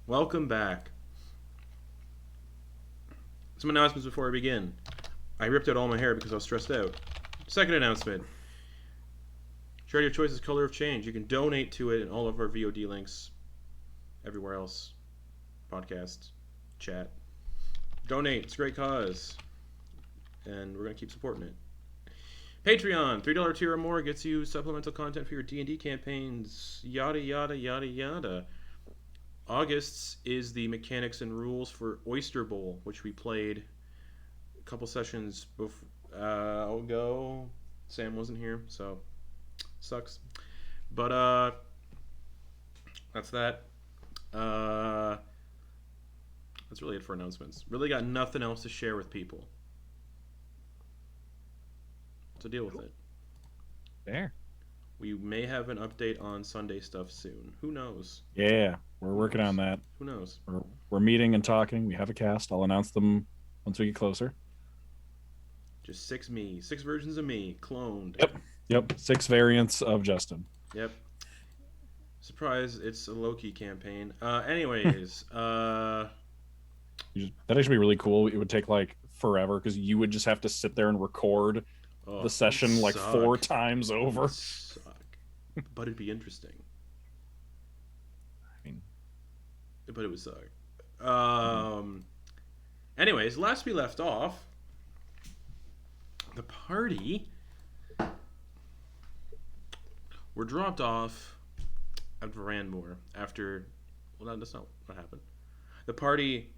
Welcome back. Some announcements before I begin. I ripped out all my hair because I was stressed out. Second announcement. Charity of Choice is Color of Change. You can donate to it in all of our VOD links. Everywhere else. Podcast. Chat. Donate. It's a great cause. And we're going to keep supporting it. Patreon. $3 tier or more gets you supplemental content for your D&D campaigns. Yada, yada, yada, yada. August's is the mechanics and rules for Oyster Bowl, which we played a couple sessions ago. Sam wasn't here, so sucks. But that's that. That's really it for announcements. Really got nothing else to share with people. So deal with it. Fair. We may have an update on Sunday stuff soon. Who knows? Yeah, we're working on that. Who knows? We're meeting and talking. We have a cast. I'll announce them once we get closer. Just six versions of me, cloned. Yep. 6 variants of Justin. Yep. Surprise, it's a Loki campaign. Anyways, That'd actually be really cool. It would take like forever because you would just have to sit there and record the session like 4 times over. But it'd be interesting. But it would suck. Anyways, last we left off, the party were dropped off at Veranmoor after... Well, that's not what happened. The party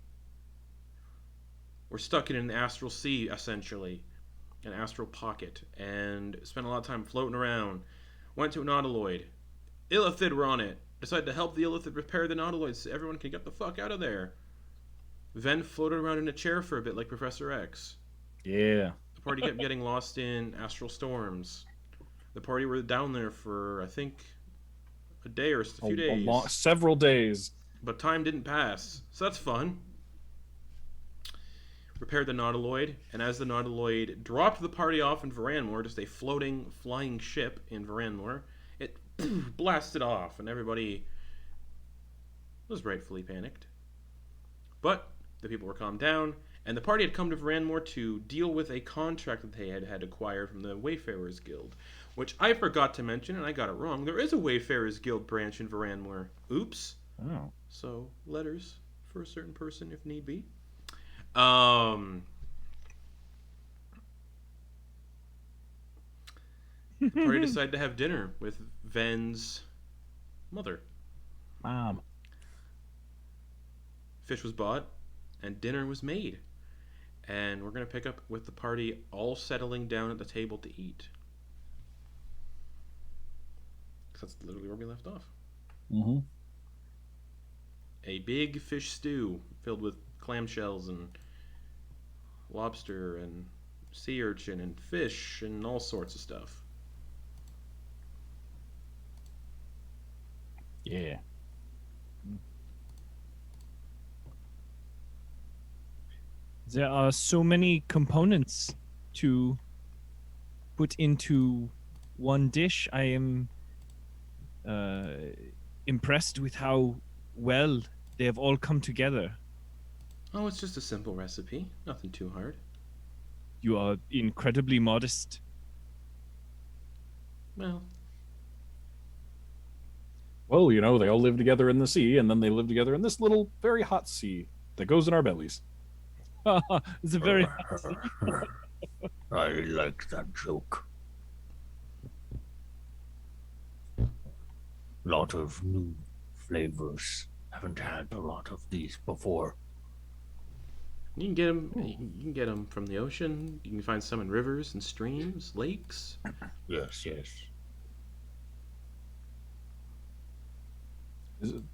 were stuck in an astral sea, essentially. An astral pocket. And spent a lot of time floating around Went to a nautiloid. Illithid were on it. Decided to help the illithid repair the nautiloid so everyone can get the fuck out of there. Ven floated around in a chair for a bit like Professor X. Yeah. The party kept getting lost in astral storms. The party were down there for, I think, a day or a few days. Several days. But time didn't pass, so that's fun. Repaired the nautiloid, and as the nautiloid dropped the party off in Veranmoor, just a floating, flying ship in Veranmoor, it blasted off, and everybody was rightfully panicked. But the people were calmed down, and the party had come to Veranmoor to deal with a contract that they had acquired from the Wayfarers Guild, which I forgot to mention, and I got it wrong. There is a Wayfarers Guild branch in Veranmoor. Oops. Oh. So, letters for a certain person if need be. The party decided to have dinner with Ven's mother. Mom. Fish was bought, and dinner was made. And we're going to pick up with the party all settling down at the table to eat. Because that's literally where we left off. Mm-hmm. A big fish stew filled with clamshells and lobster and sea urchin and fish and all sorts of stuff. Yeah. There are so many components to put into one dish. I am impressed with how well they have all come together. Oh, it's just a simple recipe. Nothing too hard. You are incredibly modest. Well, Well, they all live together in the sea, and then they live together in this little, very hot sea that goes in our bellies. It's a very I like that joke. Lot of new flavors. Haven't had a lot of these before. you can get them. You can get them from the ocean. You can find some in rivers and streams, lakes. Yes.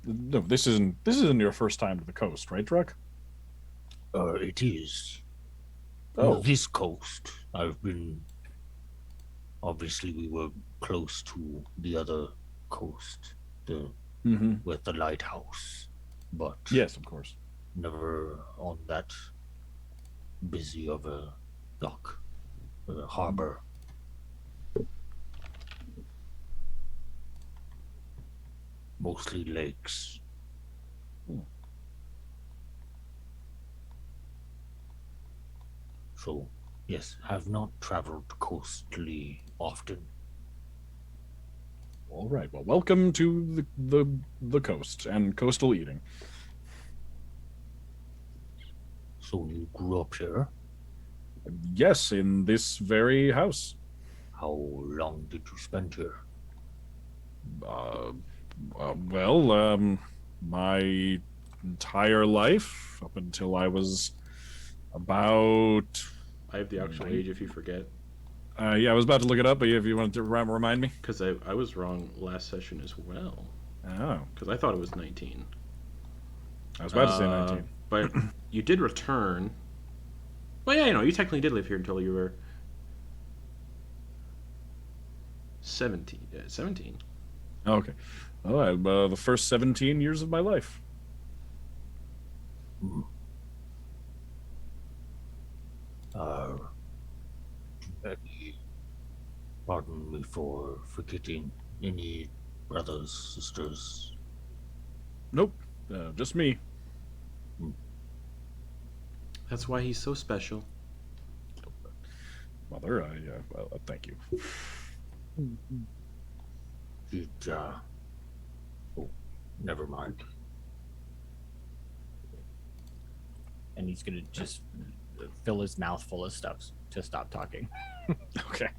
No, this isn't your first time to the coast, right, Druck? It is. Oh. This coast. I've been. Obviously, we were close to the other coast, with the lighthouse, but Yes, of course. never on that busy of a dock, harbor. Mostly lakes. So, yes, have not traveled coastly often. All right. Well, welcome to the coast and coastal eating. So you grew up here? Yes, in this very house. How long did you spend here? My entire life up until I was about. I have the actual age if you forget. Yeah, I was about to look it up, but if you wanted to remind me. Because I was wrong last session as well. Oh. Because I thought it was 19. I was about to say 19. But you did return. Well, yeah, you technically did live here until you were 17. 17. Okay. All right. The first 17 years of my life. Pardon me for forgetting any brothers, sisters. Nope. Just me. That's why he's so special. Mother, thank you. Did, oh, never mind. And he's gonna just fill his mouth full of stuff to stop talking. Okay.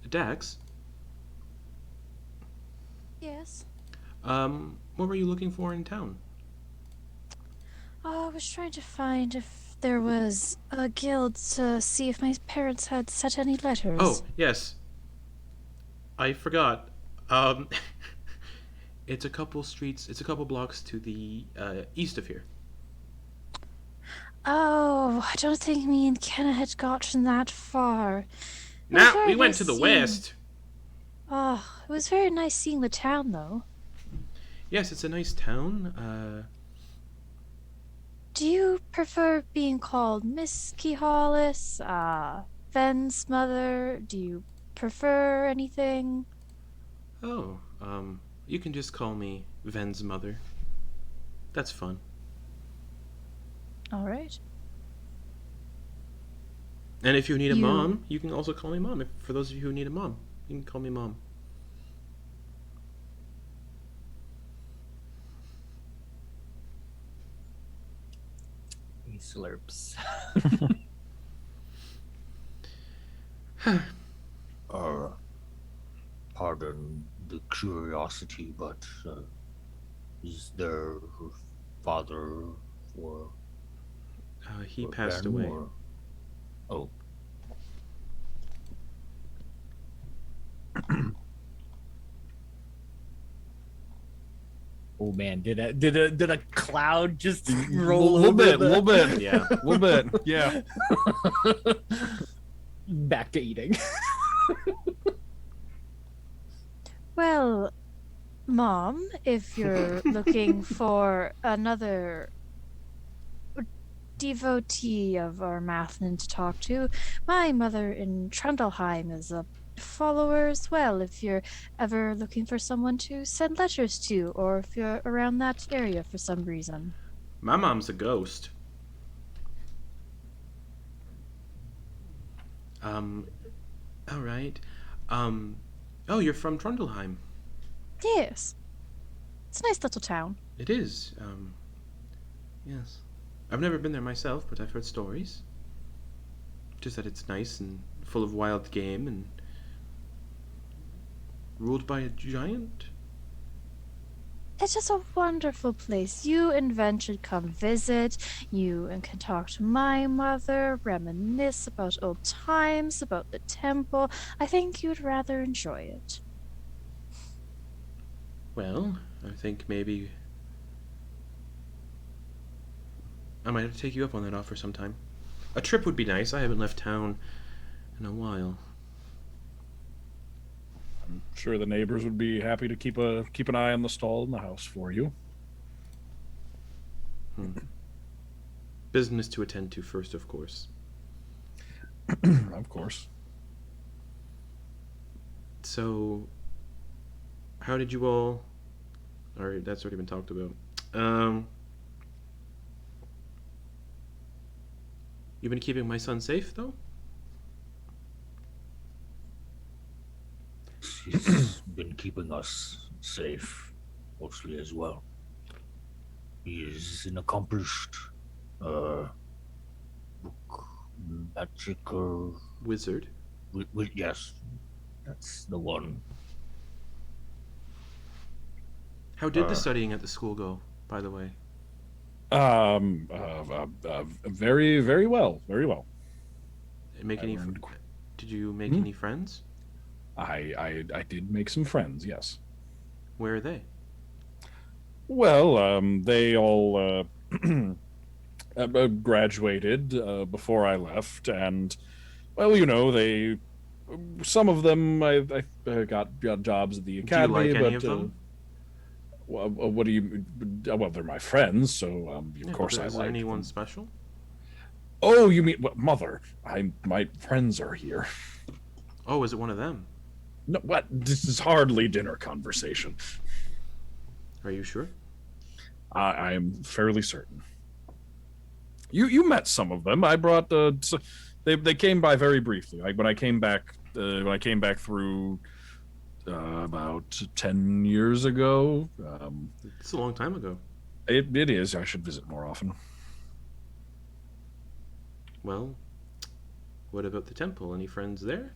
Dax, Yes. what were you looking for in town? I was trying to find if there was a guild to see if my parents had sent any letters. Oh, yes. I forgot. Um, it's a couple streets. It's a couple blocks to the east of here. Oh, I don't think me and Kenna had gotten that far. It was Now very we went nice to the seeing- west. Oh, it was very nice seeing the town, though. Yes, it's a nice town. Do you prefer being called Miss Khihalis, Ven's mother? Do you prefer anything? Oh, you can just call me Ven's mother. That's fun. All right. And if you need a You- mom, you can also call me mom. For those of you who need a mom, you can call me mom. He slurps. Pardon the curiosity, but is there her father or He or passed away. Veranmoor? Oh, Oh man, did a cloud just A roll little over bit, the- little bit, Yeah. a little bit. Yeah. Back to eating. Well, Mom, if you're looking for another devotee of our Mathlin to talk to, my mother in Trundleheim is a follower as well. If you're ever looking for someone to send letters to, or if you're around that area for some reason. My mom's a ghost. All right. Oh, you're from Trundleheim. Yes. It's a nice little town. It is. Yes. I've never been there myself, but I've heard stories. Just that it's nice and full of wild game and ruled by a giant. It's just a wonderful place. You and Ven should come visit. You and can talk to my mother, reminisce about old times, about the temple. I think you'd rather enjoy it. Well, I think maybe I might have to take you up on that offer sometime. A trip would be nice. I haven't left town in a while. I'm sure the neighbors would be happy to keep an eye on the stall in the house for you. Business to attend to first, of course. Of course. So, how did you all... Alright, that's already been talked about. You've been keeping my son safe, though? he's been keeping us safe, mostly as well. He is an accomplished book magicer. Wizard. Yes, that's the one. How did the studying at the school go, by the way? Very, very well, very well. Make I any? learned Did you make Hmm? any friends? I did make some friends, yes. Where are they? Well, they all graduated before I left, and well, you know, some of them I got jobs at the academy. Do you like any but, of them? Well, what do you? Well, they're my friends, so of Yeah, course but I is like there anyone them. special? Oh, you mean mother? My friends are here. Oh, is it one of them? No, what? This is hardly dinner conversation. Are you sure? I am fairly certain. You met some of them. I brought they came by very briefly. Like when I came back through about 10 years ago. It's a long time ago. It is. I should visit more often. Well, what about the temple? Any friends there?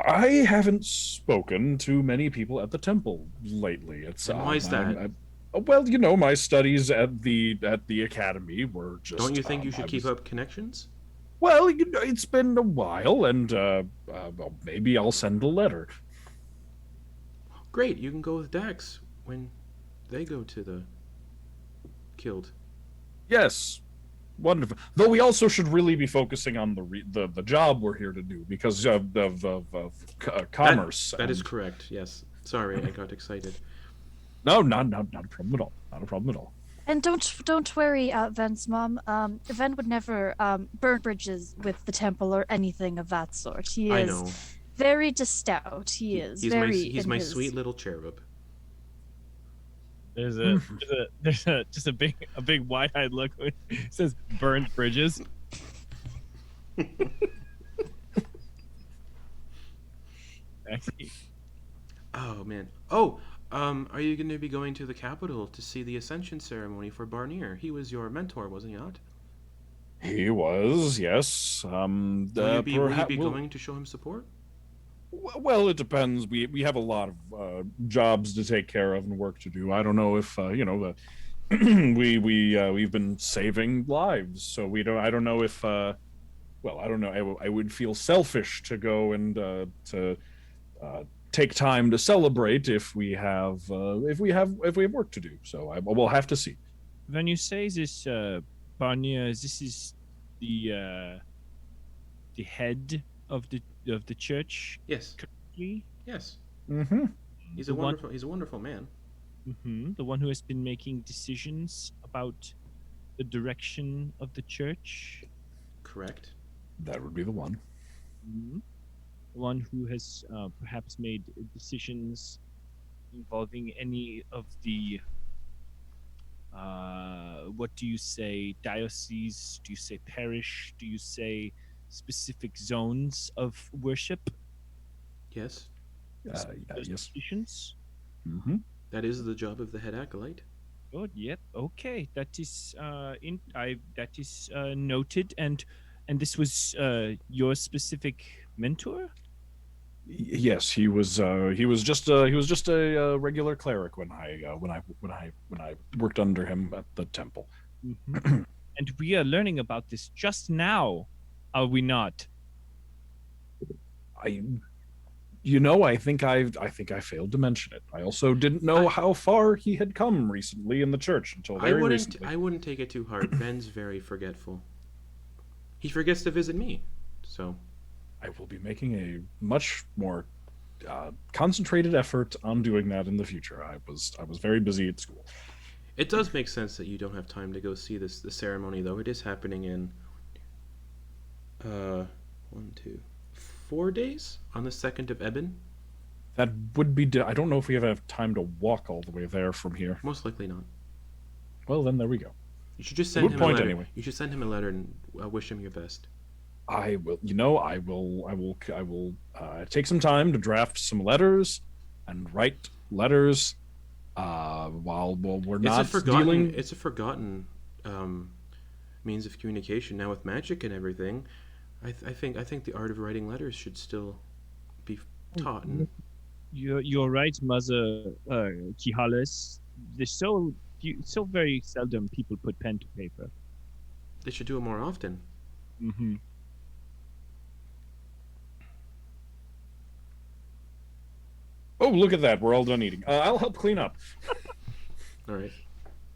I haven't spoken to many people at the temple lately. It's And why is that? well, you know, my studies at the academy were just. Don't you think you I should keep was- up connections? Well, it's been a while, and well, maybe I'll send a letter. Great, you can go with Dax when they go to the guild. Yes, wonderful. Though we also should really be focusing on the job we're here to do because of commerce. That is correct. Yes. Sorry, I got excited. No, not a problem at all. Not a problem at all. And don't worry, Ven's mom. Ven would never burn bridges with the temple or anything of that sort. He I is know. very stout. He is He's very. he's in my his- sweet little cherub. There's just a big wide-eyed look. It says burned bridges. Actually, Oh man. Oh, are you going to be going to the capital to see the ascension ceremony for Barnier? He was your mentor, wasn't he not? He was, yes. Will you be going to show him support? Well, it depends. We have a lot of jobs to take care of and work to do. I don't know if we've been saving lives, so we don't. I don't know if. Well, I don't know. I would feel selfish to go and to take time to celebrate if we have work to do. So we'll have to see. when you say this, Barnier, this is the head of the church. Yes. Currently? Yes. Mm-hmm. He's The a one- wonderful man. The one who has been making decisions about the direction of the church. Correct. That would be the one. The one who has perhaps made decisions involving any of the what do you say, diocese? Do you say parish? Do you say specific zones of worship? Yes. Those Yes. decisions? Mm-hmm. That is the job of the head acolyte. Oh, yep. Okay, that is noted. And this was your specific mentor. Yes, he was just a regular cleric when I worked under him at the temple. And we are learning about this just now, are we not? I think I failed to mention it. I also didn't know how far he had come recently in the church until very recently. I wouldn't take it too hard. Ben's very forgetful. He forgets to visit me. So I will be making a much more concentrated effort on doing that in the future. I was very busy at school. it does make sense that you don't have time to go see the ceremony, though. It is happening in 4 days on the 2nd of Eben. That would be. I don't know if we have time to walk all the way there from here. Most likely not. Well, then there we go. You should just send Good him point, a letter. anyway. You should send him a letter and wish him your best. I will. I will take some time to draft some letters and write letters. While we're not dealing. It's a forgotten means of communication now with magic and everything. I think the art of writing letters should still be taught. And You're right, Mother Khihalis. There's so very seldom people put pen to paper. they should do it more often. Mm-hmm. Oh, look at that! We're all done eating. I'll help clean up. All right.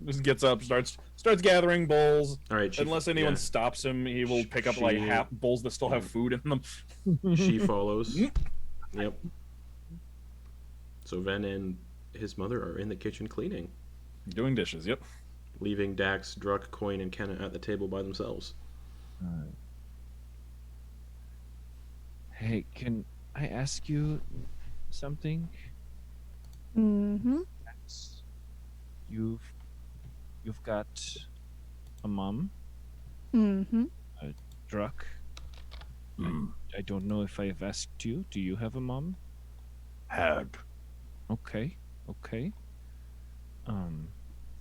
Just gets up, starts gathering bowls. All right. Unless anyone stops him, he will pick up like half bowls that still have food in them. She follows. Yep. So Ven and his mother are in the kitchen cleaning, Doing dishes. Yep. leaving Dax, Druck, Quoin, and Kenna at the table by themselves. Hey, can I ask you something? Mm-hmm. You've got a mom, Mm-hmm. Druck. I don't know if I've asked you. Do you have a mom? Had. Okay.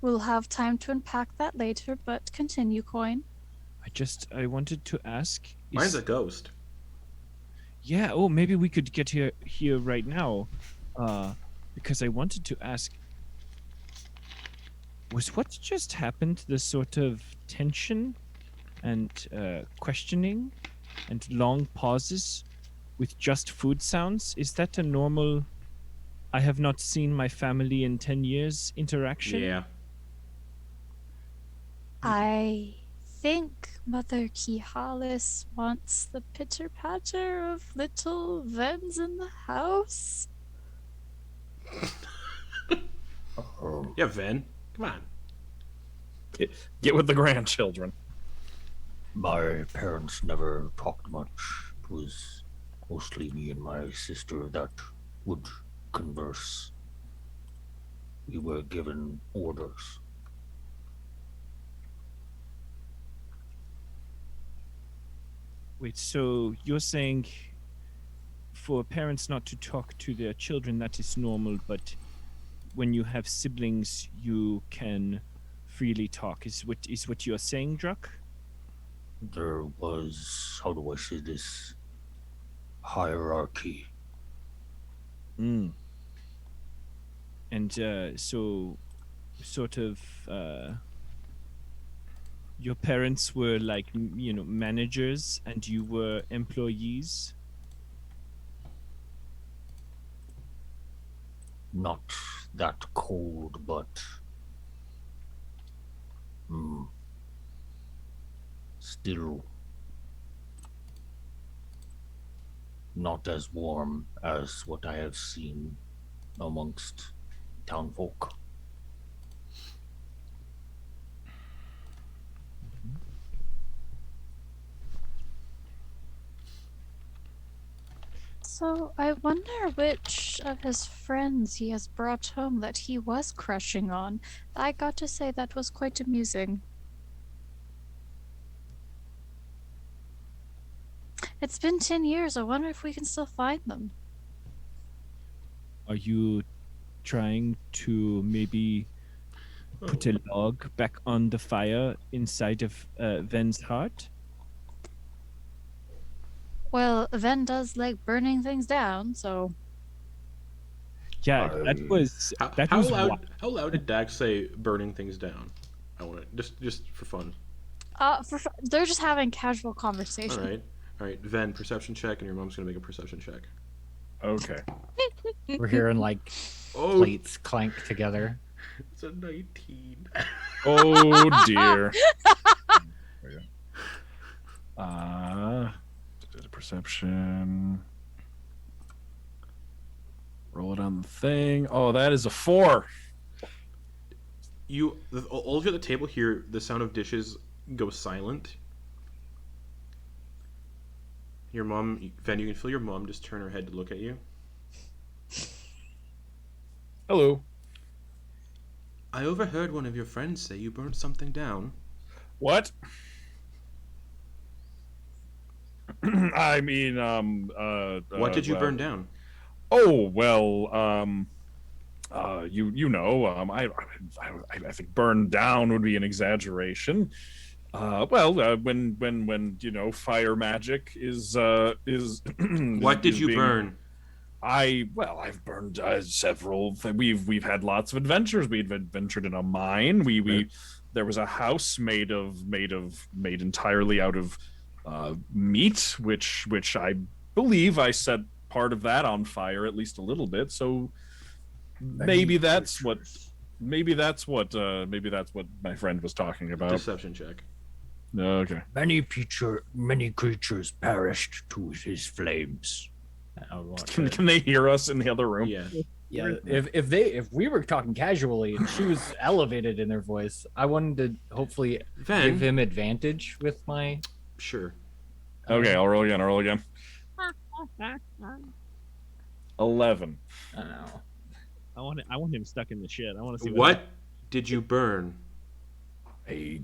We'll have time to unpack that later, but continue, Coin. I wanted to ask. Mine's a ghost. Yeah. Oh, maybe we could get here right now, because I wanted to ask. Was what just happened the sort of tension and questioning and long pauses with just food sounds. Is that a normal I have not seen my family in 10 years interaction? Yeah. I think Mother Khihalis wants the pitter patter of little Vens in the house. Yeah, Ven. Come on. Get with the grandchildren. My parents never talked much. It was mostly me and my sister that would converse. We were given orders. Wait, so you're saying for parents not to talk to their children, that is normal, but when you have siblings, you can freely talk. Is what you're saying, Druck? There was, how do I say this, hierarchy. Mm. And so, sort of, your parents were like, managers, and you were employees. Not that cold, but still not as warm as what I have seen amongst townfolk. So I wonder which of his friends he has brought home that he was crushing on. I got to say that was quite amusing. It's been 10 years. I wonder if we can still find them. Are you trying to maybe put a log back on the fire inside of Ven's heart? Well, Ven does like burning things down, so... Yeah, that was How wild. loud did Dax say burning things down? I want to just for fun. They're just having casual conversation. All right. Ven, perception check, and your mom's gonna make a perception check. Okay. We're hearing like Oh, plates clank together. it's a 19. Oh dear. Perception. Roll it on the thing. Oh, that is a 4. All of you at the table hear the sound of dishes go silent. Your mom, Ven, you can feel your mom just turn her head to look at you. Hello. I overheard one of your friends say you burnt something down. What? I mean, What did you burn down? Oh well, I think burned down would be an exaggeration. When fire magic is What did you burn? I've burned several. We've had lots of adventures. We've adventured in a mine. There was a house made entirely out of meat, which I believe I set part of that on fire, at least a little bit. So maybe that's what my friend was talking about. Deception check. Okay. Many creatures perished to his flames. Can they hear us in the other room? Yeah. Yeah, if we were talking casually and she was elevated in their voice, I wanted to hopefully Ven? give him advantage with my. Sure. Okay, I'll roll again. 11. I don't know. I want him stuck in the shit. I want to see What did you burn? It's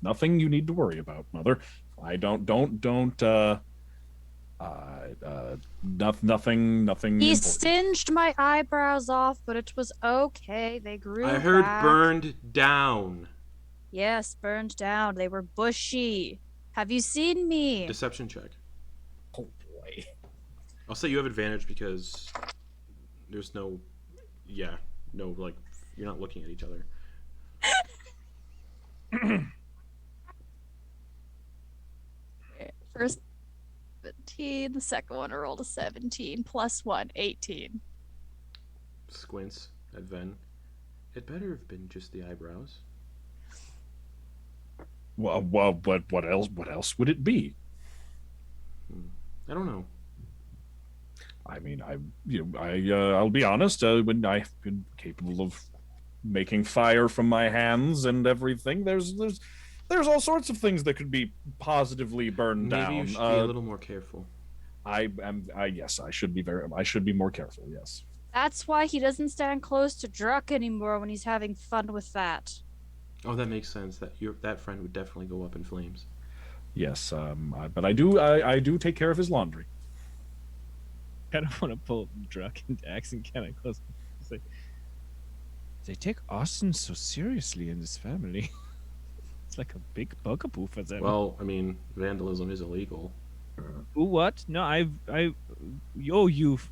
nothing you need to worry about, Mother. I nothing. He important. singed my eyebrows off, but it was okay. They grew I heard back. burned down. Yes, burned down. They were bushy. Have you seen me? Deception check. Oh boy. I'll say you have advantage because there's no You're not looking at each other. First 17, the second one I rolled a 17, plus 1, 18. Squints at Ven. It better have been just the eyebrows. Well, but what else? What else would it be? I don't know. I mean, I'll be honest. When I've been capable of making fire from my hands and everything, there's all sorts of things that could be positively burned Maybe down. you should be a little more careful. Yes, I should be more careful. Yes. That's why he doesn't stand close to Druck anymore when he's having fun with that. Oh, that makes sense. That friend would definitely go up in flames. Yes. But I do take care of his laundry. I don't want to pull Druck and Dax and kind of close. Say, they take arson so seriously in this family. It's like a big bugaboo for them. Well, I mean, vandalism is illegal. Ooh, what? No, you've.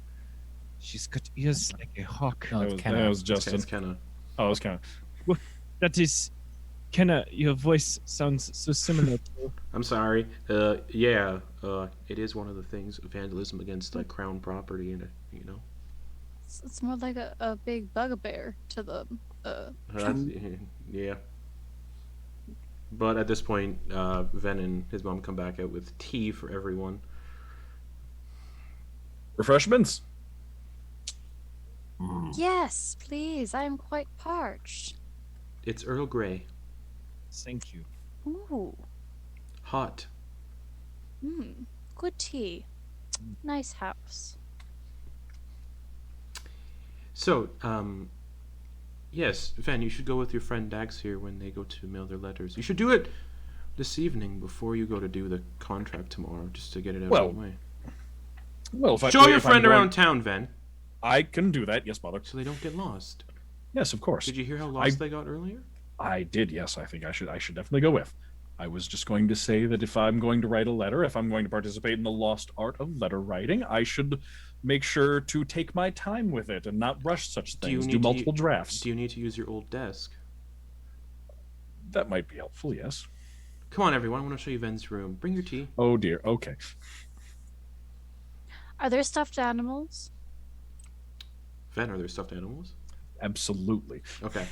She's got ears like a hawk. No, it's Kenna. That was Justin. It's kind of. Oh, it was kind of. That is, Kenna. Your voice sounds so similar to. I'm sorry. Yeah. It is one of the things, vandalism against like crown property, and It's more like a big bugbear to them. Yeah. But at this point, Ven and his mom come back out with tea for everyone. Refreshments. Yes, please. I am quite parched. It's Earl Grey. Thank you. Ooh. Hot. Good tea. Nice house. So, yes, Ven, you should go with your friend Dax here when they go to mail their letters. You should do it this evening before you go to do the contract tomorrow, just to get it out of the way. Well, Show your friend around town, Ven, I can do that. Yes, mother. so they don't get lost. Yes, of course. Did you hear how lost they got earlier? I did. Yes, I think I should definitely go with. I was just going to say that if I'm going to write a letter, if I'm going to participate in the lost art of letter writing, I should make sure to take my time with it and not rush such things. Do multiple drafts. Do you need to use your old desk? That might be helpful. Yes. Come on, everyone. I want to show you Ven's room. Bring your tea. Oh dear. Okay. Are there stuffed animals? Ven, are there stuffed animals? Absolutely. Okay.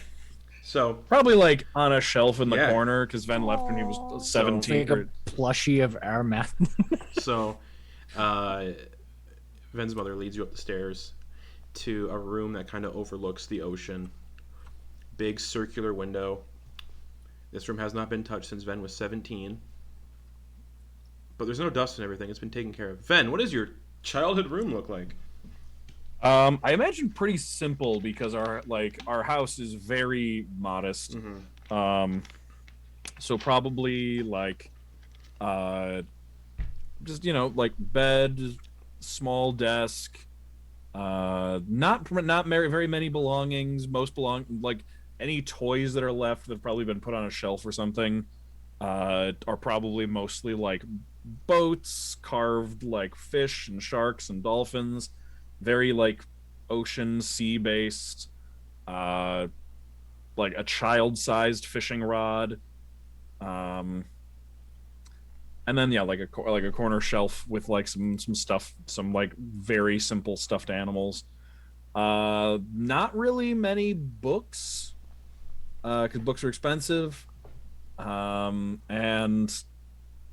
So Probably like on a shelf in the Yeah. corner because Ven left when he was 17. Like a plushie of our math. So, Ven's mother leads you up the stairs to a room that kind of overlooks the ocean. Big circular window. This room has not been touched since Ven was 17. But there's no dust and everything. It's been taken care of. Ven, what does your childhood room look like? I imagine pretty simple because our house is very modest. So probably like just like bed, small desk, not very many belongings. Most like any toys that are left that have probably been put on a shelf or something are probably mostly like boats, carved like fish and sharks and dolphins. Very like ocean sea based, like a child-sized fishing rod, and then like a corner shelf with like some stuff, some like very simple stuffed animals. Not really many books, because books are expensive, and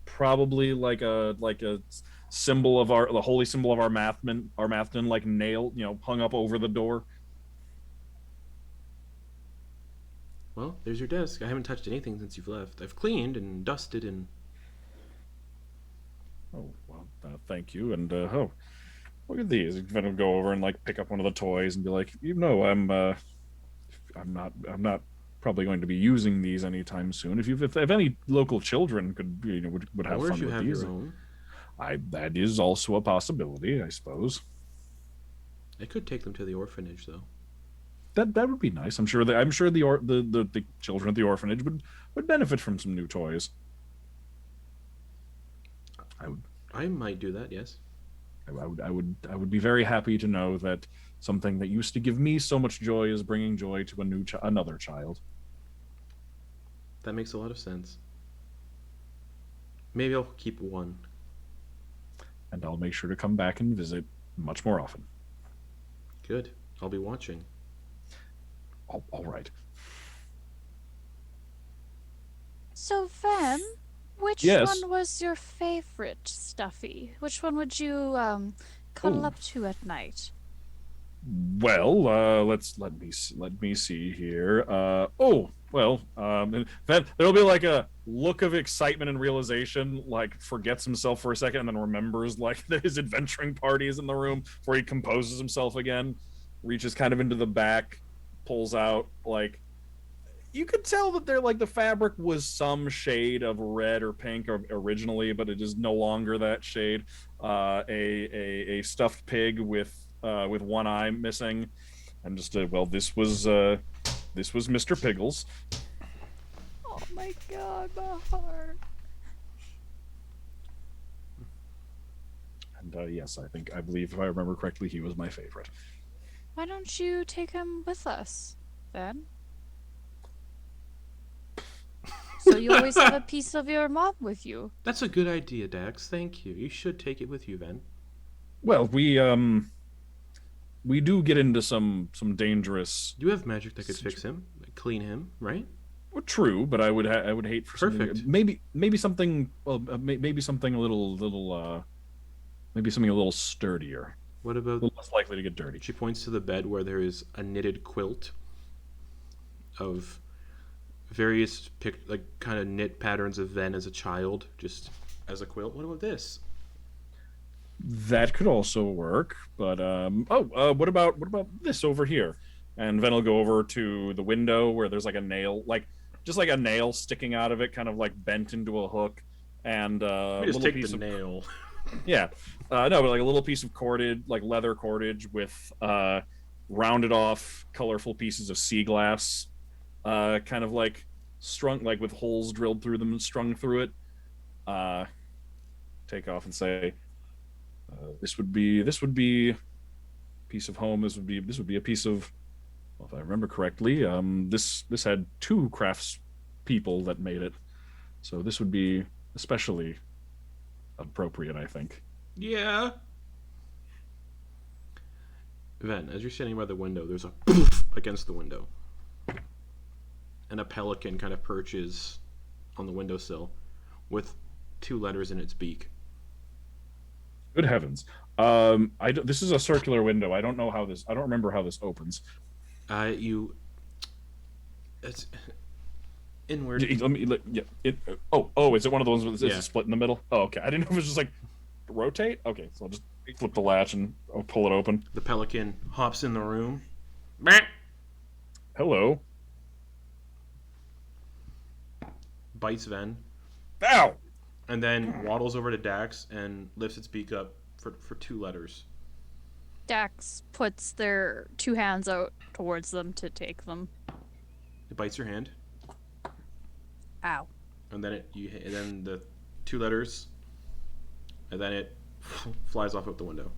probably like a symbol of the holy symbol of our Mathman, like nailed, hung up over the door. Well, there's your desk. I haven't touched anything since you've left. I've cleaned and dusted and... Oh, well, thank you. And oh, look at these. Then I'll go over and like pick up one of the toys and be like, I'm not probably going to be using these anytime soon. If any local children could would have or fun if you with have these. your own. That is also a possibility, I suppose. I could take them to the orphanage, though. That would be nice. I'm sure the children at the orphanage would benefit from some new toys. I might do that, yes. I would be very happy to know that something that used to give me so much joy is bringing joy to another child. That makes a lot of sense. Maybe I'll keep one. And I'll make sure to come back and visit much more often. Good. I'll be watching. All right. So, Ven, which Yes. one was your favorite, Stuffy? Which one would you cuddle Ooh. up to at night? Well, let me see here. Then there'll be like a look of excitement and realization, like forgets himself for a second and then remembers like that his adventuring party is in the room before he composes himself again, reaches kind of into the back, pulls out like you could tell that there like the fabric was some shade of red or pink originally, but it is no longer that shade. A stuffed pig with one eye missing, and just this was Mr. Piggles. Oh my god, my heart. And yes, I believe if I remember correctly, he was my favorite. Why don't you take him with us, Ven? So you always have a piece of your mom with you. That's a good idea, Dax. Thank you. You should take it with you, Ven. Well, we do get into some dangerous. You have magic that could fix him, like clean him, right? Well, true, but I would hate for Perfect. something, maybe something maybe something a little maybe something a little sturdier, What a about... little less likely to get dirty. She points to the bed where there is a knitted quilt of various kind of knit patterns of Ven as a child, just as a quilt. What about this? That could also work, but what about this over here? And Ven will go over to the window where there's like a nail, just like a nail sticking out of it, kind of like bent into a hook, and Let me just take the nail. Yeah, no, but like a little piece of cordage, like leather cordage with rounded off, colorful pieces of sea glass, kind of like strung, like with holes drilled through them and strung through it. Take off and say, this would be a piece of home. This would be a piece of, well, if I remember correctly, this had 2 crafts people that made it, so this would be especially appropriate, I think. Yeah. Ven, as you're standing by the window, there's a poof against the window. And a pelican kind of perches on the windowsill with 2 letters in its beak. Good heavens. This is a circular window. I don't remember how this opens. It's inward. Is it one of the ones with a split in the middle? Oh, okay. I didn't know if it was just like rotate. Okay, so I'll just flip the latch and I'll pull it open. The pelican hops in the room. Hello. Bites Ven. Ow! And then waddles over to Dax and lifts its beak up for 2 letters. Dax puts their 2 hands out towards them to take them. It bites your hand. Ow. And then then the 2 letters, and then it flies off out the window.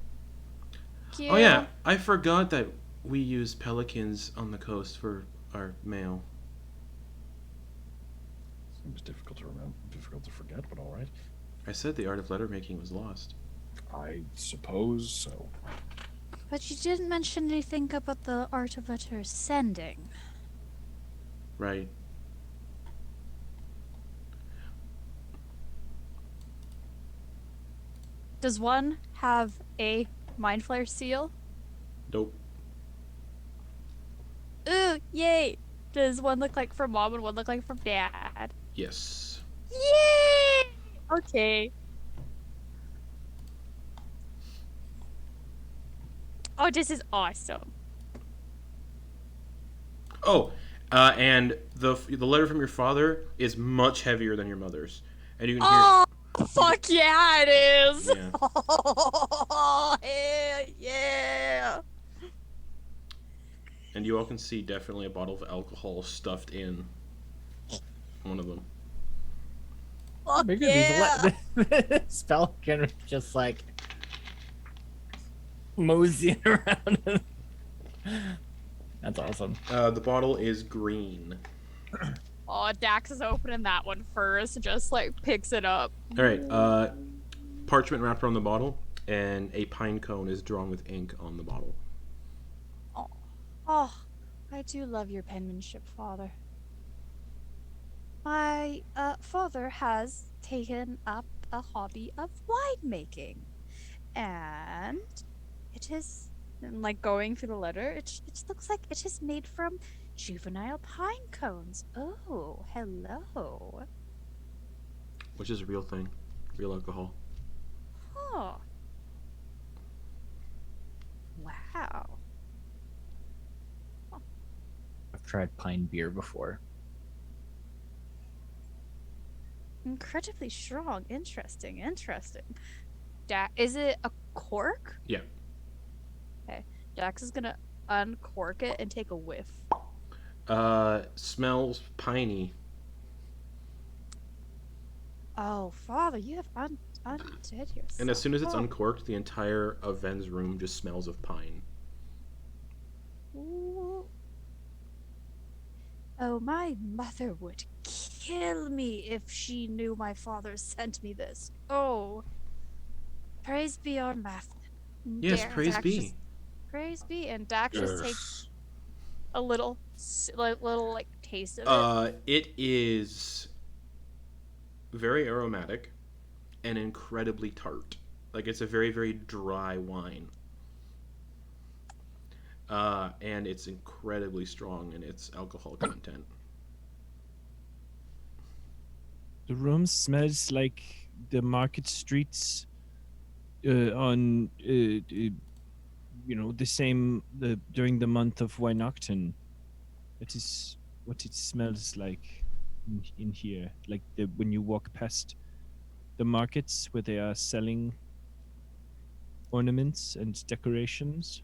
Cute. Oh yeah, I forgot that we use pelicans on the coast for our mail. Seems difficult to remember, difficult to forget, but all right. I said the art of letter making was lost. I suppose so. But you didn't mention anything about the art of letter sending. Right. Does one have a Mind Flare seal? Nope. Ooh, yay! Does one look like from mom and one look like from dad? Yes. Yay! Okay. Oh, this is awesome. Oh, and the letter from your father is much heavier than your mother's, and you can hear. Oh, fuck yeah, it is! Yeah. Oh, hell yeah! And you all can see definitely a bottle of alcohol stuffed in one of them. Fuck Maybe yeah! this pelican was just like, moseying around. That's awesome. The bottle is green. Oh, Dax is opening that one first, just like picks it up. All right. Parchment wrapped around the bottle, and a pine cone is drawn with ink on the bottle. Oh, I do love your penmanship, Father. My father has taken up a hobby of winemaking, and it is, and, like, going through the letter, it looks like it is made from juvenile pine cones. Oh, hello. Which is a real thing. Real alcohol. Oh. Wow. I've tried pine beer before. Incredibly strong. Interesting. Is it a cork? Yeah. Okay. Dax is gonna uncork it and take a whiff. Smells piney. Oh, Father, you have undid yourself. And as soon as it's Oh. uncorked, the entire of Ven's room just smells of pine. Ooh. Oh, my mother would kill me if she knew my father sent me this. Oh. Praise be on math. Yes, praise Dax be. just- praise be. And Dax just takes a little taste of it. It is very aromatic and incredibly tart. Like, it's a very, very dry wine. And it's incredibly strong in its alcohol content. The room smells like the market streets on, during the month of Weihnachten. That is what it smells like in here. Like when you walk past the markets where they are selling ornaments and decorations.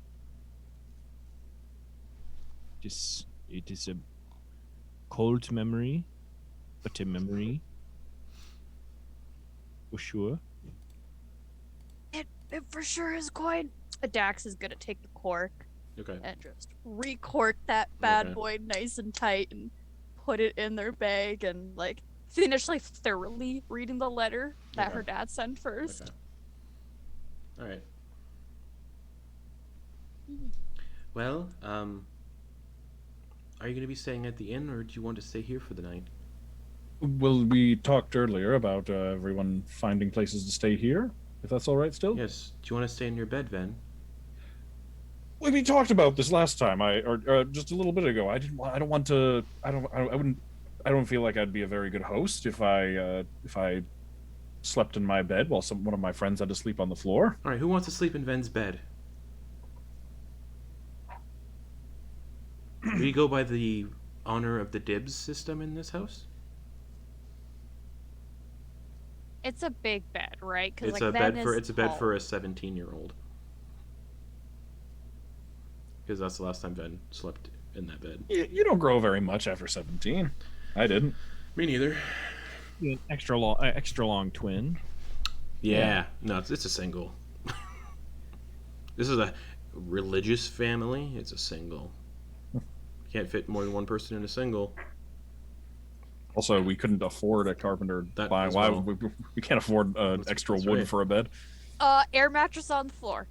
It is a cold memory, but a memory for sure. It for sure is Quoin. Dax is gonna take the cork Okay. and just recork that bad Okay. boy nice and tight and put it in their bag and like finish like thoroughly reading the letter that Okay. her dad sent first. Okay. All right. Well, are you going to be staying at the inn, or do you want to stay here for the night? Well, we talked earlier about everyone finding places to stay here. If that's all right, still. Yes. Do you want to stay in your bed, Ven? Well, we talked about this last time, or just a little bit ago. I don't want to. I wouldn't. I don't feel like I'd be a very good host if I slept in my bed while one of my friends had to sleep on the floor. All right. Who wants to sleep in Ven's bed? We go by the honor of the dibs system in this house. It's a big bed, right? Because It's like a bed Ven for is it's a bed tall. for a 17-year-old. Because that's the last time Ven slept in that bed. You don't grow very much after 17. I didn't. Me neither. An extra long twin. Yeah. No, it's a single. This is a religious family. It's a single. Can't fit more than one person in a single. Also, we couldn't afford a carpenter. That Why? as well. We can't afford extra that's wood right. for a bed. Air mattress on the floor.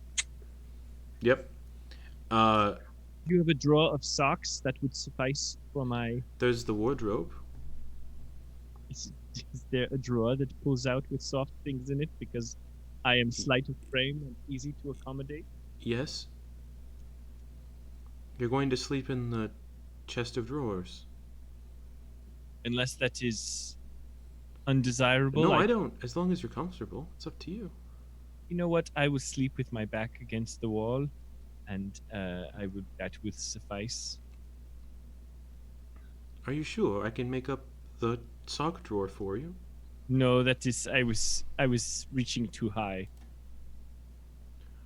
Yep. You have a drawer of socks that would suffice for my. There's the wardrobe. Is there a drawer that pulls out with soft things in it because I am slight of frame and easy to accommodate? Yes. You're going to sleep in the chest of drawers. Unless that is undesirable. No, I don't. As long as you're comfortable, it's up to you. You know what? I will sleep with my back against the wall, and that would suffice. Are you sure? I can make up the sock drawer for you. No, that is. I was reaching too high.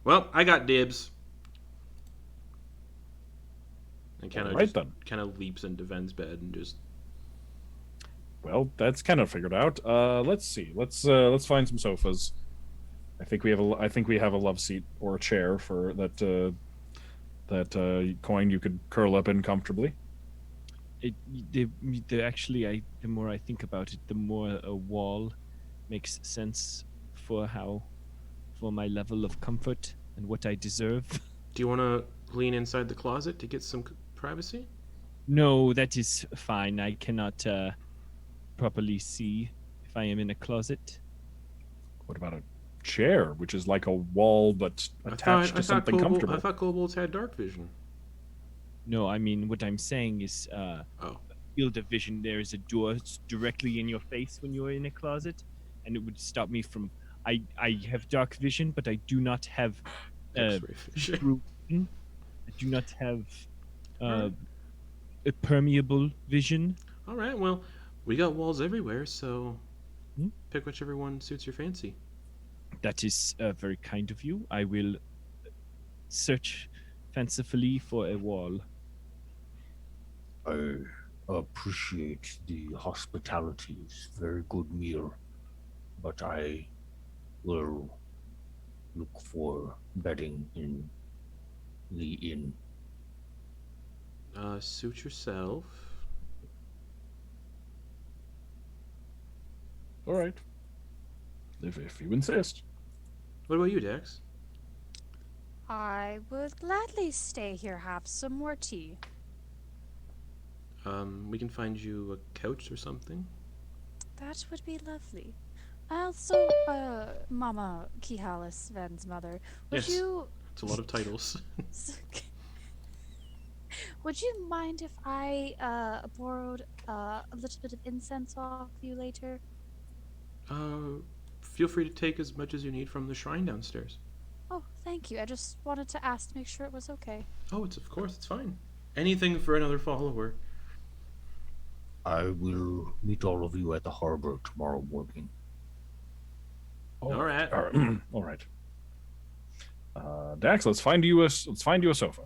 Well, I got dibs. And kind Alright of then. kind of leaps into Ven's bed and just Well, that's kind of figured out. Let's see. Let's find some sofas. I think we have a love seat or a chair for that. Coin you could curl up in comfortably. Actually, the more I think about it, the more a wall makes sense for my level of comfort and what I deserve. Do you want to lean inside the closet to get some privacy? No, that is fine. I cannot properly see if I am in a closet. What about a chair, which is like a wall but attached to something comfortable? I thought kobolds had dark vision. No, I mean, what I'm saying is Oh. field of vision. There is a door directly in your face when you are in a closet, and it would stop me from... I have dark vision, but I do not have X-ray vision. true vision. I do not have a permeable vision. All right, well, we got walls everywhere, so Hmm? pick whichever one suits your fancy. That is very kind of you. I will search fancifully for a wall. I appreciate the hospitality. It's a very good meal, but I will look for bedding in the inn. Suit yourself. All right, if you insist. What about you, Dex? I would gladly stay here, have some more tea. We can find you a couch or something. That would be lovely. Also, Mama Khihalis, Ven's mother, would Yes. you It's a lot of titles. would you mind if I borrowed a little bit of incense off you later? Feel free to take as much as you need from the shrine downstairs. Oh, thank you. I just wanted to ask to make sure it was okay. Oh, of course, it's fine. Anything for another follower. I will meet all of you at the harbor tomorrow morning. All right. All right. Dax, let's find you a sofa.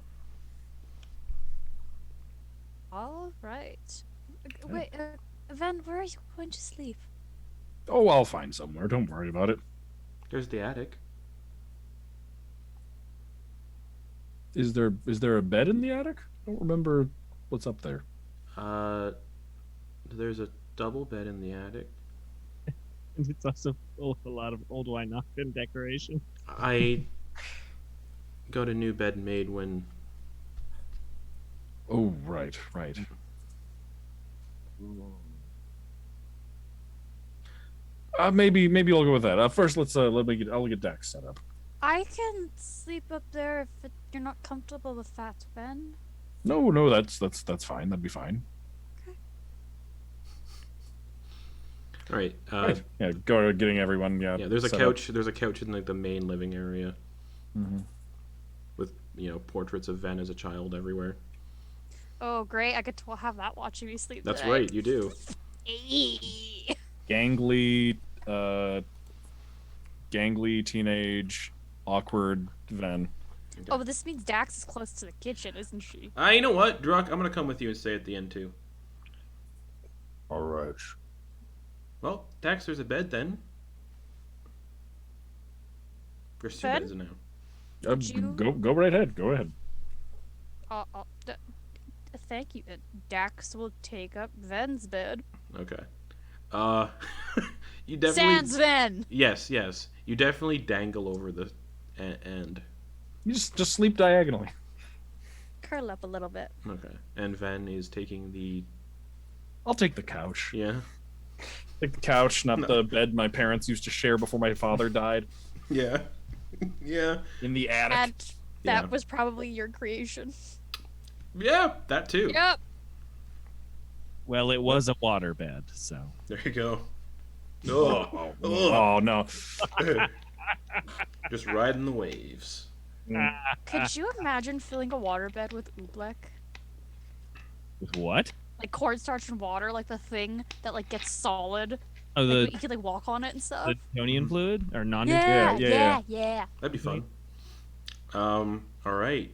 All right. Wait, Ven, where are you going to sleep? Oh, I'll find somewhere. Don't worry about it. There's the attic. Is there a bed in the attic? I don't remember what's up there. There's a double bed in the attic. And it's also full of a lot of old wine and decoration. I got a new bed made when... Oh, right. Maybe I'll go with that. First, I'll get Dax set up. I can sleep up there if you're not comfortable with that, Ven. No, that's fine. That'd be fine. All right. Right. Yeah, go getting everyone. Yeah. Yeah, there's a set couch. There's a couch in like the main living area Mm-hmm. with portraits of Ven as a child everywhere. Oh, great. I get to have that watching me sleep That's tonight. right, you do. Eee. Gangly teenage awkward Ven. Oh, but this means Dax is close to the kitchen, isn't she? You know what, Druck? I'm gonna come with you and stay at the end too. All right. Well, Dax, there's a bed then. There's two Bed? beds now. you- Go right ahead. Go ahead. Thank you. Dax will take up Ven's bed. Okay. You definitely. Sans Ven! Yes. You definitely dangle over the end. You just sleep diagonally. Curl up a little bit. Okay. And Ven is taking the. I'll take the couch. Yeah. Take the couch, not the bed my parents used to share before my father died. Yeah. Yeah. In the attic. And that Yeah. was probably your creation. Yeah, that too. Yep. Well, it was a waterbed, so. There you go. Oh no. Just riding the waves. Could you imagine filling a waterbed with oobleck? With what? Like cornstarch and water, like the thing that like gets solid. Oh, Like, the you could like walk on it and stuff. Newtonian fluid or non? Yeah. That'd be fun. All right.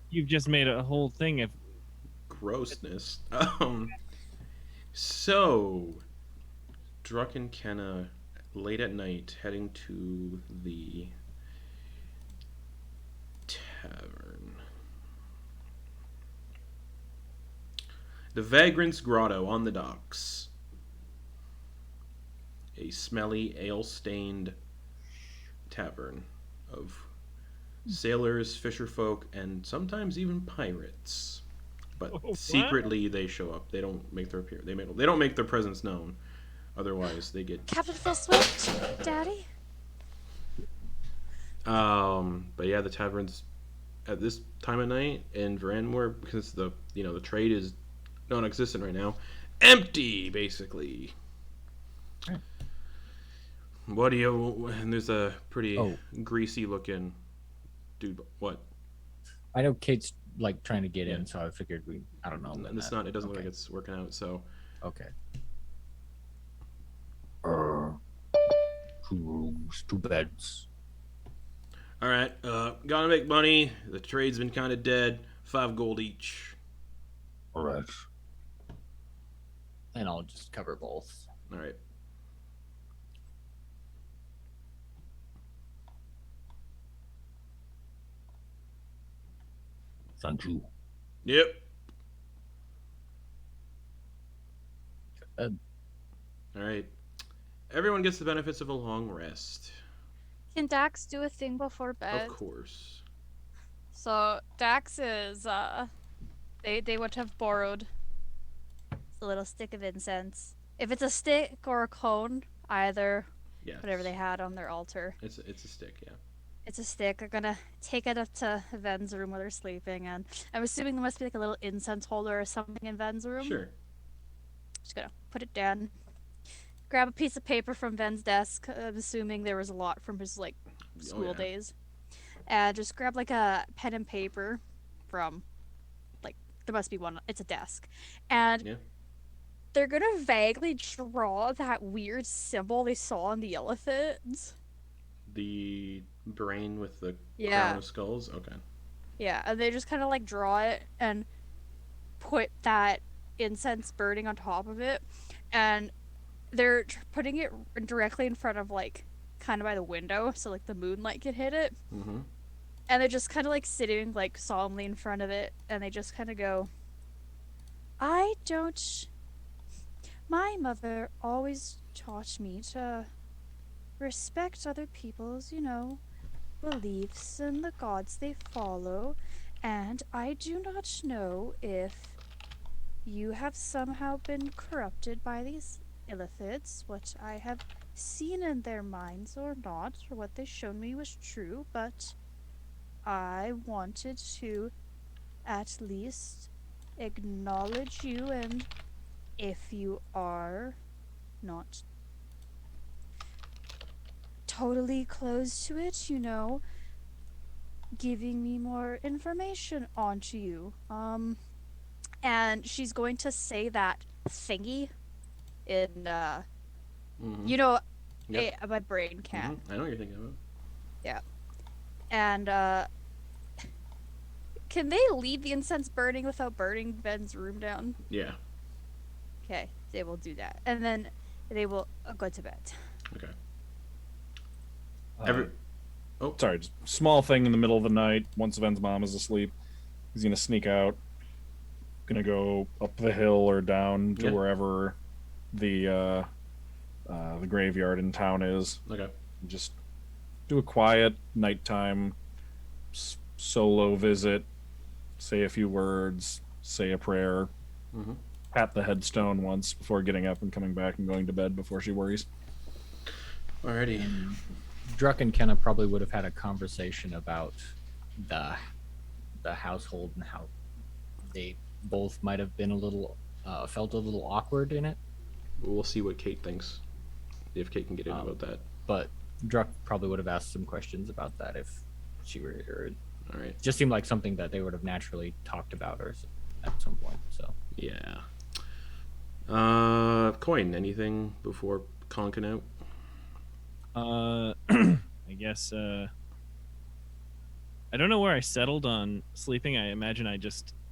You've just made a whole thing of. Grossness. So, Druck and Kenna, late at night, heading to the tavern. The Vagrant's Grotto on the docks. A smelly, ale-stained tavern of sailors, fisherfolk, and sometimes even pirates. But secretly, they show up. They don't make their appearance. They don't make their presence known. Otherwise, they get. Captain Phil Swift, Daddy? But yeah, the taverns at this time of night in Veranmoor, because the trade is non-existent right now, empty basically. Right. What do you? And there's a pretty Oh. greasy looking dude. What? I know Kate's like trying to get in, so I figured I don't know. And it's not. It doesn't look like it's working out. So. Okay. 2 rooms, 2 beds. All right. Gotta make money. The trade's been kind of dead. 5 gold each. All right. And I'll just cover both. All right. Thank you. Yep. Good. All right. Everyone gets the benefits of a long rest. Can Dax do a thing before bed? Of course. So Dax is they would have borrowed a little stick of incense. If it's a stick or a cone, either Yeah. whatever they had on their altar. It's a stick, yeah. It's a stick. I'm gonna take it up to Ven's room where they're sleeping, and I'm assuming there must be like a little incense holder or something in Ven's room. Sure. Just gonna put it down. Grab a piece of paper from Ven's desk. I'm assuming there was a lot from his like school yeah. days. And just grab like a pen and paper from like there must be one. It's a desk. And Yeah. they're gonna vaguely draw that weird symbol they saw in the illithids. The brain with the Yeah. crown of skulls. Okay. Yeah, and they just kind of like draw it and put that incense burning on top of it, and they're putting it directly in front of like kind of by the window, so like the moonlight could hit it. Mm-hmm. And they're just kind of like sitting like solemnly in front of it, and they just kind of go, "I don't. My mother always taught me to respect other people's, beliefs and the gods they follow, and I do not know if you have somehow been corrupted by these illithids, what I have seen in their minds or not, or what they've shown me was true, but I wanted to at least acknowledge you, and if you are not totally closed to it, giving me more information onto you. And she's going to say that thingy in, Mm-hmm. Yep. my brain can't. I know what you're thinking about. And, can they leave the incense burning without burning Ben's room down? Yeah. Okay, they will do that. And then they will go to bed. Okay. Sorry, just small thing in the middle of the night. Once Ven's mom is asleep, he's gonna sneak out. Gonna go up the hill or down to Yeah. wherever the graveyard in town is. Okay. Just do a quiet nighttime solo visit. Say a few words. Say a prayer. Mm-hmm. Pat the headstone once before getting up and coming back and going to bed before she worries. Alrighty. Druck and Kenna probably would have had a conversation about the household and how they both might have been felt a little awkward in it. We'll see what Kate thinks. If Kate can get in about that. But Druck probably would have asked some questions about that if she were here. All right. It just seemed like something that they would have naturally talked about at some point. So Yeah. Quoin, anything before conking out? I guess I don't know where I settled on sleeping. I imagine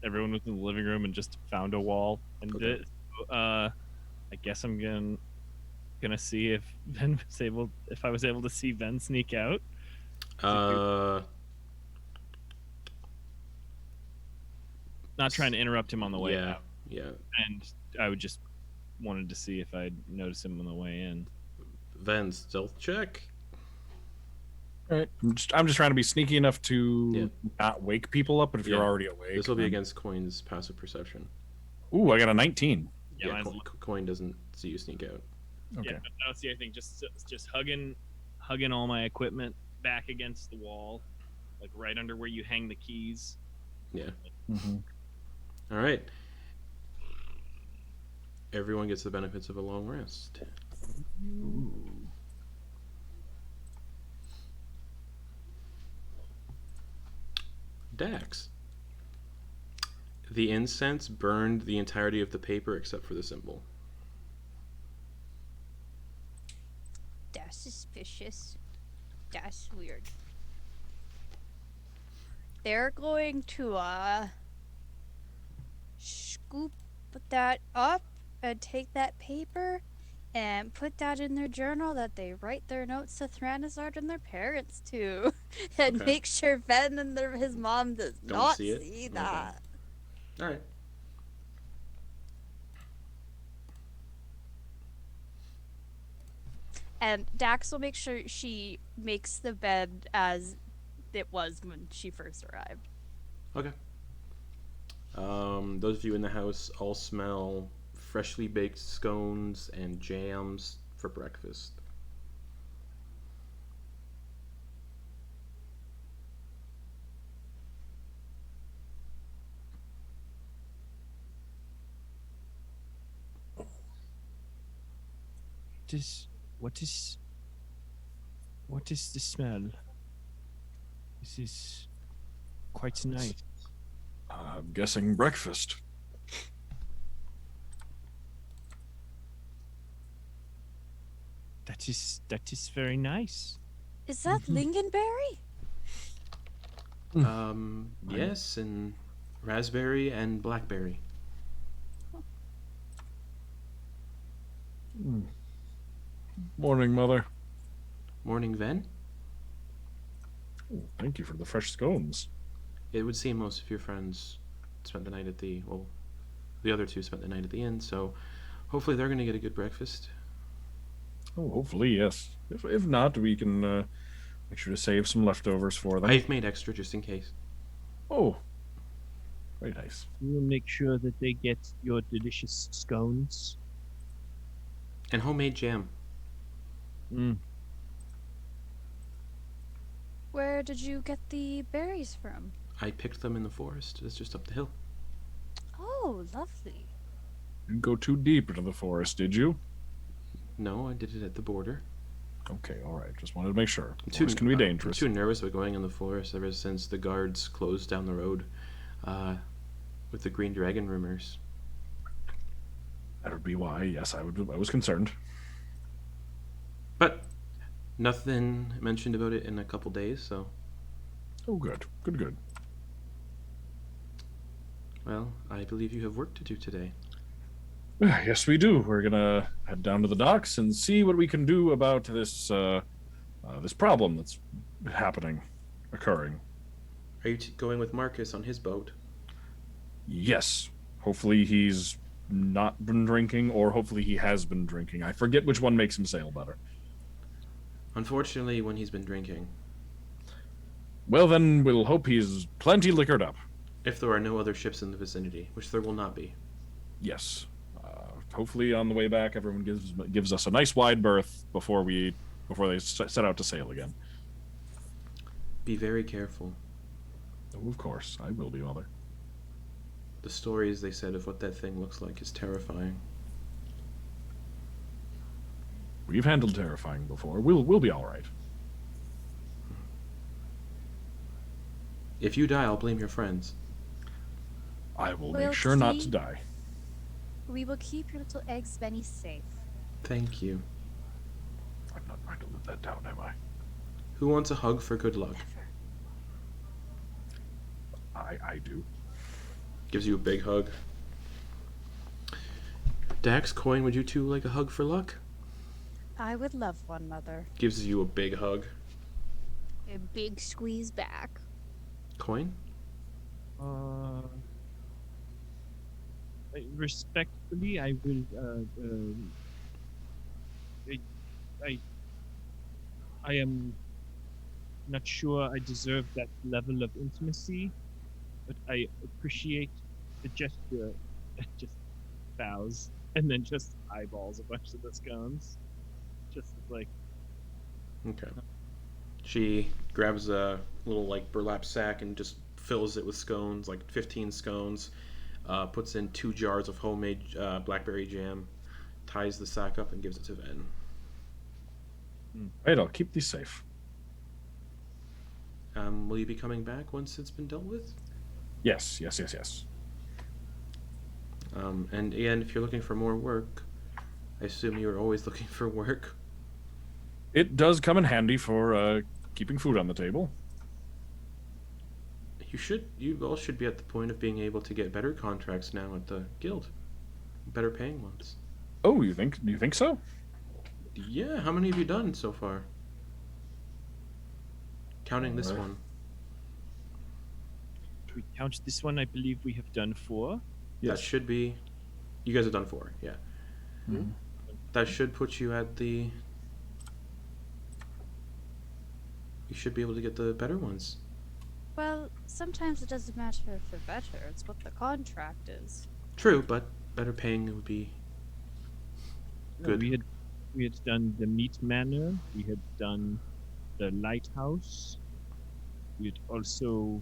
everyone was in the living room and just found a wall and Okay. did it. So, I guess I'm gonna gonna see if I was able to see Ven sneak out. Not trying to interrupt him on the way out. Yeah. And I would just wanted to see if I'd notice him on the way in. Then stealth check. All right. I'm just trying to be sneaky enough to not wake people up, but if you're already awake. This will be against Quoin's passive perception. Ooh, I got a 19. Yeah, Quoin doesn't see you sneak out. Okay. Yeah, I don't see anything. Just hugging all my equipment back against the wall, like right under where you hang the keys. Yeah. Mm-hmm. All right. Everyone gets the benefits of a long rest. Ooh. Dax. The incense burned the entirety of the paper except for the symbol. That's suspicious. That's weird. They're going to scoop that up and take that paper and put that in their journal that they write their notes to Thranazard and their parents to, and Okay. make sure Ben and his mom does Don't not see it? see Okay. that. All right. And Dax will make sure she makes the bed as it was when she first arrived. Okay. Those of you in the house all smell freshly baked scones and jams for breakfast. What is the smell? This is quite nice. I'm guessing breakfast. That is very nice. Is that lingonberry? Yes, and raspberry and blackberry. Morning, Mother. Morning, Ven. Oh, thank you for the fresh scones. It would seem most of your friends spent the night at the other two spent the night at the inn, so hopefully they're going to get a good breakfast. Oh, hopefully, yes. If not, we can make sure to save some leftovers for them. I've made extra just in case. Oh, very nice. We will make sure that they get your delicious scones. And homemade jam. Where did you get the berries from? I picked them in the forest. It's just up the hill. Oh, lovely. Didn't go too deep into the forest, did you? No, I did it at the border. Okay, all right. Just wanted to make sure. I'm Forest can be dangerous. I'm too nervous about going in the forest ever since the guards closed down the road with the Green Dragon rumors. That would be why. Yes, I was concerned. But nothing mentioned about it in a couple days, so... Oh, good. Good. Well, I believe you have work to do today. Yes, we do. We're gonna head down to the docks and see what we can do about this this problem that's occurring. Are you going with Marcus on his boat? Yes. Hopefully he's not been drinking, or hopefully he has been drinking. I forget which one makes him sail better. Unfortunately, when he's been drinking. Well, then we'll hope he's plenty liquored up. If there are no other ships in the vicinity, which there will not be. Yes. Hopefully on the way back, everyone gives us a nice wide berth before they set out to sail again. Be very careful. Oh, of course, I will be, Mother. The stories they said of what that thing looks like is terrifying. We've handled terrifying before. We'll be all right. If you die, I'll blame your friends. I will We'll make sure not to see. die. We will keep your little eggs Benny safe. Thank you. I'm not going to let that down, am I? Who wants a hug for good luck? Never. I do. Gives you a big hug. Dax, Quoin, would you two like a hug for luck? I would love one, Mother. Gives you a big hug. A big squeeze back. Quoin? Respectfully, I will. I am not sure I deserve that level of intimacy, but I appreciate the gesture. Just bows and then just eyeballs a bunch of the scones. Just like. Okay. She grabs a little like burlap sack and just fills it with scones, like 15 scones. Puts in 2 jars of homemade blackberry jam, ties the sack up, and gives it to Ven. Right, I'll keep these safe. Will you be coming back once it's been dealt with? Yes. And Ian, if you're looking for more work, I assume you're always looking for work. It does come in handy for keeping food on the table. You all should be at the point of being able to get better contracts now at the guild. Better paying ones. Oh, you think so? Yeah, how many have you done so far? Counting this one. Do we count this one? I believe we have done 4. That should be... You guys have done 4, yeah. Mm-hmm. That should put you at the... You should be able to get the better ones. Well, sometimes it doesn't matter for better. It's what the contract is. True, but better paying would be good. We had done the meat manor. We had done the lighthouse. We had also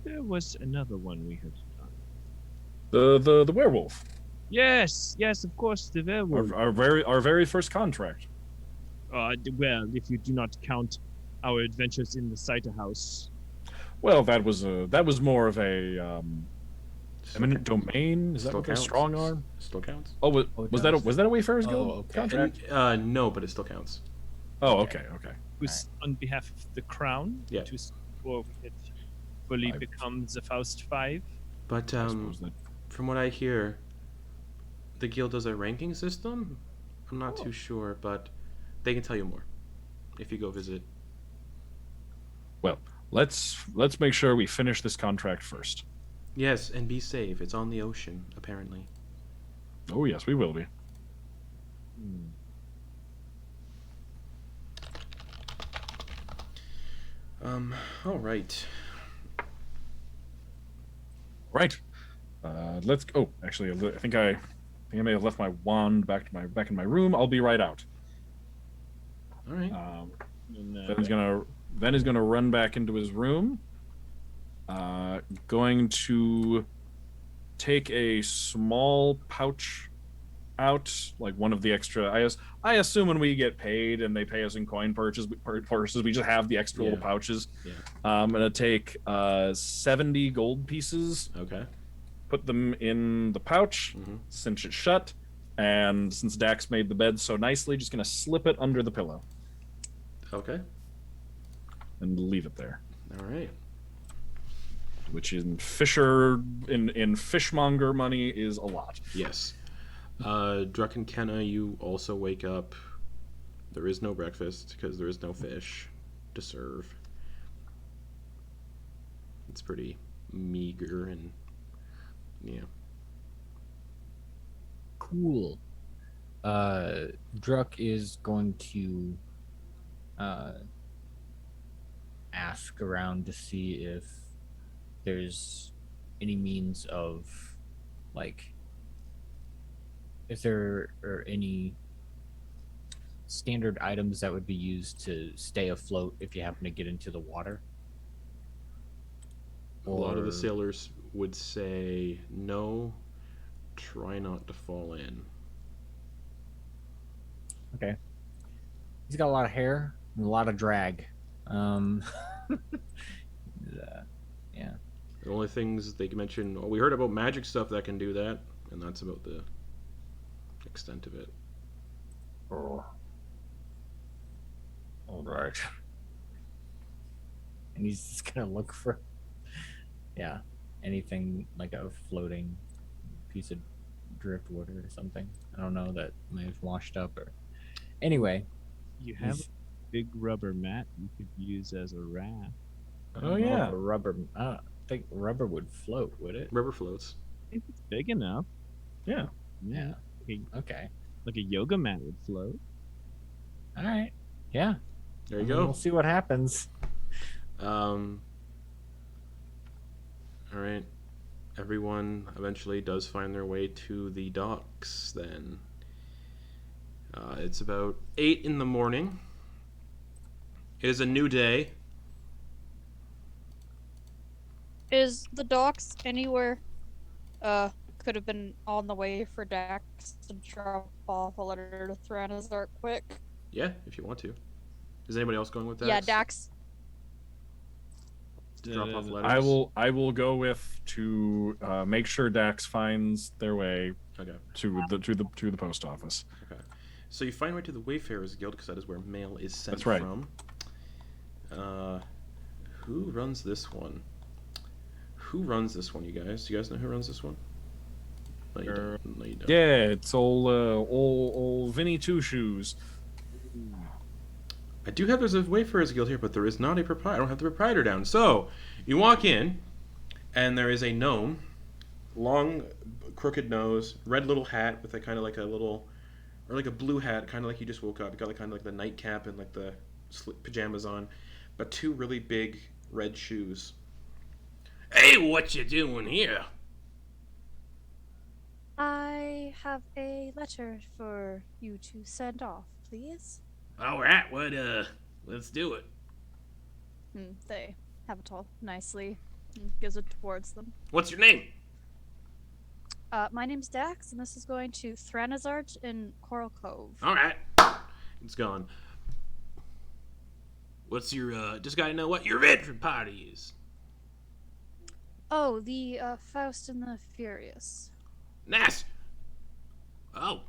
there was another one we had done. The werewolf. Yes, of course, the werewolf. Our very first contract. Well, if you do not count our adventures in the cider house. Well, that was more of a eminent domain. Is that Still what the counts. strong arm? Still counts. Oh, it was does. that a Wayfarers Guild okay. contract? No, but it still counts. Oh, okay. It was on behalf of the crown. Yeah. It was before we had fully become the Faust 5. But I suppose that. from what I hear, the guild does a ranking system. I'm not too sure, but they can tell you more if you go visit. Well, let's make sure we finish this contract first. Yes, and be safe. It's on the ocean, apparently. Oh yes, we will be. All right. Right. Let's. Oh, actually, I think I may have left my wand back in my room. I'll be right out. All right. Then he's gonna run back into his room. Going to take a small pouch out, like one of the extra. I assume when we get paid and they pay us in coin purses, we just have the extra little pouches. Yeah. I'm gonna take 70 gold pieces. Okay. Put them in the pouch, cinch it shut, and since Dax made the bed so nicely, just gonna slip it under the pillow Okay. and leave it there. All right. Which in fishmonger money is a lot. Yes. Druck and Kenna, you also wake up. There is no breakfast because there is no fish to serve. It's pretty meager and yeah. Cool. Druck is going to ask around to see if there's any means of, like, if there are any standard items that would be used to stay afloat if you happen to get into the water. A lot of the sailors would say no, try not to fall in. Okay. He's got a lot of hair and a lot of drag. Yeah. The only things they can mention, we heard about magic stuff that can do that, and that's about the extent of it. Oh. All right. And he's just gonna look for, anything like a floating piece of driftwood or something. I don't know, that may have washed up or. Anyway, You have a he's- big rubber mat you could use as a raft. I Oh, don't know if yeah. a rubber. I don't think rubber would float, would it? Rubber floats. If it's big enough. Yeah. Yeah. Okay. Like a yoga mat would float. All right. Yeah. There you We'll go. see what happens. All right. Everyone eventually does find their way to the docks then. It's about 8 in the morning. It is a new day. Is the docks anywhere? Could have been on the way for Dax to drop off a letter to Thranazar quick. Yeah, if you want to. Is anybody else going with that? Yeah, Dax. Drop off letters. I will go with to make sure Dax finds their way Okay. to the post office. So you find your way to the Wayfarers Guild because that is where mail is sent That's right. from. Who runs this one? Who runs this one, you guys? Do you guys know who runs this one? No, you don't. No, you don't. Yeah, it's old Vinny Two Shoes. I do have there's a Wayfarers Guild here, but there is not a proprietor. I don't have the proprietor down. So you walk in, and there is a gnome, long, crooked nose, red little hat with a kind of like a little, or like a blue hat, kind of like you just woke up. You got like kind of like the nightcap and like the pajamas on, but two really big red shoes. Hey, what you doing here? I have a letter for you to send off, please. All right, let's do it. They have it all nicely. And gives it towards them. What's your name? My name's Dax, and this is going to Thranazart in Coral Cove. All right, it's gone. What's your? Just gotta know what your favorite party is. Oh, the Faust and the Furious. Nice. Oh,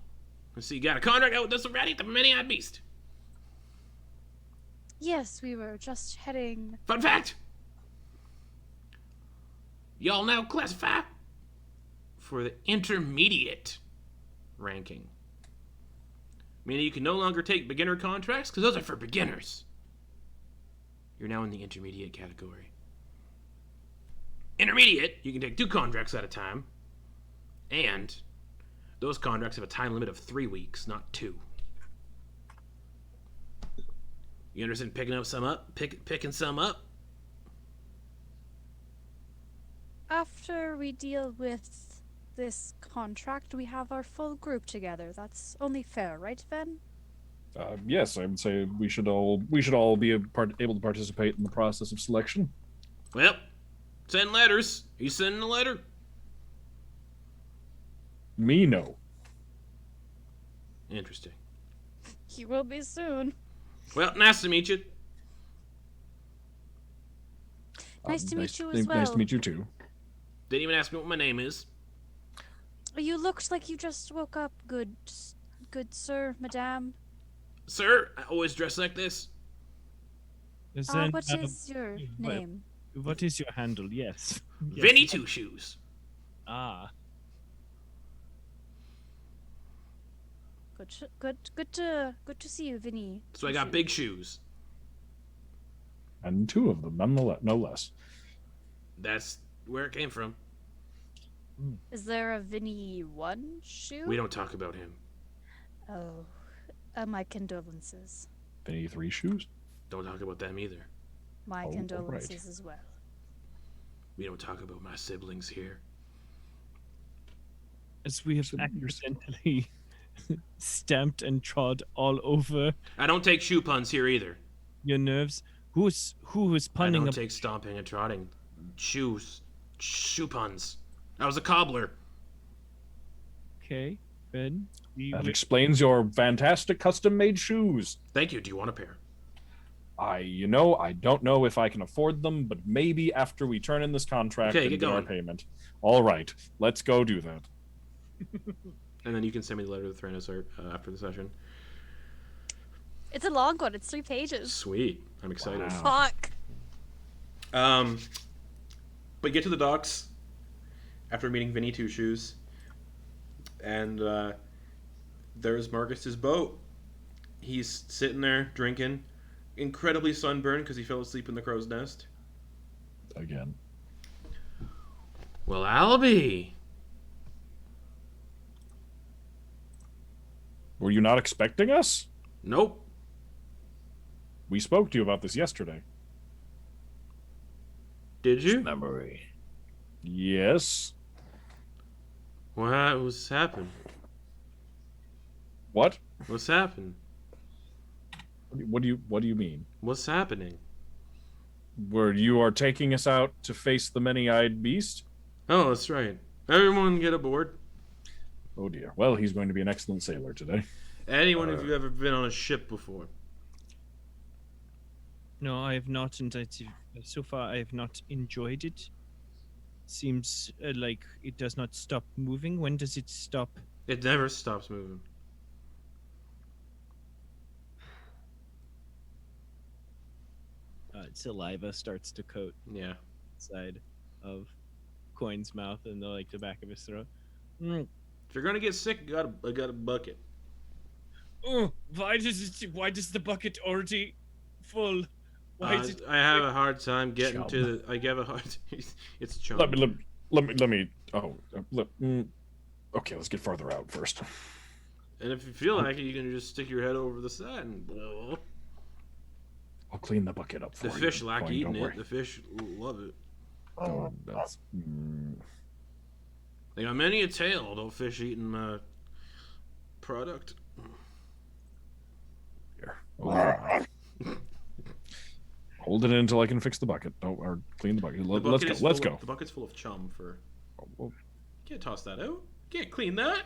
let's see. You got a contract out with us already? The Many-Eyed Beast. Yes, we were just heading. Fun fact. Y'all now classify for the intermediate ranking. Meaning you can no longer take beginner contracts because those are for beginners. You're now in the intermediate category. Intermediate, you can take 2 contracts at a time. And those contracts have a time limit of 3 weeks, not 2. You interested in picking some up? After we deal with this contract, we have our full group together. That's only fair, right, Ben? Yes, I would say we should all be able to participate in the process of selection. Well, send letters. Are you sending a letter? Me, no. Interesting. He will be soon. Well, nice to meet you. Nice to meet you as well. Nice to meet you too. Didn't even ask me what my name is. You looked like you just woke up, good sir, madame. Sir, I always dress like this. Then, What is your well, name? what is your handle? Yes. Yes. Vinny Two Shoes. Ah. Good to see you, Vinny. So I got big shoes. And 2 of them, nonetheless, no less. That's where it came from. Is there a Vinny 1 shoe? We don't talk about him. Oh, my condolences. Vinny 3 shoes. Don't talk about them either. My Oh, condolences right. as well. We don't talk about my siblings here. As we have accidentally stamped and trod all over I don't take shoe puns here either. your nerves. Who is I punning don't up? take stomping and trotting. Shoe puns. I was a cobbler. Okay, Ben. That explains your fantastic custom-made shoes. Thank you. Do you want a pair? I don't know if I can afford them, but maybe after we turn in this contract Okay, and get get our going. payment. All right, let's go do that. And then you can send me the letter to Thranazart after the session. It's a long one. It's 3 pages. Sweet. I'm excited. Wow. Fuck. But get to the docks after meeting Vinny Two Shoes. And there's Marcus's boat. He's sitting there drinking, incredibly sunburned because he fell asleep in the crow's nest. Again. Well, Albie. Were you not expecting us? Nope. We spoke to you about this yesterday. Did you? Memory. Yes. What's happened? What? What's happened? What do you mean? What's happening? Where you are taking us out to face the many-eyed beast? Oh, that's right. Everyone get aboard. Oh dear. Well, he's going to be an excellent sailor today. Anyone if you've ever been on a ship before. No, I have not, and so far I have not enjoyed it. Seems like it does not stop moving. When does it stop? It never stops moving. Saliva starts to coat Yeah. side of Quoin's mouth and the back of his throat. If you're gonna get sick, I got a bucket. Oh, why does the bucket already full? Why is it? I have a hard time getting Chum. to the. I have a hard. It's a chum. Let me. Okay, let's get farther out first. And if you feel like it, you can just stick your head over the side and blow. I'll clean the bucket up for The you. fish like Coin, eating don't it. worry. The fish love it. Oh, that's, They got many a tale of fish eating product. here. Hold it in until I can fix the bucket. Oh, or clean the bucket. The Let's bucket go. is Let's full go. of- the bucket's full of chum for. Oh, Can't toss that out. Can't clean that.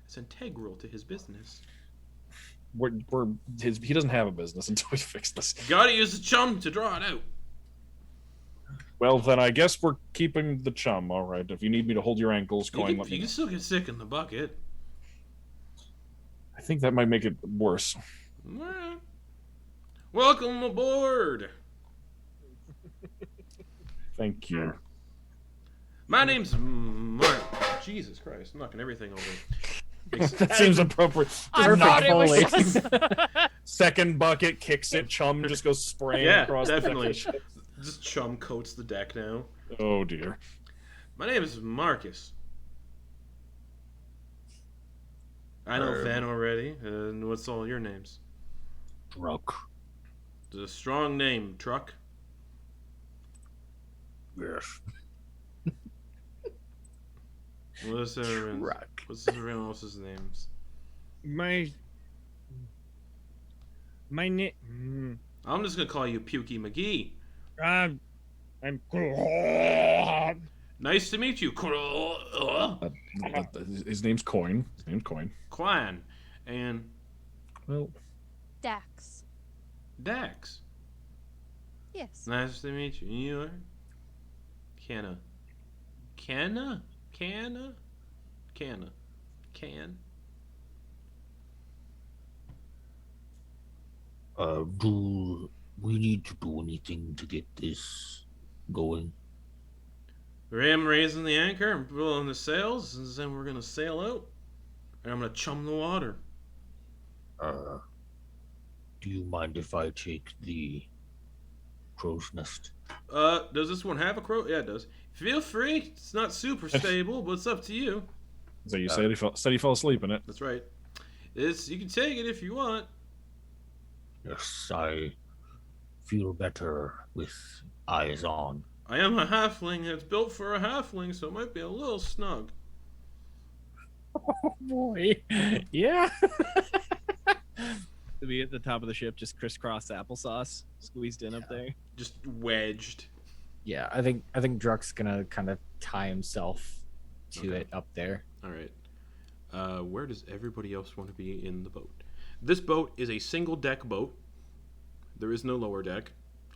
It's integral to his business. he doesn't have a business until we fix this. Gotta use the chum to draw it out. Well, then I guess we're keeping the chum. All right. If you need me to hold your ankles, You Coin, can, let me you know. can still get sick in the bucket. I think that might make it worse. Alright. Welcome aboard. Thank you. My name's Mark. Jesus Christ, I'm knocking everything over. That seems appropriate. I thought it was Perfect just. Second bucket kicks it. Chum just goes spraying Yeah, across definitely. the deck. Just chum coats the deck now. Oh dear. My name is Marcus. I know Van already. And what's all your names? Truck. It's a strong name, Truck. Yes. What's everyone else's names? My name. I'm just gonna call you Pukey McGee. I'm. Nice to meet you, His name's Coin. His name's Coin. Quoin and Well, Dax. Dax. Yes. Nice to meet you. You are Canna. Do we need to do anything to get this going? I'm raising the anchor and pulling the sails, and then we're gonna sail out. And I'm gonna chum the water. Do you mind if I take the crow's nest? Does this one have a crow? Yeah, it does. Feel free. It's not super stable, but it's up to you. so you said he fell asleep in it. That's right. You can take it if you want. Yes, I feel better with eyes on. I am a halfling. It's built for a halfling, so it might be a little snug. Oh boy. Yeah. To be at the top of the ship, just crisscross applesauce squeezed in up there. Just wedged. Yeah, I think Druck's gonna kind of tie himself to Okay. it up there. All right. Where does everybody else want to be in the boat? This boat is a single deck boat. There is no lower deck.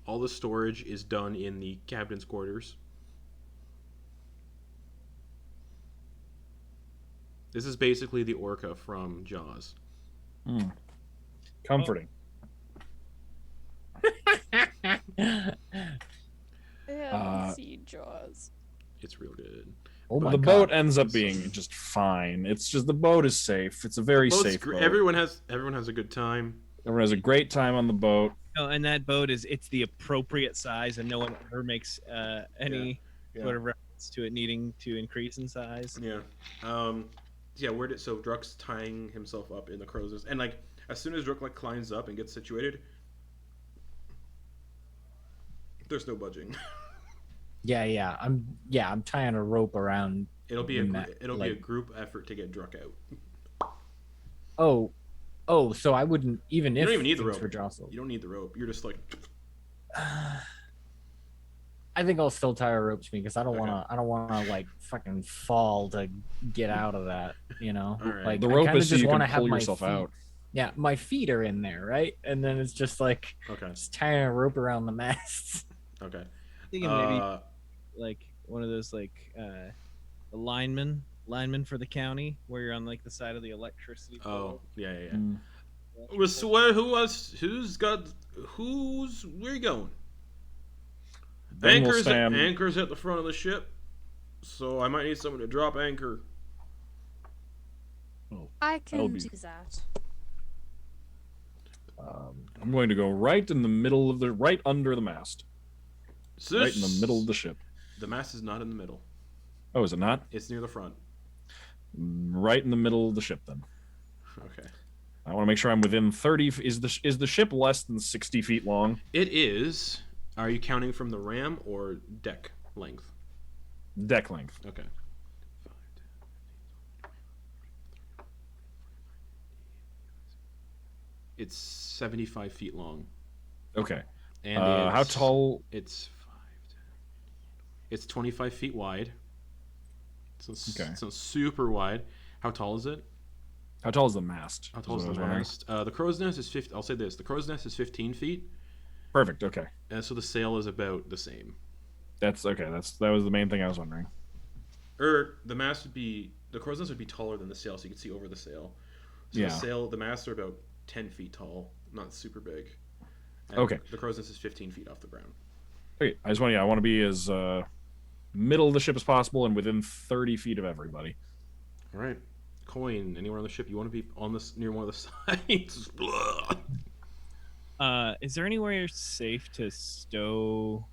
All the storage is done in the captain's quarters. This is basically the orca from Jaws. Comforting. I haven't seen Jaws. It's real good. Oh my the god. boat ends up being just fine. It's just the boat is safe. It's a very safe boat. Everyone has a good time. Everyone has a great time on the boat. Oh, and that boat it's the appropriate size, and no one ever makes any Yeah. sort of reference to it needing to increase in size. Yeah. Yeah, so Druck's tying himself up in the crow's nest, and like as soon as Druck like climbs up and gets situated, there's no budging. Yeah. I'm tying a rope around. It'll be the a group effort to get Druck out. Oh, so I wouldn't even You if don't even need the things rope. were jostled. You don't need the rope. You're just like I think I'll still tie a rope to me because I don't Okay. wanna like fucking fall to get out of that, you know. All right. Like The I rope kinda is so just you wanna can have pull my yourself feet- out. Yeah, my feet are in there, right? And then it's just like okay. just tying a rope around the masts. Okay. Thinking maybe Uh, like one of those like linemen for the county, where you're on like the side of the electricity oh, pole. yeah. Mm. Who's where you going? Then we'll stand- Anchor's at the front of the ship, so I might need someone to drop anchor. I That'll can be- do that. I'm going to go right in the middle of right under the mast, right in the middle of the ship. The mast is not in the middle. Oh, is it not? It's near the front. Right in the middle of the ship, then. Okay. I want to make sure I'm within 30. Is the ship less than 60 feet long? It is. Are you counting from the ram or deck length? Deck length. Okay. It's 75 feet long. Okay. And How it's- tall? It's 25 feet wide. So Okay. so super wide. How tall is it? How tall is the mast? How tall is what I the was wondering. mast? The crow's nest is 50. I'll say this: the crow's nest is 15 feet, Perfect. Okay. and so the sail is about the same. That's okay. That was the main thing I was wondering. The mast would be the crow's nest would be taller than the sail, so you can see over the sail. So Yeah. the masts are about 10 feet tall, not super big. And Okay. The crow's nest is 15 feet off the ground. Okay. I want to be as middle of the ship as possible and within 30 feet of everybody. All right. Quoin, anywhere on the ship you want to be on this near one of the sides. Blah. Is there anywhere safe to stow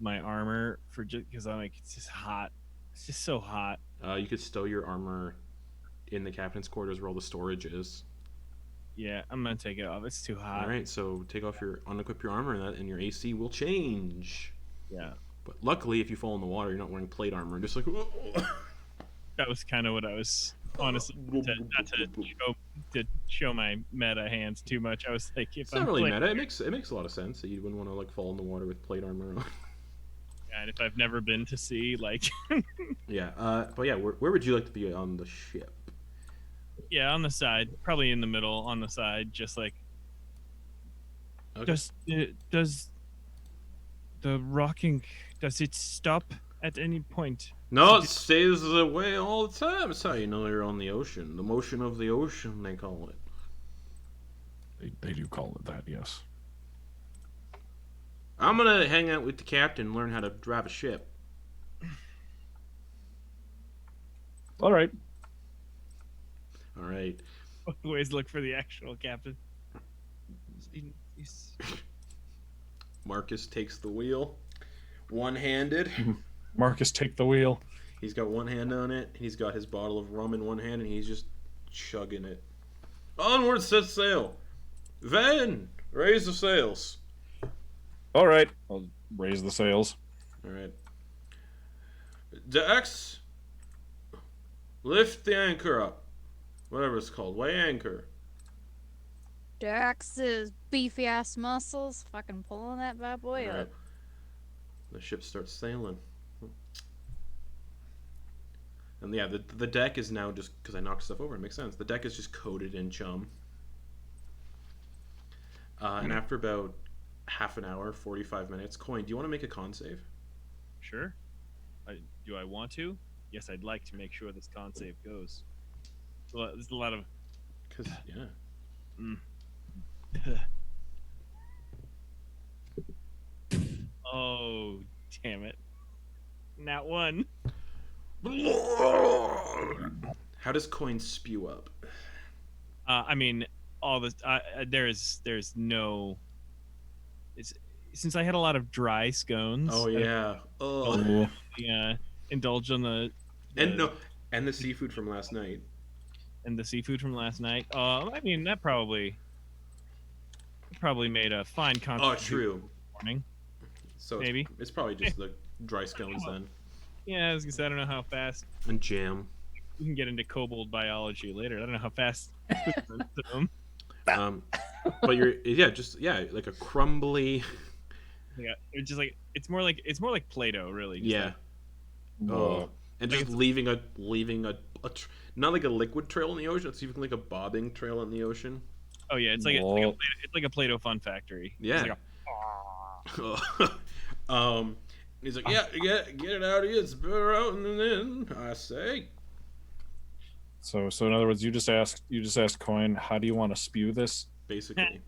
my armor for just because I'm like it's just hot. It's just so hot. You could stow your armor in the captain's quarters where all the storage is. Yeah, I'm gonna take it off. It's too hot. All right, so unequip your armor, and your AC will change. Yeah, But luckily, if you fall in the water, you're not wearing plate armor. Just like that was kind of what I was honestly not to show my meta hands too much. I was like, if it's I'm not really playing- meta. It makes a lot of sense that you wouldn't want to like fall in the water with plate armor on. and if I've never been to sea, like Yeah. But yeah, where would you like to be on the ship? yeah, on the side, probably in the middle, on the side, just like Okay. does the rocking does it stop at any point? No, it stays away all the time. That's how you know you're on the ocean. The motion of the ocean, they call it. They do call it that. Yes. I'm gonna hang out with the captain and learn how to drive a ship. All right. All right. Always look for the actual captain. Marcus takes the wheel, one-handed. Marcus, take the wheel. He's got one hand on it. He's got his bottle of rum in one hand, and he's just chugging it. Onward, set sail. Van, raise the sails. All right. I'll raise the sails. All right. Dex, lift the anchor up. Whatever it's called. Weigh anchor. Dax's beefy ass muscles, fucking pulling that bad boy All right. up. The ship starts sailing. And yeah, the deck is now just because I knocked stuff over. It makes sense. The deck is just coated in chum. And after about half an hour, 45 minutes, Quoin, do you want to make a con save? Sure. Do I want to? Yes, I'd like to make sure this con save goes. There's a lot of. Because yeah. Oh, damn it. Not one. How does Quoin spew up? I mean, all this. There's no. It's since I had a lot of dry scones. Oh yeah. Oh. Oh, Indulge on the And the seafood from last night. and the seafood from last night. I mean that probably made a fine Oh, contribution true. this morning. So Maybe. it's probably just the dry scones then. Yeah, I was gonna say I don't know how fast And jam. we can get into kobold biology later. I don't know how fast. them. But like a crumbly. Yeah, it's just like it's more like Play-Doh, really. Just Yeah. like, Oh. And Like just leaving a not like a liquid trail in the ocean. It's even like a bobbing trail in the ocean. oh yeah, it's like a Play-Doh fun factory. It's Yeah. like He's like, yeah, get it out of here. It's better out and then I say. so in other words, you just asked Coin, how do you want to spew this? Basically.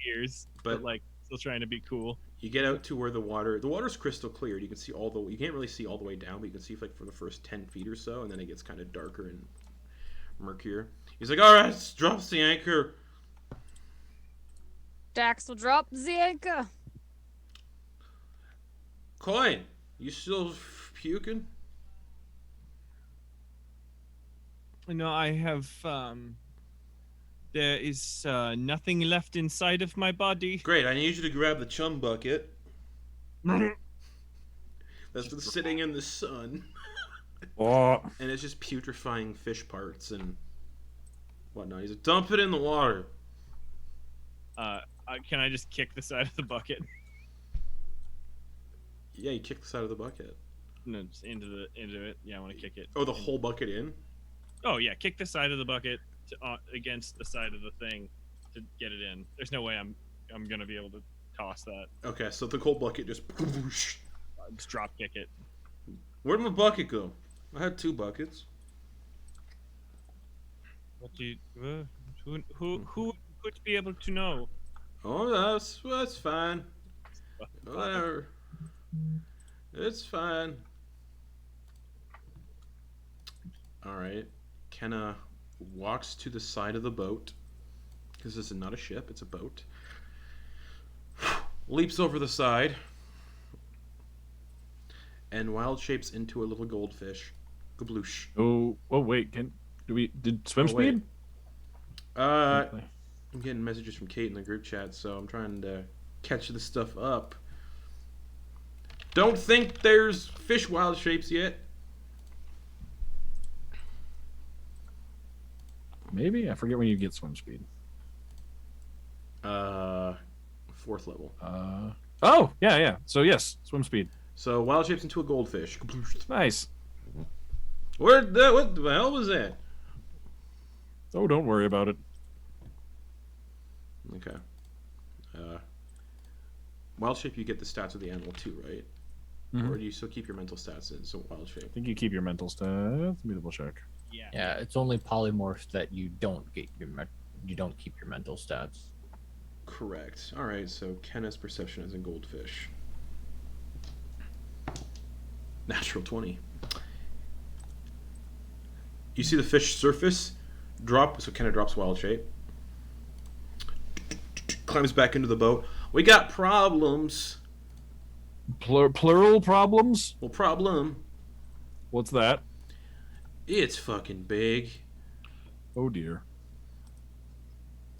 years, but but like still trying to be cool. You get out to where the water's crystal clear. You can see you can't really see all the way down, but you can see like for the first 10 feet or so, and then it gets kind of darker and murkier. He's like, all right, let's drop the anchor. Dax will drop the anchor. Coin, you still puking? No, I have there is nothing left inside of my body. Great, I need you to grab the chum bucket. That's been sitting in the sun. Oh, And it's just putrefying fish parts and whatnot. He's like, dump it in the water. Can I just kick the side of the bucket? Yeah, you kick the side of the bucket. No, just into it. Yeah, I want to kick it. Oh, the whole bucket in? Oh yeah, kick the side of the bucket against the side of the thing to get it in. There's no way I'm gonna be able to toss that. Okay, so the cold bucket just... Just drop kick it. Where'd my bucket go? I had 2 buckets. What do you? Who could be able to know? Oh, that's fine. Whatever. It's fine. Alright. Kenna walks to the side of the boat. Because this is not a ship, it's a boat. Leaps over the side. And wild shapes into a little goldfish. Gabloosh. oh, wait, did swim Oh, wait. speed? I'm getting messages from Kate in the group chat, so I'm trying to catch this stuff up. Don't think there's fish wild shapes yet. Maybe? I forget when you get swim speed. 4th level. Oh, yeah. So yes, swim speed. So wild shapes into a goldfish. Nice. What the hell was that? Oh, don't worry about it. Okay. Wild shape, you get the stats of the animal too, right? Mhm. Or do you still keep your mental stats in? So wild shape. I think you keep your mental stats. Let me double check. Yeah. Yeah, it's only polymorphs that you don't keep your mental stats. Correct. All right. So Kenna's perception is in goldfish. Natural 20. You see the fish surface drop, so Kenna drops wild shape. Climbs back into the boat. We got problems. Plural problems? Well, problem. What's that? It's fucking big. Oh dear.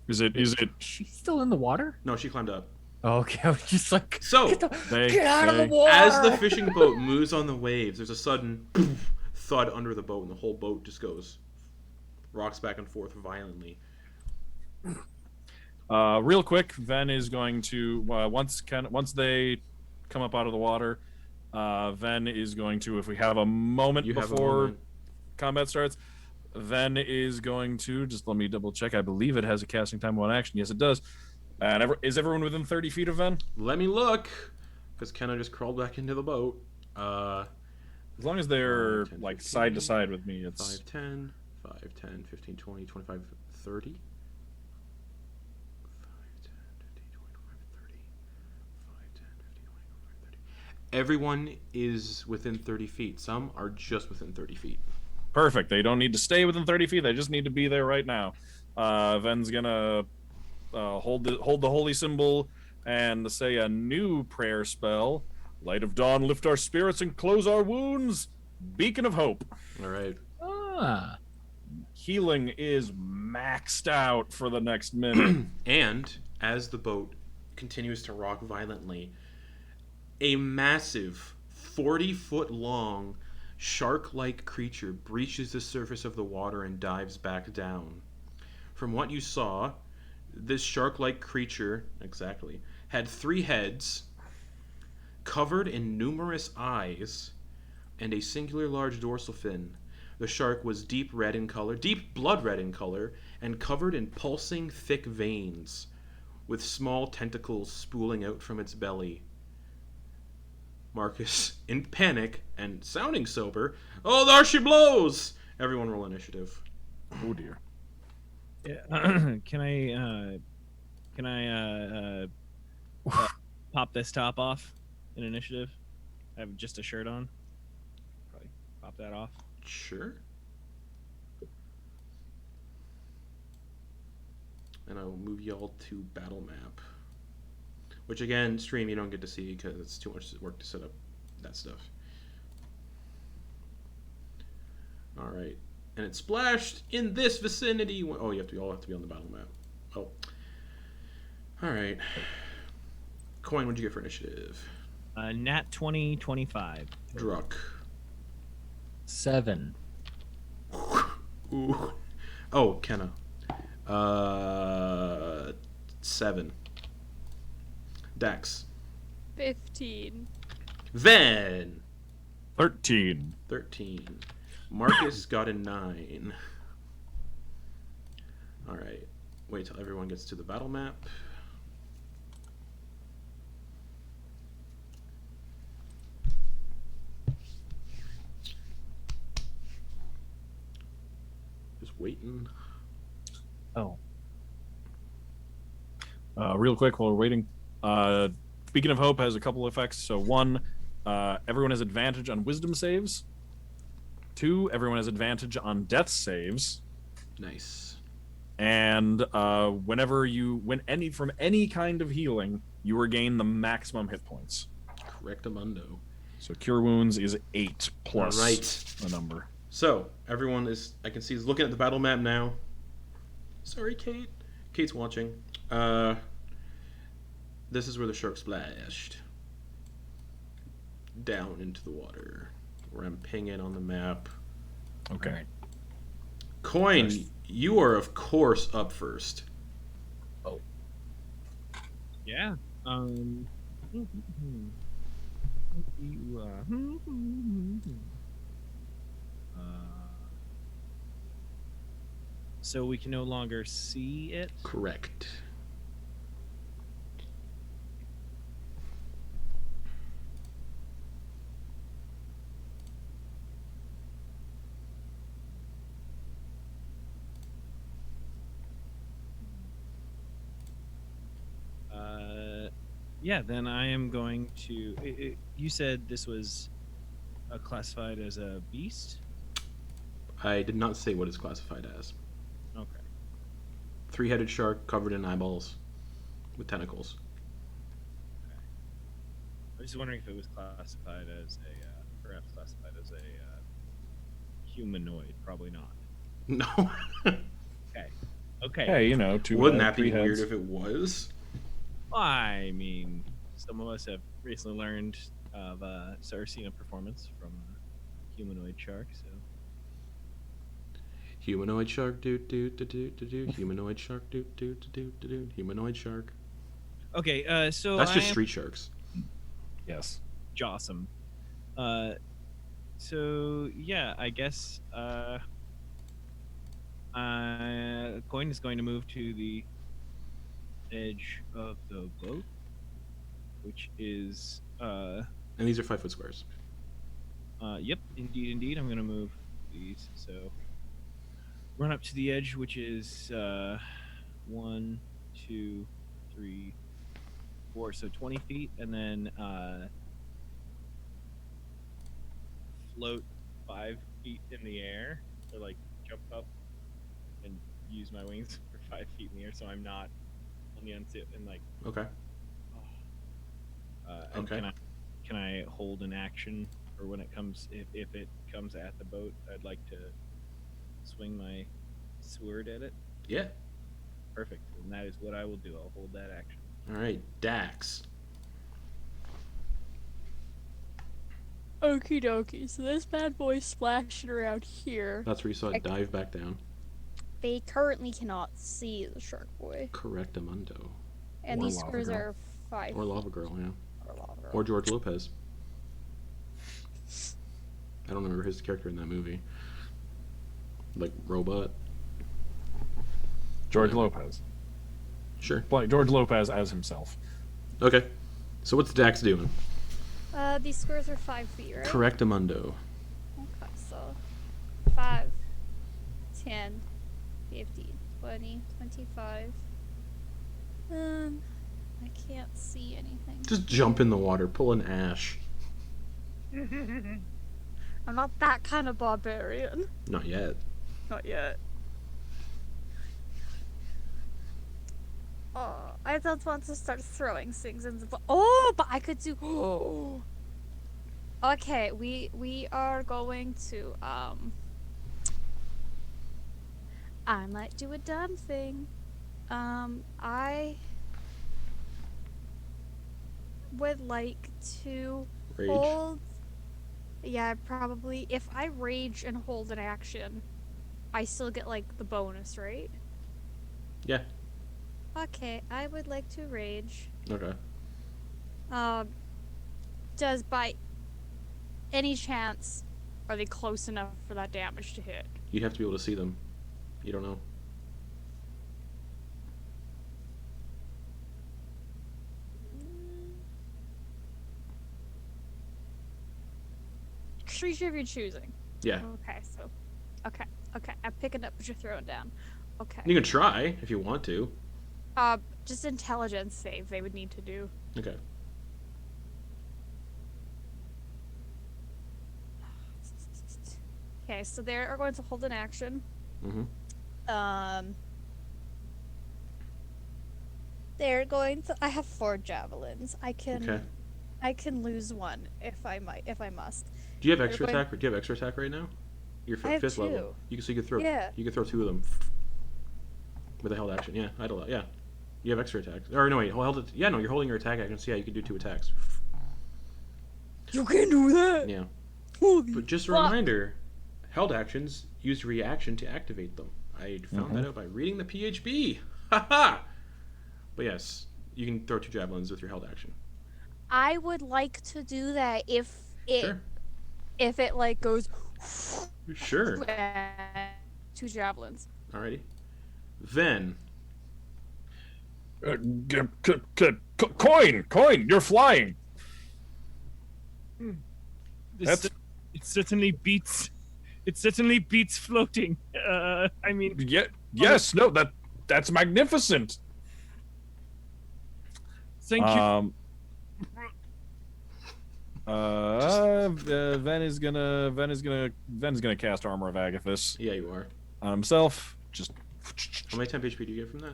Is it? She's still in the water? No, she climbed up. Oh, okay, I was just like, So, get out of the water! as the fishing boat moves on the waves, there's a sudden thud under the boat, and the whole boat just rocks back and forth violently. Real quick, Ven is going to once they come up out of the water, Ven is going to, if we have a moment You have a before moment. combat starts, Ven is going to, just let me double check. I believe it has a casting time 1 action. Yes, it does. And is everyone within 30 feet of Ven? Let me look, because Kenna just crawled back into the boat. As long as they're 10, like 15, side to side with me, it's 5, 10, 5, 10, 15, 20, 25, 30. 5, 10, 15, 20, 25, 30. 5, 10, 15, 20, 25, 30. Everyone is within 30 feet. Some are just within 30 feet. Perfect. They don't need to stay within 30 feet. They just need to be there right now. Ven's gonna hold the holy symbol and say a new prayer spell. Light of dawn, lift our spirits and close our wounds. Beacon of hope. All right. Ah. Healing is maxed out for the next minute. And as the boat continues to rock violently, a massive 40-foot long shark-like creature breaches the surface of the water and dives back down. From what you saw, this shark-like creature, exactly, had 3 heads, covered in numerous eyes, and a singular large dorsal fin. The shark was deep blood red in color, and covered in pulsing thick veins, with small tentacles spooling out from its belly. Marcus, in panic and sounding sober, "Oh, there she blows!" Everyone roll initiative. Oh dear. Yeah. Can I pop this top off in initiative? I have just a shirt on. Probably pop that off. Sure. And I will move y'all to battle map. Which again, stream you don't get to see because it's too much work to set up that stuff. Alright. And it's splashed in this vicinity. Oh, you all have to be on the battle map. Oh. Alright. Quoin, what'd you get for initiative? Nat 20, 25. Druck. 7. Ooh. Oh, Kenna. 7. Dax. 15. Ven. 13. 13. Marcus got a 9. Alright. Wait till everyone gets to the battle map. Just waiting. Oh. Real quick while we're waiting. Beacon of Hope has a couple effects. So 1, everyone has advantage on wisdom saves. 2, everyone has advantage on death saves. Nice. And whenever from any kind of healing, you regain the maximum hit points. Correctamundo. So Cure Wounds is 8 plus Alright. a number. So, everyone is, I can see, is looking at the battle map now. Sorry, Kate. Kate's watching. This is where the shark splashed. Down into the water. Where I'm pinging on the map. Okay. Alright. Quoin, Nice. you are, of course, up first. Yeah. So we can no longer see it. Correct. Yeah, then I am going to. You said this was classified as a beast? I did not say what it's classified as. Okay. 3-headed shark covered in eyeballs with tentacles. I was just wondering if it was classified as perhaps classified as a humanoid. Probably not. No. Okay. Hey, you know, 2 Wouldn't that be 3 weird heads. if it was? I mean, some of us have recently learned of or seen a performance from a humanoid shark. So Humanoid shark, do do do do do do. Humanoid shark, do do do do do do. Humanoid shark. okay. So That's just I am street sharks. Yes. Jawsome. So yeah, I guess Quoin is going to move to the edge of the boat, which is And these are 5-foot squares. yep, indeed. I'm gonna move these. So run up to the edge, which is 1, 2, 3, 4, so 20 feet, and then float 5 feet in the air, or like jump up and use my wings for 5 feet in the air, so I'm not on the unsafe and like. Okay. And Okay. can I hold an action, or when it comes, if it comes at the boat, I'd like to swing my sword at it. Yeah. Perfect, and that is what I will do. I'll hold that action. All right, Dax. Okie dokie. So this bad boy's splashing around here. That's where you saw it dive back down. They currently cannot see the shark boy, Correctamundo. and Or these Lava screws Girl. are 5. Or Lava Girl, yeah. Or Lava Girl. Or George Lopez. I don't remember his character in that movie. Like, Robot. George Yeah. Lopez. Sure. Play George Lopez as himself. Okay. So what's Dax doing? These screws are 5 feet, right? Correctamundo. Okay, so 5, 10, 15, 20, 25. I can't see anything. Just jump in the water. Pull an Ash. I'm not that kind of barbarian. Not yet. Not yet. Oh, I don't want to start throwing things into the. Oh, but I could do. Oh. Okay, we are going to I might do a dumb thing. I would like to Rage. hold. Yeah, probably. If I rage and hold an action, I still get like the bonus, right? Yeah. Okay, I would like to rage. Okay. Does by any chance are they close enough for that damage to hit? You'd have to be able to see them. You don't know. Creature of your choosing. Yeah. Okay, so okay, I'm picking up what you're throwing down. Okay. You can try if you want to. Just intelligence save they would need to do. Okay. Okay, so they are going to hold an action. Mm-hmm. They're going to. I have 4 javelins. I can. Okay. I can lose one if I must. Do you have extra going- attack? Do you have extra attack right now? You're I have fifth 2. level. So you could throw. Yeah. You could throw 2 of them with a held action. Yeah, I'd allow. Yeah. You have extra attacks. Or no, wait. Hold it. Yeah, no. You're holding your attack action. So yeah, you can do 2 attacks. You can do that. Yeah. Holy But just a fuck. reminder, held actions use reaction to activate them. I found that out by reading the PHB. Haha. But yes, you can throw 2 javelins with your held action. I would like to do that if Sure. it like goes Sure. 2 javelins. Alrighty. Then Coin, you're flying. This, it certainly beats. It certainly beats floating. I mean, Yes, no, that's magnificent. thank you. Ven's gonna cast Armor of Agathis yeah, you are. on himself. Just How many temp HP do you get from that?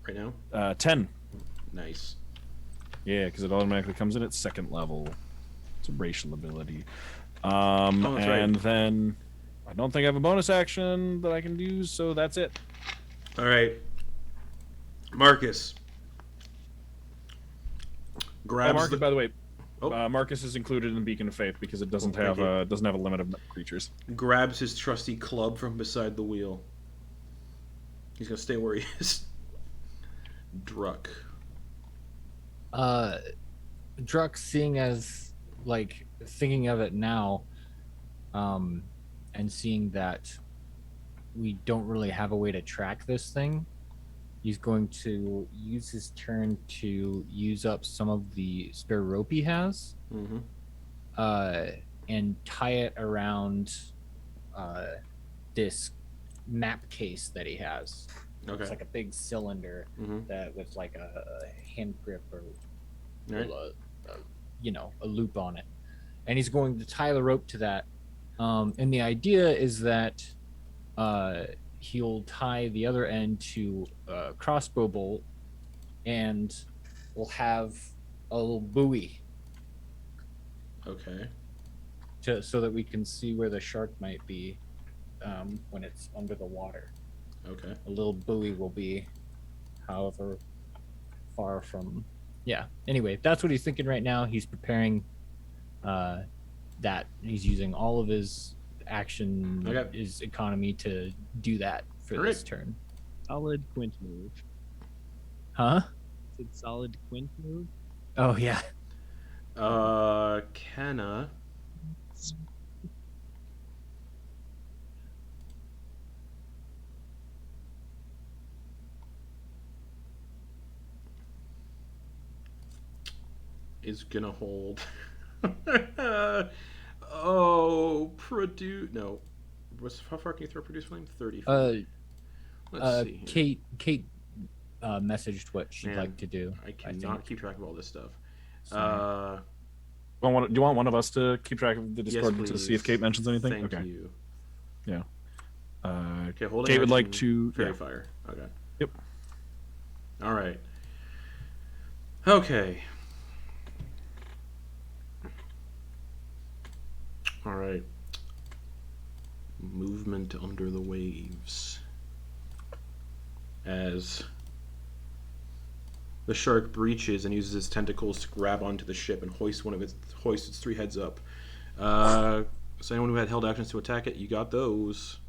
Right now? 10. Nice. Yeah, because it automatically comes in at 2nd level. It's a racial ability. that's and right. then I don't think I have a bonus action that I can use, so that's it. All right. Marcus. Grabs Marcus, by the way, Oh. Marcus is included in Beacon of Faith because it doesn't Oh, thank have a limit of creatures. grabs his trusty club from beside the wheel. He's gonna stay where he is. Druck. Druck, seeing as like thinking of it now, and seeing that we don't really have a way to track this thing, he's going to use his turn to use up some of the spare rope he has, Mm-hmm. and tie it around this map case that he has. Okay. It's like a big cylinder Mm-hmm. that with like a hand grip or Right. a loop on it, and he's going to tie the rope to that And the idea is that he'll tie the other end to a crossbow bolt, and we'll have a little buoy Okay. so that we can see where the shark might be when it's under the water. Okay. A little buoy will be however far from. Yeah. Anyway, that's what he's thinking right now. He's preparing that. He's using all of his action, Okay. his economy to do that for Alright. this turn. Solid quint move. Huh? Is it solid quint move? Oh, yeah. Kenna. Is gonna hold. No. How far can you throw produce flame? 30 feet. Let's see. Here. Kate messaged what she'd Man, like to do. I think. cannot keep track of all this stuff. So- Do you want one of us to keep track of the Discord to see if please. Kate mentions anything? Thank okay. you. Yeah. Okay, holding Kate would like action, to. Fairy Yeah. fire. Okay. Yep. All right. Okay. All right. Movement under the waves. As the shark breaches and uses its tentacles to grab onto the ship and hoist its 3 heads up. So anyone who had held actions to attack it, you got those.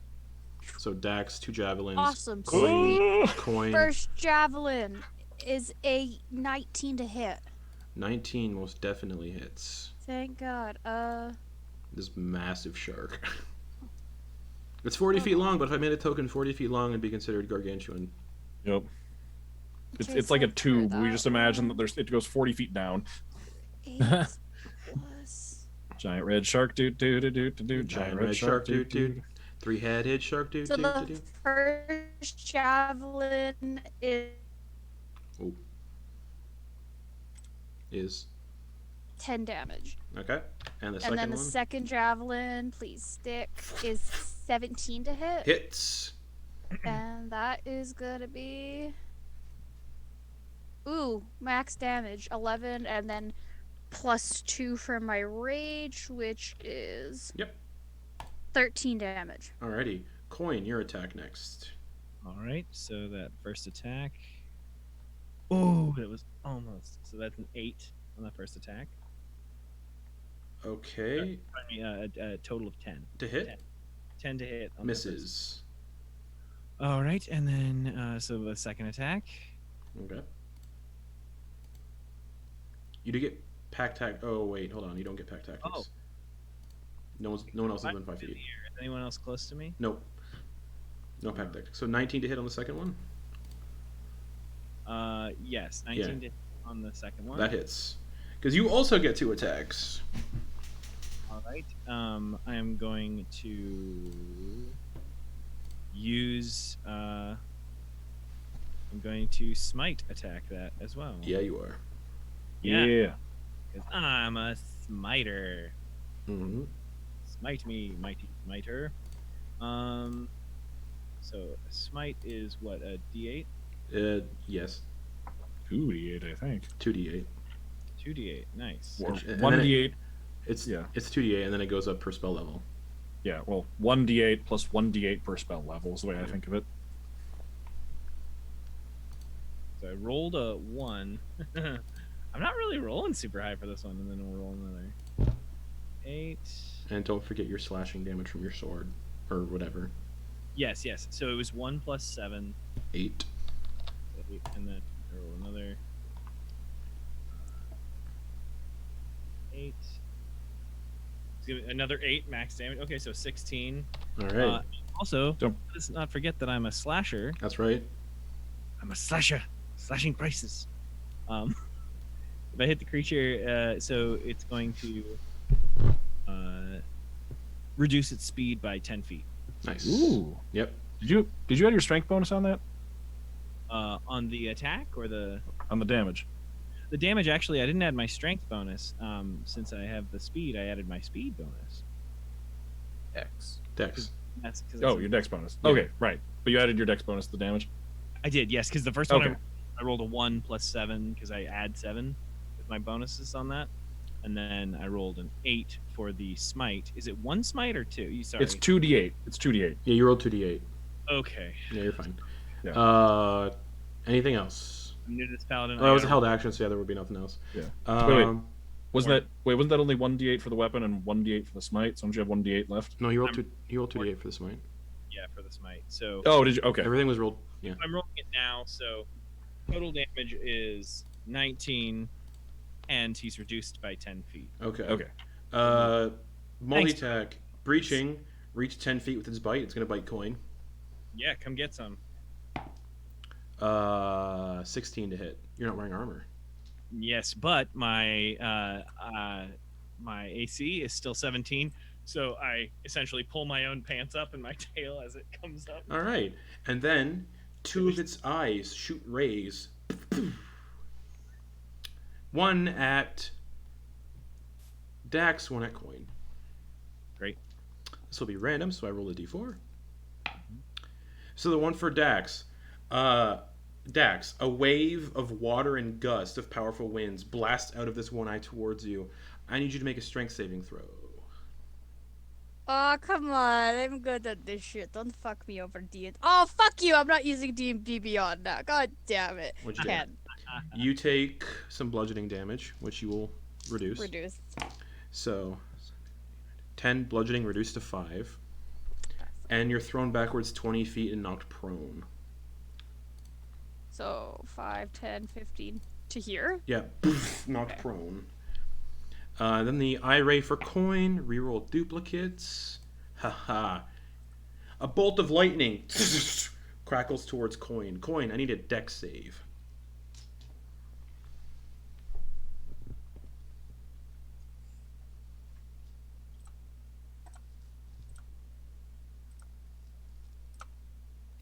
So Dax, 2 javelins. Awesome. Quoin. First javelin is a 19 to hit. 19 most definitely hits. Thank God. This massive shark. It's 40 feet long, but if I made a token 40 feet long, it'd be considered gargantuan. Yep. It's Okay, like a so for tube. We that just imagine one, that it goes 40 feet down. 8 plus. Giant red shark, do. Giant red shark, do. 3-headed shark, do. So the first javelin Is 10 damage. okay, and the And second then the one second javelin, please stick, is 17 to hit. hits. And that is gonna be. Ooh, max damage 11, and then plus 2 for my rage, which is. Yep. 13 damage. Alrighty, Quoin, your attack next. All right, so that first attack. Oh, that was almost. So that's an 8 on that first attack. Okay, Pardon me, a total of 10. to hit 10 to hit. On the first. misses. All right, and then so the second attack. Okay. You do get pack tac. Oh wait, hold on. You don't get pack tactics. Oh. No one else is within 5 In the feet. air. Is anyone else close to me? Nope. No pack tactics. So 19 to hit on the second one. Yes, 19 to hit on the second one. That hits. Because you also get 2 attacks. All right. I am going to use. I'm going to smite attack that as well. Yeah, you are. Yeah. Because I'm a smiter. Mm-hmm. Smite me, mighty smiter. So a smite is what, a D8? Yes. 2d8, I think. 2d8. 2D8. Nice. Or And then 1d8. It's Yeah. It's 2d8, and then it goes up per spell level. Yeah, well, 1d8 plus 1d8 per spell level is the way I think of it. So I rolled a 1. I'm not really rolling super high for this one, and then we'll roll another 8. And don't forget your slashing damage from your sword, or whatever. Yes. So it was 1 plus 7, 8. 8, and then I roll another 8. Another 8 max damage. Okay, so 16. All right. Also, Don't- let's not forget that I'm a slasher. That's right. I'm a slasher, slashing prices. If I hit the creature, so it's going to reduce its speed by 10 feet. Nice. Ooh. Yep. Did you add your strength bonus on that? On the attack or the damage? The damage, actually, I didn't add my strength bonus. Since I have the speed, I added my speed bonus. Dex. Dex. That's 'cause Oh, it's a- your dex bonus. Yeah. Okay, right. But you added your dex bonus to the damage. I did, yes, because the first one Okay. I rolled a 1 plus 7 because I add 7 with my bonuses on that, and then I rolled an 8 for the smite. Is it 1 smite or 2? You sorry. It's 2d8. It's 2d8. Yeah, you rolled 2d8. Okay. Yeah, you're fine. Yeah. Anything else? I'm new to this paladin. Oh, it was a held action, so yeah, there would be nothing else. Yeah. Um, Wasn't that only 1d8 for the weapon and 1d8 for the smite? So don't you have 1d8 left? No, you rolled 2d8 for the smite. Yeah, for the smite. So Oh, did you? Okay. Everything was rolled. Yeah. I'm rolling it now. So total damage is 19, and he's reduced by 10 feet. Okay. Okay. Multi-attack. Breaching. Reach 10 feet with its bite. It's going to bite Quoin. Yeah, come get some. 16 to hit. You're not wearing armor. Yes, but my my AC is still 17, so I essentially pull my own pants up in my tail as it comes up. All right. And then 2 of its eyes shoot rays. One at Dax, one at Quoin. Great. This will be random, so I roll a d4. So the one for Dax. Dax, a wave of water and gust of powerful winds blast out of this one eye towards you. I need you to make a strength saving throw. Oh, come on. I'm good at this shit. Don't fuck me over D&D. Oh, fuck you. I'm not using D&D Beyond now. God damn it. What'd you do? 10. You take some bludgeoning damage, which you will reduce. Reduced. So 10 bludgeoning reduced to 5. And you're thrown backwards 20 feet and knocked prone. So 5, 10, 15 to here. Yeah, knocked prone. Then the eye ray for Quoin. Reroll duplicates. Haha. A bolt of lightning crackles towards Quoin. Quoin, I need a dex save.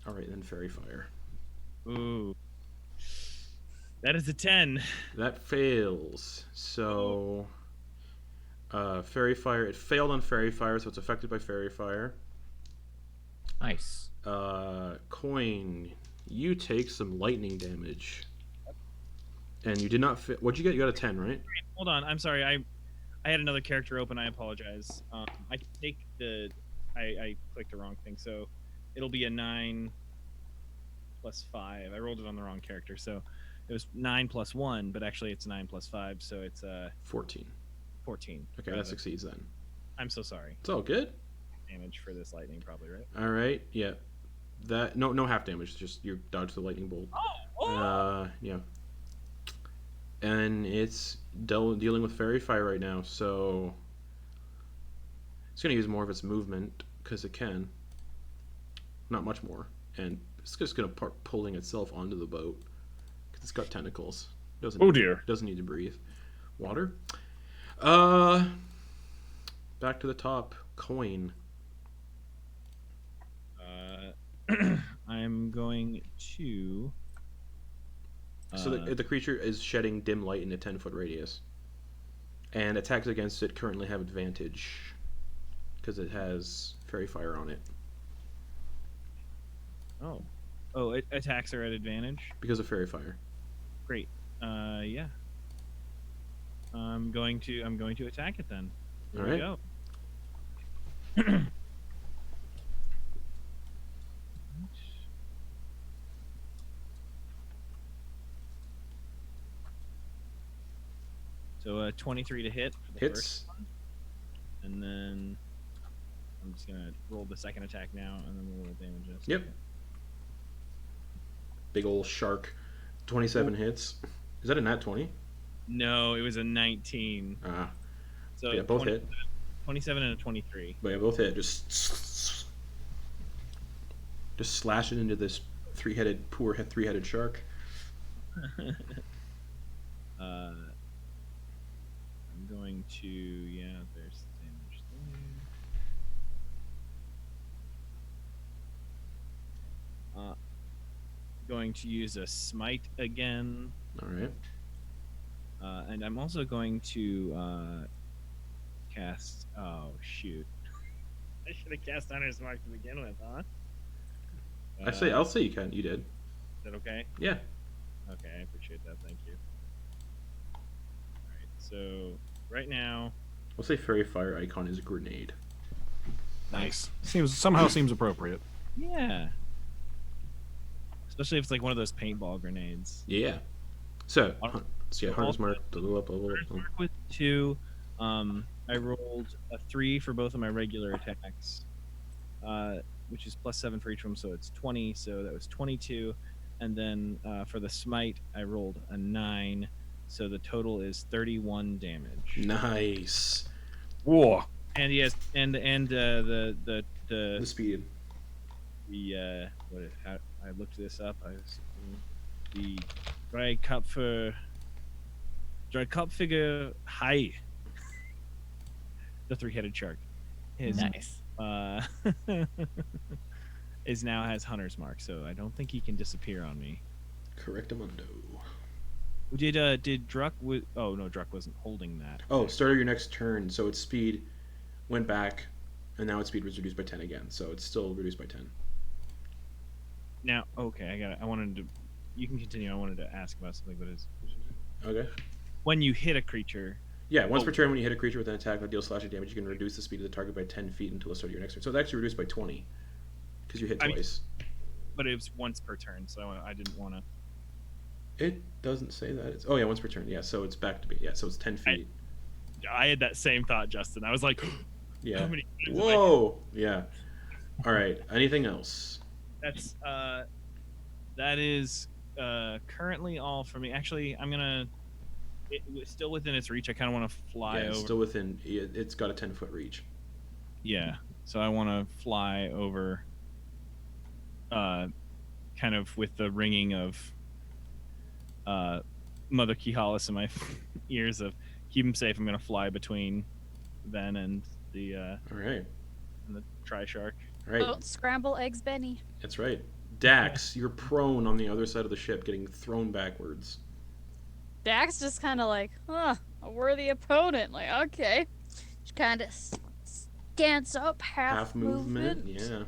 All right, then fairy fire. Ooh. That is a 10. That fails. So, fairy fire. It failed on fairy fire, so it's affected by fairy fire. Nice. Quoin, you take some lightning damage. And you did not fit. What'd you get? You got a 10, right? Hold on. I'm sorry. I had another character open. I apologize. I can take the... I clicked the wrong thing, so it'll be a 9 plus 5. I rolled it on the wrong character, so it was 9 plus 1, but actually it's 9 plus 5, so it's 14. 14. Okay, that succeeds then. I'm so sorry. It's all good. Damage for this lightning, probably, right? All right, yeah. That no half damage. Just you dodge the lightning bolt. Yeah. And it's dealing with fairy fire right now, so it's gonna use more of its movement because it can. Not much more, and it's just gonna start pulling itself onto the boat because it's got tentacles. Oh dear. Doesn't need to breathe. Water. Back to the top. Quoin. I'm going to... So the creature is shedding dim light in a 10-foot radius. And attacks against it currently have advantage because it has fairy fire on it. Attacks are at advantage? Because of fairy fire. Great. Yeah. I'm going to attack it then. Here All we right. go. So 23 to hit for the Hits. first one. And then I'm just gonna roll the second attack now, and then we'll roll damages. Yep. Big ol' shark. 27 hits. Is that a nat 20? No, it was a 19. Ah. So Yeah, both hit. 27 and a 23. But yeah, both hit. Just slash it into this three-headed shark. I'm going to, there's damage there. Going to use a smite again. All right. And I'm also going to cast, oh shoot. I should have cast Hunter's Mark to begin with, huh? I'll say you can. You did. Is that okay? Yeah. Okay, I appreciate that. Thank you. Alright, so right now... We'll say fairy fire icon is a grenade. Nice. Somehow seems appropriate. Yeah. Especially if it's like one of those paintball grenades. Yeah. So, So Hunter's Mark. Hunter's Mark with 2. I rolled a 3 for both of my regular attacks, which is +7 for each of them, so it's 20. So that was 22. And then for the smite, I rolled a 9, so the total is 31 damage. Nice. Whoa. And he has the speed. how I looked this up. The Dreikopfige Hai, the 3-headed shark, is Nice. is now has Hunter's Mark, so I don't think he can disappear on me. Correctamundo. Did Druck oh no, Druck wasn't holding that. Oh, start of your next turn. So its speed went back, and now its speed was reduced by 10 again. So it's still reduced by 10. Now, okay, I got it. I wanted to. You can continue. I wanted to ask about something, but it's Okay. when you hit a creature. Yeah, once per turn, when you hit a creature with an attack that deals slashing damage, you can reduce the speed of the target by 10 feet until the start of your next turn. So it's actually reduced by 20 because you hit twice. But it was once per turn, so I didn't want to. It doesn't say that. Oh yeah, once per turn. Yeah, so it's back to be. Yeah, so it's 10 feet. I had that same thought, Justin. I was like, Yeah. how many times have I Whoa. Yeah. All right. Anything else? That's that is currently all for me. Actually, I'm gonna. It's still within its reach. I kind of want to fly Yeah, it's over. still within. It's got a 10-foot reach. Yeah, so I want to fly over. Kind of with the ringing of Mother Khihalis in my ears of keep him safe. I'm gonna fly between Ven and the All right. and the Tri-Shark. All right. Don't scramble eggs, Benny. That's right. Dax, you're prone on the other side of the ship, getting thrown backwards. Dax just kind of like, a worthy opponent. Like, okay. She kind of scans up, half movement. Yeah.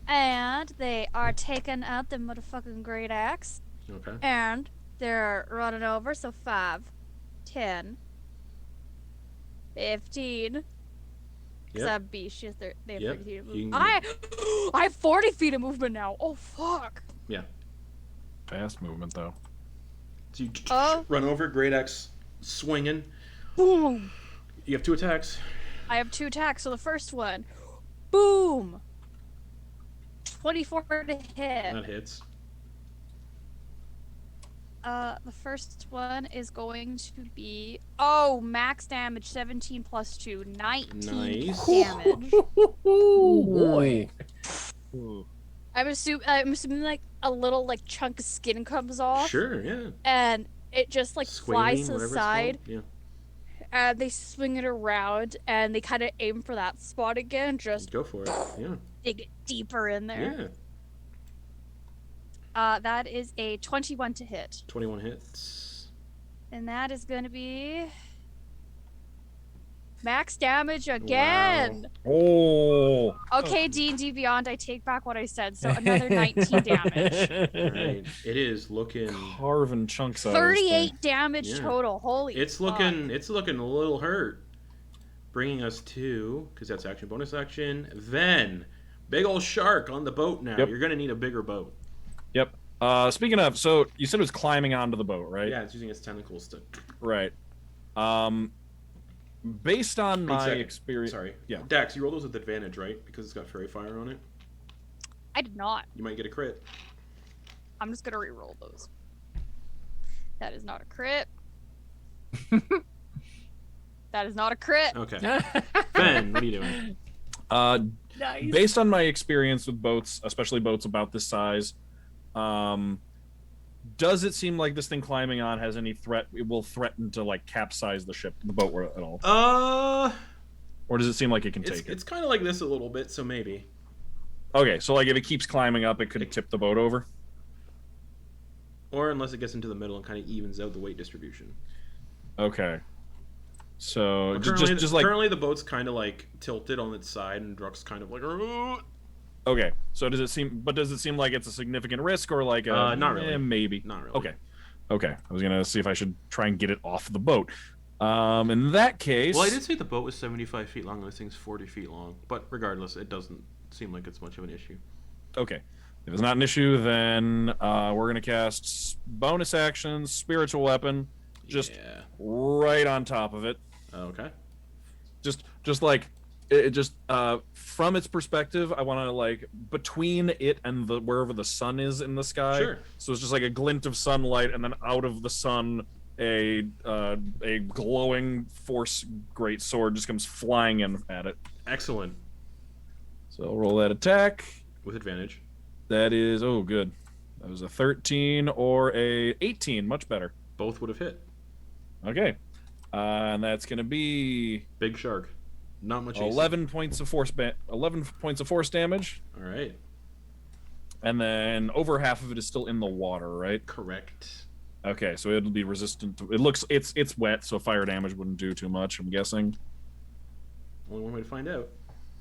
And they are taking out the motherfucking great axe. Okay. And they're running over, so 5, 10, 15. Because I'm beast, they have 30 feet of movement. I have 40 feet of movement now. Oh, fuck. Yeah. Fast movement, though. So you Oh. run over, great axe swinging. Boom. You have 2 attacks. I have 2 attacks, so the first one, boom. 24 to hit. That hits. The first one is going to be max damage 17 plus 2, 19 Nice. damage. Oh boy. Ooh. I'm assuming like a little like chunk of skin comes off, Sure, yeah. and it just like flies to the whatever it's side, called. Yeah. and they swing it around, and they kind of aim for that spot again, just Go for it. Yeah. dig it deeper in there. Yeah. That is a 21 to hit. 21 hits. And that is going to be max damage again. Oh. Okay, D&D Beyond, I take back what I said. So another 19 damage. All right. It is looking. Carving chunks out of this thing. 38 damage Yeah. total. Holy It's fuck. looking. It's looking a little hurt. Bringing us to, because that's action bonus action. Then, big old shark on the boat now. Yep. You're gonna need a bigger boat. Yep. Speaking of, so you said it was climbing onto the boat, right? Yeah, it's using its tentacles to. Right. Based on my Exactly. experience, Sorry. Yeah. Dax, you roll those with advantage, right? Because it's got fairy fire on it. I did not. You might get a crit. I'm just going to re-roll those. That is not a crit. That is not a crit. Okay. Ben, what are you doing? Nice. Based on my experience with boats, especially boats about this size, does it seem like this thing climbing on has any threat? It will threaten to like capsize the boat at all, or does it seem like it can take it? It's kind of like this a little bit, so maybe. Okay, so like if it keeps climbing up, it could tip the boat over. Or unless it gets into the middle and kind of evens out the weight distribution. Okay. So But just like currently the boat's kind of like tilted on its side, and Druck's kind of like. okay. So does it seem like it's a significant risk or like a Not really. maybe? Not really. Okay. Okay. I was gonna see if I should try and get it off the boat. In that case, Well, I did say the boat was 75 feet long, and this thing's 40 feet long. But regardless, it doesn't seem like it's much of an issue. okay. If it's not an issue, then we're gonna cast bonus actions, spiritual weapon, just Yeah. right on top of it. Okay. Just like it just from its perspective, I want to like between it and the wherever the sun is in the sky. Sure. So it's just like a glint of sunlight, and then out of the sun, a glowing force great sword just comes flying in at it. Excellent. So I'll roll that attack. With advantage. That is good. That was a 13 or a 18, much better. Both would have hit. Okay, and that's gonna be Big shark. Not much. AC. 11 points of force. 11 points of force damage. All right. And then over half of it is still in the water, right? Correct. Okay, so it'll be resistant to. It's wet, so fire damage wouldn't do too much. I'm guessing. Only one way to find out.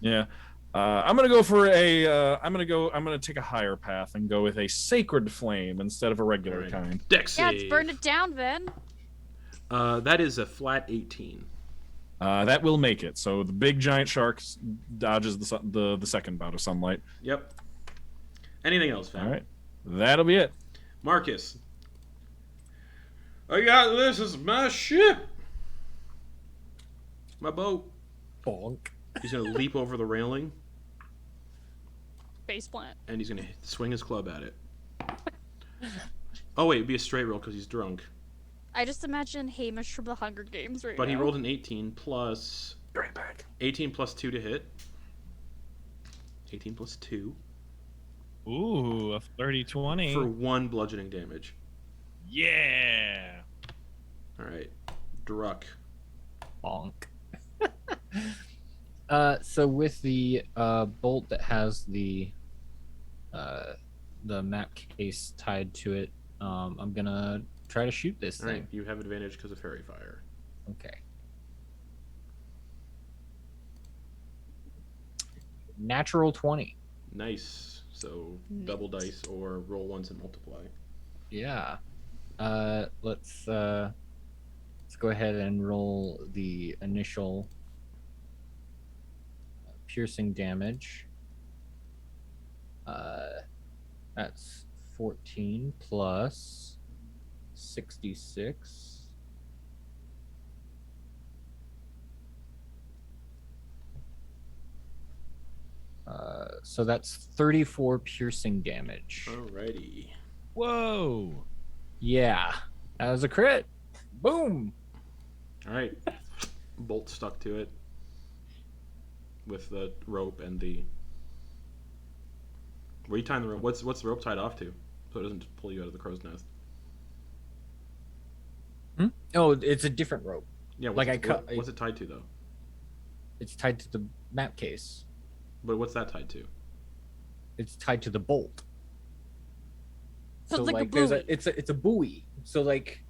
Yeah, I'm gonna go for a. I'm gonna take a higher path and go with a sacred flame instead of a regular Alright. kind. Dex Yeah, save. let's burn it down, then. That is a flat 18. That will make it. So the big giant shark dodges the second bout of sunlight. Yep. Anything else, fam? All right, that'll be it. Marcus. I got this. Is my ship. My boat. Bonk. He's gonna leap over the railing, Face plant. and he's gonna swing his club at it. Oh wait, it'd be a straight roll because he's drunk. I just imagine Hamish from the Hunger Games right But now. he rolled an 18 plus Right back. 18 plus 2 to hit. 18 plus 2 Ooh, a 30-20. for 1 bludgeoning damage. Yeah. All right, Druck. Bonk. So with the bolt that has the map case tied to it, I'm gonna try to shoot this All thing. right, you have advantage because of fairy fire. Okay. Natural 20. Nice. So double dice or roll once and multiply. Yeah. Let's go ahead and roll the initial piercing damage. That's 14 plus 66. So that's 34 piercing damage. Alrighty. Whoa. Yeah, that was a crit. Boom. All right. Bolt stuck to it with the rope and the. Where are you tying the rope? What's the rope tied off to, so it doesn't just pull you out of the crow's nest? Oh, it's a different rope. Yeah. Like I cut- What's it tied to though? It's tied to the map case. But what's that tied to? It's tied to the bolt. So it's like a there's buoy. it's a buoy. So like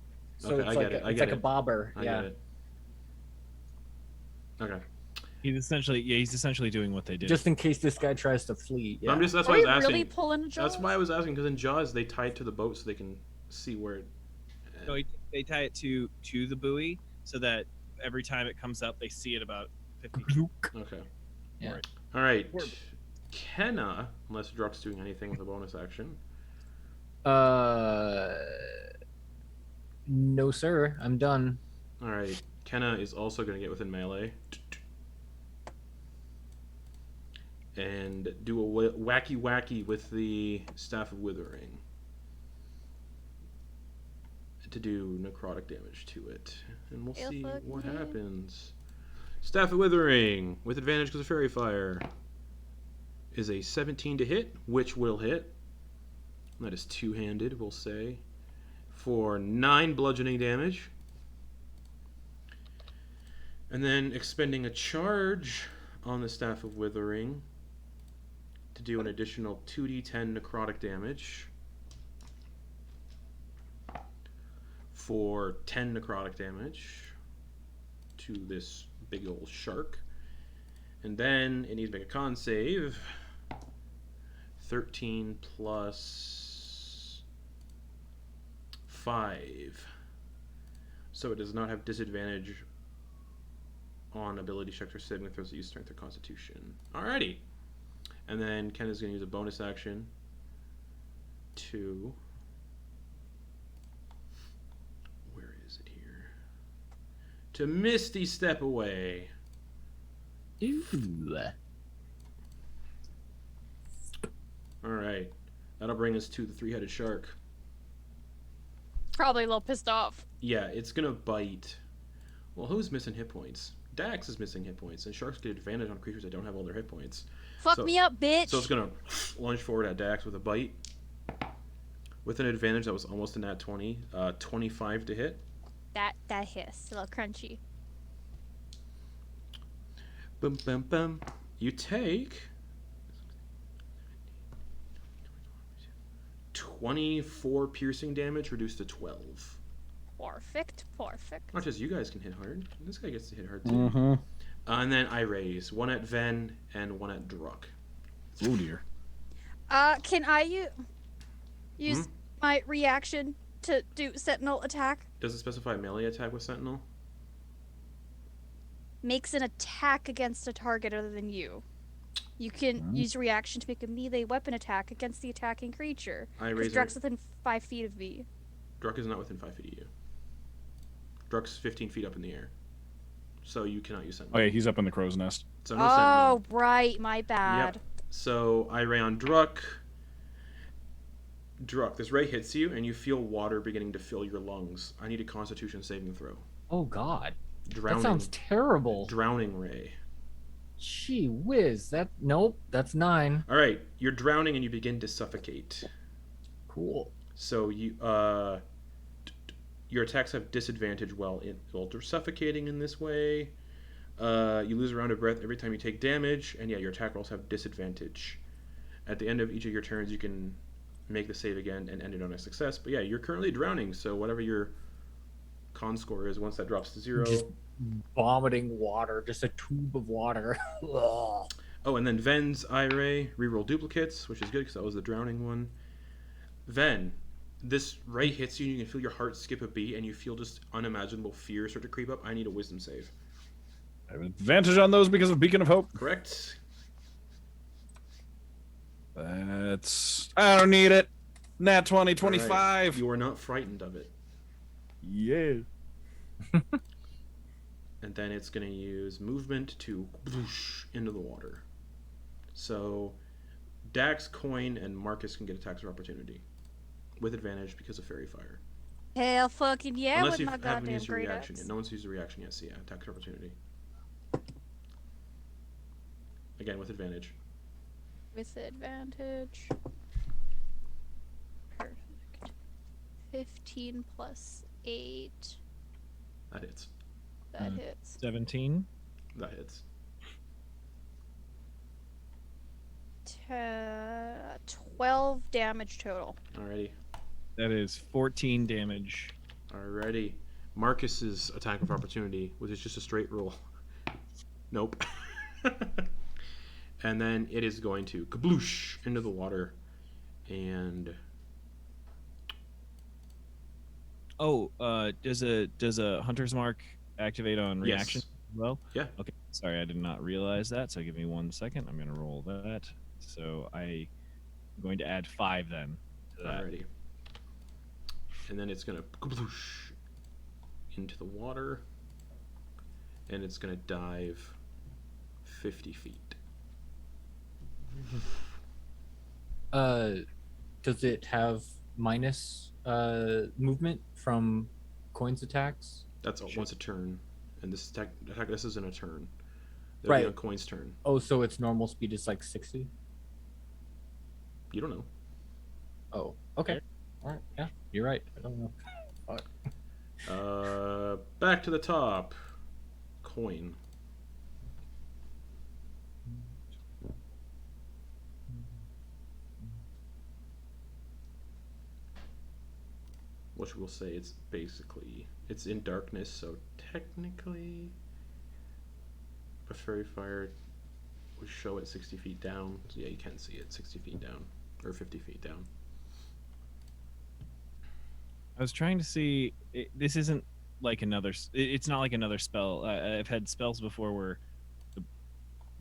Okay, it's I like get it, I it's get like a it. bobber. I Yeah. get it. Okay. He's essentially doing what they did. Just in case this guy tries to flee. Yeah. That's Are why I we was asking. really pulling a That's Jaws? why I was asking, because in Jaws they tie it to the boat so they can see where it. No, they tie it to the buoy so that every time it comes up, they see it about 50 feet. Okay. Yeah. Right. All right. Word. Kenna, unless Druck's doing anything with a bonus action. No, sir. I'm done. All right. Kenna is also going to get within melee and do a wacky with the Staff of Withering to do necrotic damage to it, and we'll see what happens. Staff of Withering with advantage because of fairy fire is a 17 to hit, which will hit. That is two-handed, we'll say, for 9 bludgeoning damage. And then expending a charge on the Staff of Withering to do an additional 2d10 necrotic damage for 10 necrotic damage to this big old shark. And then it needs to make a con save. 13 plus 5. So it does not have disadvantage on ability checks or saving throws that use strength or constitution. Alrighty. And then Ken is going to use a bonus action to... Where is it here? To Misty Step away. Ooh. Alright. That'll bring us to the three-headed shark. Probably a little pissed off. Yeah, it's going to bite. Well, who's missing hit points? Dax is missing hit points, and sharks get advantage on creatures that don't have all their hit points. Fuck me up, bitch. So it's going to lunge forward at Dax with a bite. With an advantage that was almost a nat 20. 25 to hit. That hiss. A little crunchy. Bum, bum, bum. You take 24 piercing damage, reduced to 12. Perfect. Perfect. Not just you guys can hit hard. This guy gets to hit hard too. Mm-hmm. And then I raise. One at Ven and one at Druck. Oh dear. Can I use my reaction to do sentinel attack? Does it specify melee attack with Sentinel? Makes an attack against a target other than you. You can use reaction to make a melee weapon attack against the attacking creature. I Because raise. Druck's within 5 feet of me. Druck is not within 5 feet of you. Druck's 15 feet up in the air. So you cannot use Sentinel. Oh yeah, he's up in the crow's nest. So no Oh, Sentinel. right. My bad. Yep. So I ray on Druck. Druck, this ray hits you, and you feel water beginning to fill your lungs. I need a Constitution saving throw. Oh God, Drowning. that sounds terrible. Drowning ray. Gee whiz, nope, that's 9. All right, you're drowning and you begin to suffocate. Cool. So you your attacks have disadvantage while you're suffocating in this way. You lose a round of breath every time you take damage, and yeah, your attack rolls have disadvantage. At the end of each of your turns, you can make the save again and end it on a success. But yeah, you're currently drowning, so whatever your con score is, once that drops to 0. Just vomiting water, just a tube of water. Ugh. Oh, and then Ven's eye ray, reroll duplicates, which is good because that was the drowning one. Ven, this ray hits you and you can feel your heart skip a beat and you feel just unimaginable fear start to creep up. I need a wisdom save. I have advantage on those because of Beacon of Hope. Correct? I don't need it. Nat 20, All 25. right. You are not frightened of it. Yeah. And then it's going to use movement to whoosh into the water. So Dax, Quoin, and Marcus can get attacks of opportunity with advantage because of Fairy Fire. Hell fucking yeah, Unless with you my haven't goddamn used your great reaction axe. yet. No one's used a reaction yet, so yeah, attacks of opportunity. Again, with advantage. With advantage. Perfect. 15 plus 8. That hits. That hits. 17. That hits. 12 damage total. Alrighty. That is 14 damage. Alrighty. Marcus's attack of opportunity, which is just a straight roll. Nope. And then it is going to kabloosh into the water. And Oh, does a hunter's mark activate on reaction as well? Yeah. Okay. Sorry, I did not realize that. So give me 1 second. I'm gonna roll that. So I'm going to add 5 then to that. alrighty. And then it's gonna kabloosh into the water. And it's gonna dive 50 feet. Does it have minus movement from Coin's attacks? That's Should- once a turn. And this attack this isn't a turn. It'll be Right. on Coin's turn. Oh, so its normal speed is like 60? You don't know. Oh, okay. All right. Yeah, you're right. I don't know. Back to the top. Coin. Which we'll say it's basically it's in darkness, so technically a fairy fire would show it 60 feet down. So yeah, you can see it 60 feet down or 50 feet down. I was trying to see. This isn't like another. It's not like another spell. I've had spells before where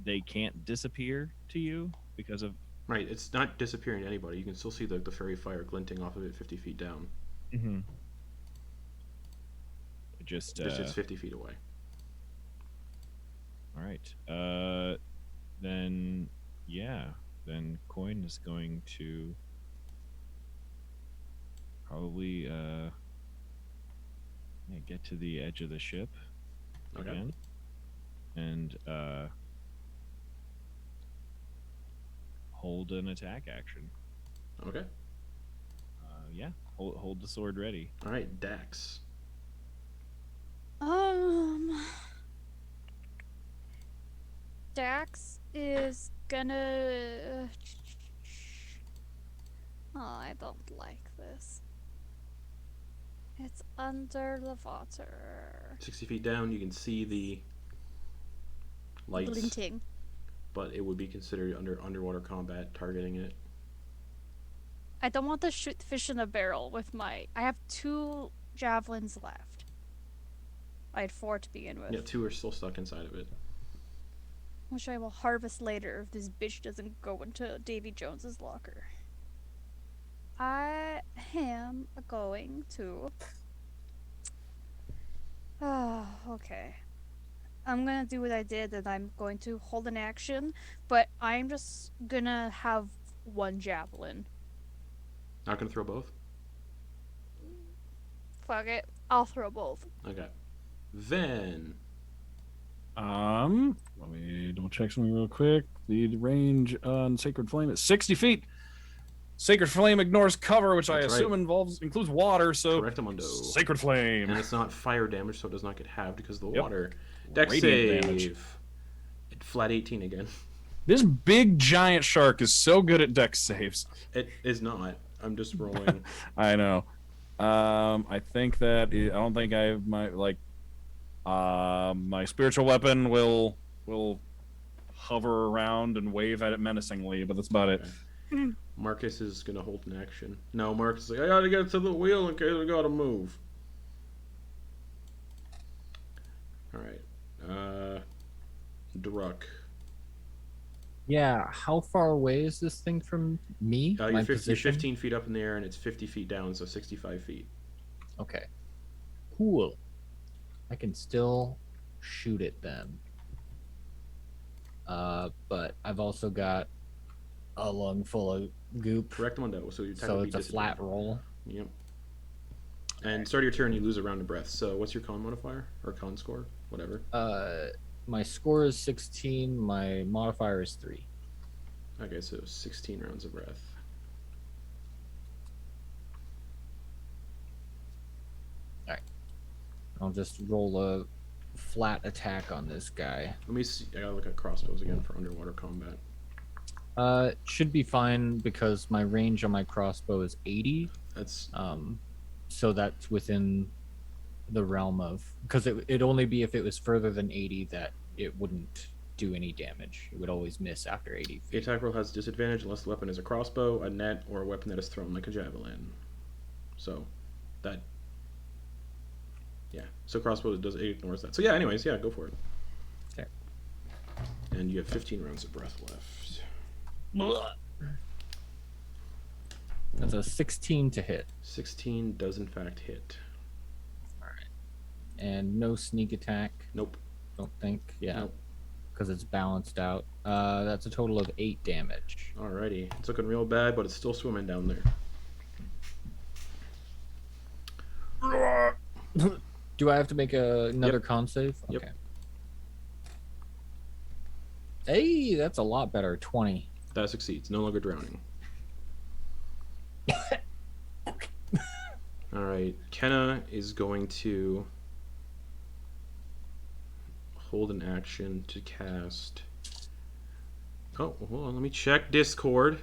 they can't disappear to you because of. Right, it's not disappearing to anybody. You can still see the fairy fire glinting off of it 50 feet down. Mm-hmm. Just. It's 50 feet away. All right. Then yeah. Then Quoin is going to probably get to the edge of the ship Okay. again, and hold an attack action. Okay. Yeah, hold the sword ready. All right, Dax. Dax is gonna. Oh, I don't like this. It's under the water. 60 feet down, you can see the lights, Glinting. but it would be considered underwater combat targeting it. I don't want to shoot fish in a barrel with my. I have 2 javelins left. I had 4 to begin with. Yeah, 2 are still stuck inside of it. Which I will harvest later if this bitch doesn't go into Davy Jones's locker. I am going to. Oh, okay. I'm gonna do what I did, and I'm going to hold an action, but I'm just gonna have 1 javelin. Not gonna throw both? Fuck it. I'll throw both. Okay. Then Let me double check something real quick. The range on Sacred Flame is 60 feet. Sacred Flame ignores cover, which That's I assume right. includes water, so Correctamundo. Sacred Flame. And it's not fire damage, so it does not get halved because of the Yep. water. Dex Radiant save. damage. Flat 18 again. This big giant shark is so good at dex saves. It is not. I'm just rolling. I know. I think that I don't think I have my spiritual weapon will hover around and wave at it menacingly, but that's about it. Marcus is gonna hold an action. No, Marcus is like, I gotta get to the wheel in case I gotta move. Alright. Druck. Yeah, how far away is this thing from me? You're, My 50, you're position? 15 feet up in the air and it's 50 feet down, so 65 feet. Okay. Cool. I can still shoot it then. But I've also got a lung full of goop, Correctamundo, so your attack so would it's be a flat disadvantaged. roll. Yep. And start of your turn, you lose a round of breath. So what's your con modifier? Or con score? Whatever. My score is 16. My modifier is 3. Okay, so 16 rounds of breath. I'll just roll a flat attack on this guy. Let me see. I gotta look at crossbows again for underwater combat. Should be fine because my range on my crossbow is 80. That's So that's within the realm of, because it'd only be if it was further than 80 that it wouldn't do any damage. It would always miss after 80 the feet. attack roll has disadvantage unless the weapon is a crossbow, a net, or a weapon that is thrown like a javelin. So that. Yeah. So crossbow it ignores that. So yeah. Anyways, yeah, go for it. Okay. And you have 15 rounds of breath left. That's a 16 to hit. 16 does in fact hit. And no sneak attack, Nope. don't think. Yeah. Nope. Because it's balanced out. That's a total of 8 damage. Alrighty. It's looking real bad, but it's still swimming down there. Do I have to make another con save? Yep. Okay. Hey, that's a lot better. 20. That succeeds. No longer drowning. Alright. Kenna is going to hold an action to cast. Oh, hold on. Let me check Discord.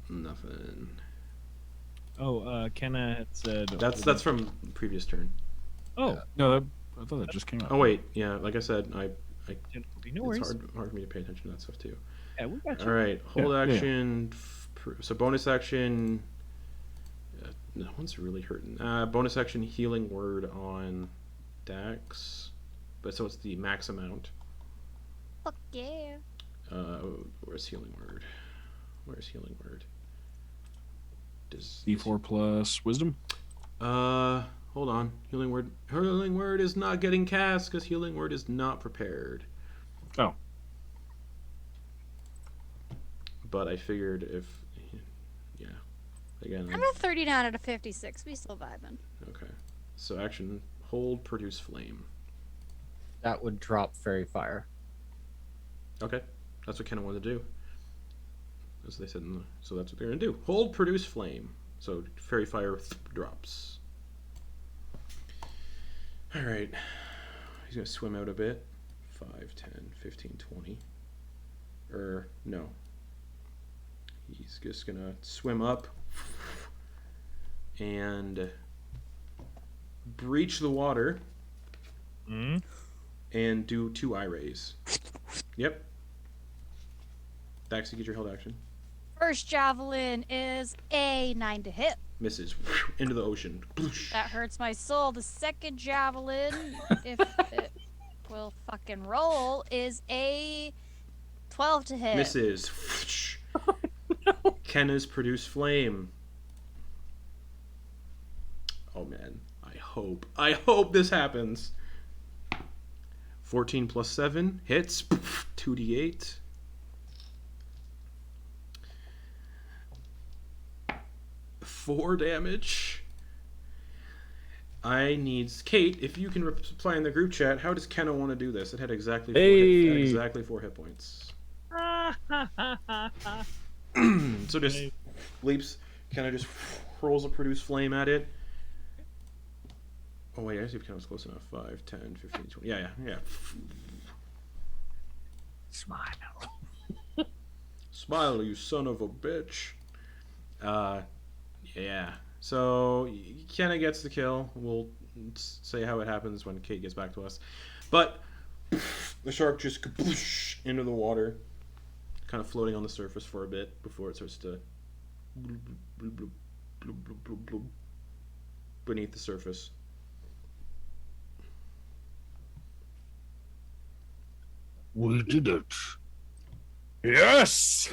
Nothing. Oh, Kenna had said. That's from the previous turn. Oh, No, I thought that just came out. Oh wait, yeah. Like I said, no No worries. it's hard for me to pay attention to that stuff too. Yeah, we got you. All right, hold Yeah, yeah. action. So bonus action. No one's really hurting. Bonus action healing word on Dax, but so it's the max amount. Fuck yeah. Where's healing word? Where's healing word? Does D4 plus wisdom. hold on. Healing word. Healing word is not getting cast because healing word is not prepared. Oh. But I figured if, yeah, again. I'm at 39 out of 56. We still vibing. Okay. So action, hold, produce flame. That would drop fairy fire. Okay, that's what Kenna wanted to do. As they said, so that's what they're gonna do. Hold, produce flame. So fairy fire drops. All right, he's gonna swim out a bit. 5, 10, 15, 20. Or no. He's just gonna swim up and breach the water and do 2 eye rays. Yep. Dax, you get your held action. First javelin is a 9 to hit. Misses into the ocean. That hurts my soul. The second javelin, if it will fucking roll, is a 12 to hit. Misses. Kenna's produce flame. Oh man, I hope this happens. 14 plus 7 hits. 2d8. Four damage. I need Kate. If you can reply in the group chat, how does Kenna want to do this? It had exactly 4 hit points. So just leaps. Kenna just hurls a produce flame at it. Oh wait, I see if Kenna's close enough. 5, 10, 15, 20. Yeah. Smile. Smile, you son of a bitch. Yeah. So Kenna gets the kill. We'll say how it happens when Kate gets back to us. But the shark just kaboosh into the water, kind of floating on the surface for a bit before it starts to beneath the surface. We did it. Yes.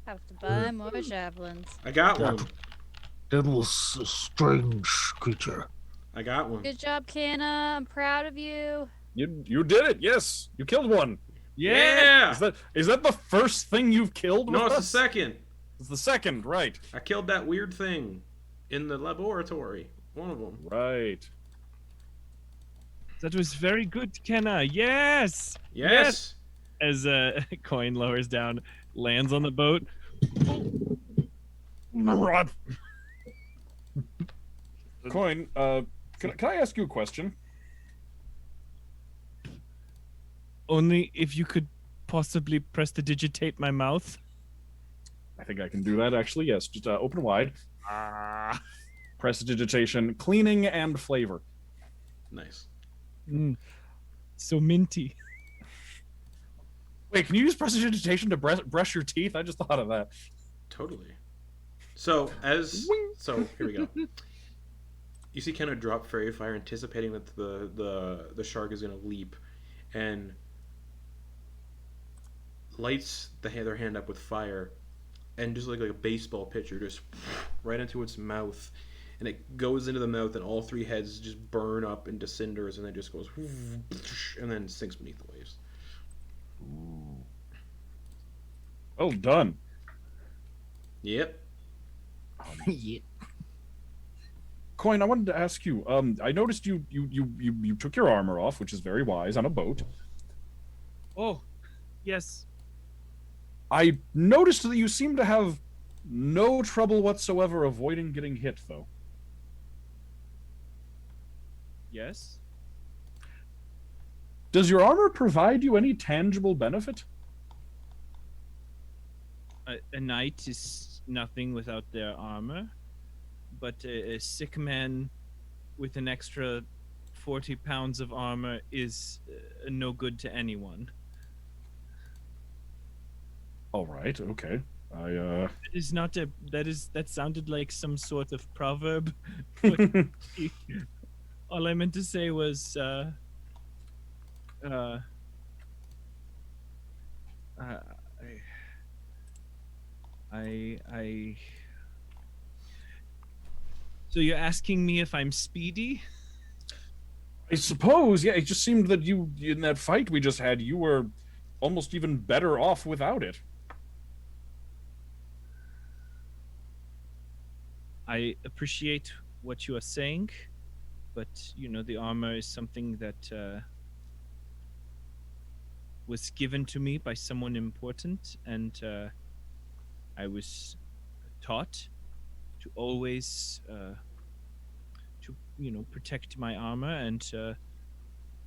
Have to buy more javelins. I got one. That was a strange creature. I got one. Good job, Kenna. I'm proud of you. You did it. Yes, you killed one. Yeah. Is that the first thing you've killed? No, with it's the us? second. It's the second, right? I killed that weird thing in the laboratory. One of them. Right. That was very good, Kenna. Yes. Yes. As Quoin lowers down, lands on the boat. Rod. Quoin, can I ask you a question? Only if you could possibly prestidigitate my mouth. I think I can do that, actually. Yes, just open wide. Prestidigitation, cleaning, and flavor. Nice. So minty. Wait, can you use prestidigitation to brush your teeth? I just thought of that. Totally. So here we go. You see Kenna drop fairy fire, anticipating that the shark is gonna leap, and lights their hand up with fire, and just like a baseball pitcher, just right into its mouth, and it goes into the mouth, and all 3 heads just burn up into cinders, and then just goes, and then sinks beneath the waves. Well done. Yep. Yeah. Quoin, I wanted to ask you. I noticed you took your armor off, which is very wise on a boat. Oh, yes. I noticed that you seem to have no trouble whatsoever avoiding getting hit, though. Yes. Does your armor provide you any tangible benefit? A knight is nothing without their armor, but a sick man with an extra 40 pounds of armor is no good to anyone. All right. Okay. That sounded like some sort of proverb. All I meant to say was I So you're asking me if I'm speedy? I suppose. Yeah. It just seemed that you in that fight we just had, you were almost even better off without it. I appreciate what you are saying, but you know the armor is something that was given to me by someone important, and I was taught to always to protect my armor and to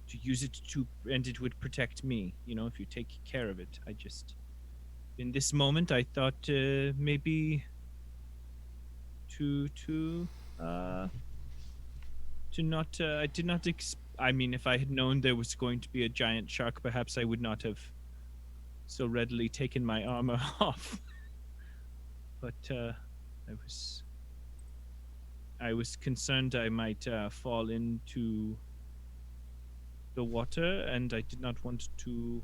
use it and it would protect me. If you take care of it. I just in this moment I thought maybe to not I did not I mean, if I had known there was going to be a giant shark, perhaps I would not have so readily taken my armor off. But I was concerned I might fall into the water, and I did not want to.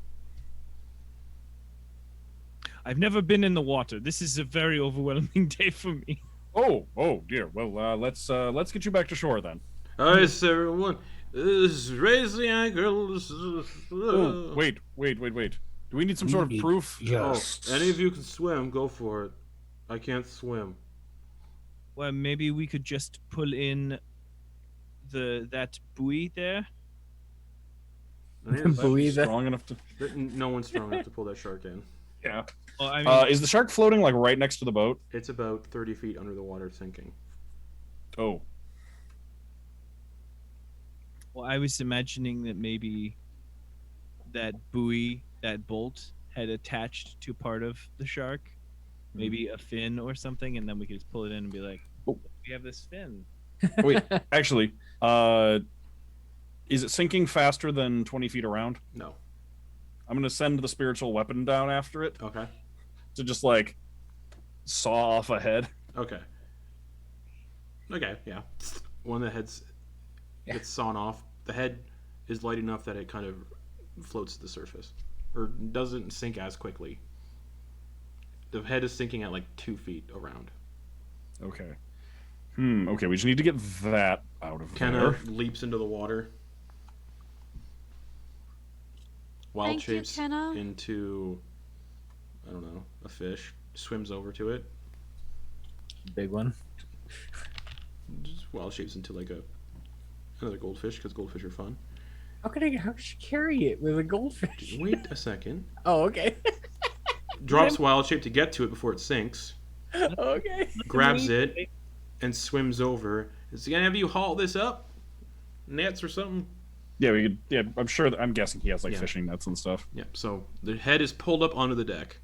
I've never been in the water. This is a very overwhelming day for me. Oh dear. Well, let's get you back to shore then. All right, everyone. Raise the anchor. Oh, wait. Do we need some sort of proof? Yes. Oh, any of you can swim, go for it. I can't swim. Well, maybe we could just pull in that buoy there. Buoy that- Strong enough to. No one's strong enough to pull that shark in. Yeah. Well, I mean, Is the shark floating like right next to the boat? It's about 30 feet under the water, sinking. Oh. well, I was imagining that maybe that buoy, that bolt, had attached to part of the shark, maybe a fin or something, and then we could just pull it in and be like, Oh. we have this fin. Wait. Actually, is it sinking faster than 20 feet around? No. I'm gonna send the spiritual weapon down after it Okay. to just like saw off a head. Okay. Okay, yeah. One of the heads gets sawn off. The head is light enough that it kind of floats to the surface. Or doesn't sink as quickly. The head is sinking at like 2 feet around. Okay. Okay, we just need to get that out of Kenna there. leaps into the water. Wild Thank you, shapes Kenna. into, I don't know, a fish. Swims over to it. Big one. Just wild shapes into like another goldfish, because goldfish are fun. How could she carry it with a goldfish? Wait a second. Oh, okay. Drops wild shape to get to it before it sinks. Okay. Grabs it and swims over. Is he gonna have you haul this up? Nets or something? Yeah, we could. Yeah, I'm guessing he has like Yeah. fishing nets and stuff. Yep. So the head is pulled up onto the deck.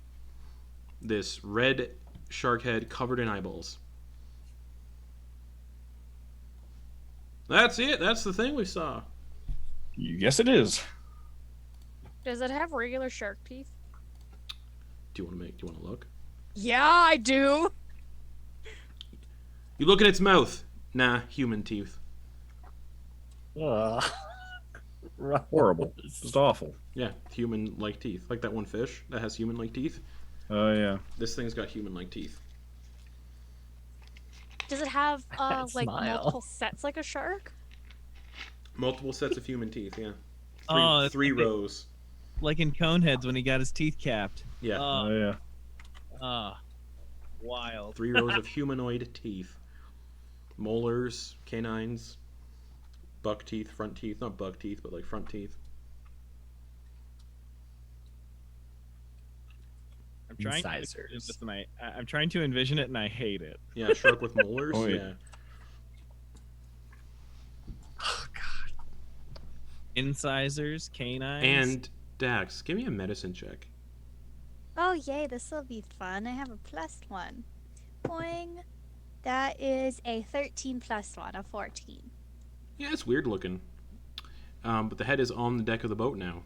This red shark head covered in eyeballs. That's it. That's the thing we saw. Yes, it is. Does it have regular shark teeth? Do you want to look? Yeah, I do. You look at its mouth. Nah, human teeth. Horrible. Just awful. Yeah, human-like teeth. Like that one fish that has human-like teeth. Oh yeah. This thing's got human-like teeth. Does it have That like smile. multiple sets like a shark? Multiple sets of human teeth. Yeah. Oh, it's Three like it- rows. Like in Coneheads when he got his teeth capped. Yeah. Oh yeah. Wild. 3 rows of humanoid teeth. Molars, canines, buck teeth, front teeth. Not buck teeth, but like front teeth. I'm trying to Incisors. envision it with I'm trying to envision it and I hate it. Yeah, shark with molars. Oh, yeah. Yeah. Incisors, canines. And Dax, give me a medicine check. Oh yay, this will be fun. I have a +1. Boing. That is a 13 +1, a 14. Yeah, it's weird looking. but the head is on the deck of the boat now.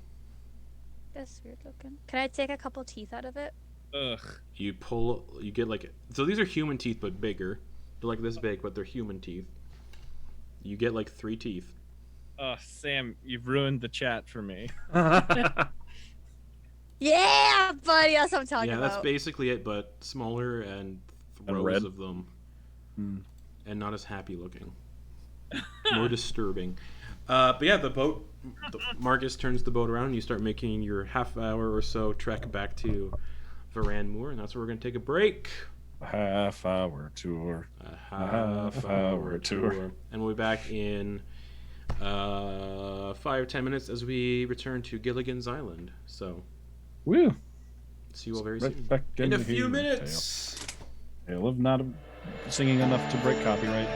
That's weird looking. Can I take a couple teeth out of it? Ugh. You get like, so these are human teeth but bigger. They're like this big, but they're human teeth. You get like 3 teeth. Sam, you've ruined the chat for me. Yeah, buddy, that's what I'm talking Yeah, about. that's basically it, but smaller and And rows red. of them. Hmm. And not as happy looking. More disturbing. But yeah, Marcus turns the boat around and you start making your half-hour or so trek back to Veranmoor, and that's where we're going to take a break. Half-hour tour. A half-hour tour. And we'll be back in 5 or 10 minutes as we return to Gilligan's Island. So, Woo! see you all very Right soon. back In a here. few minutes! Tale of not singing enough to break copyright.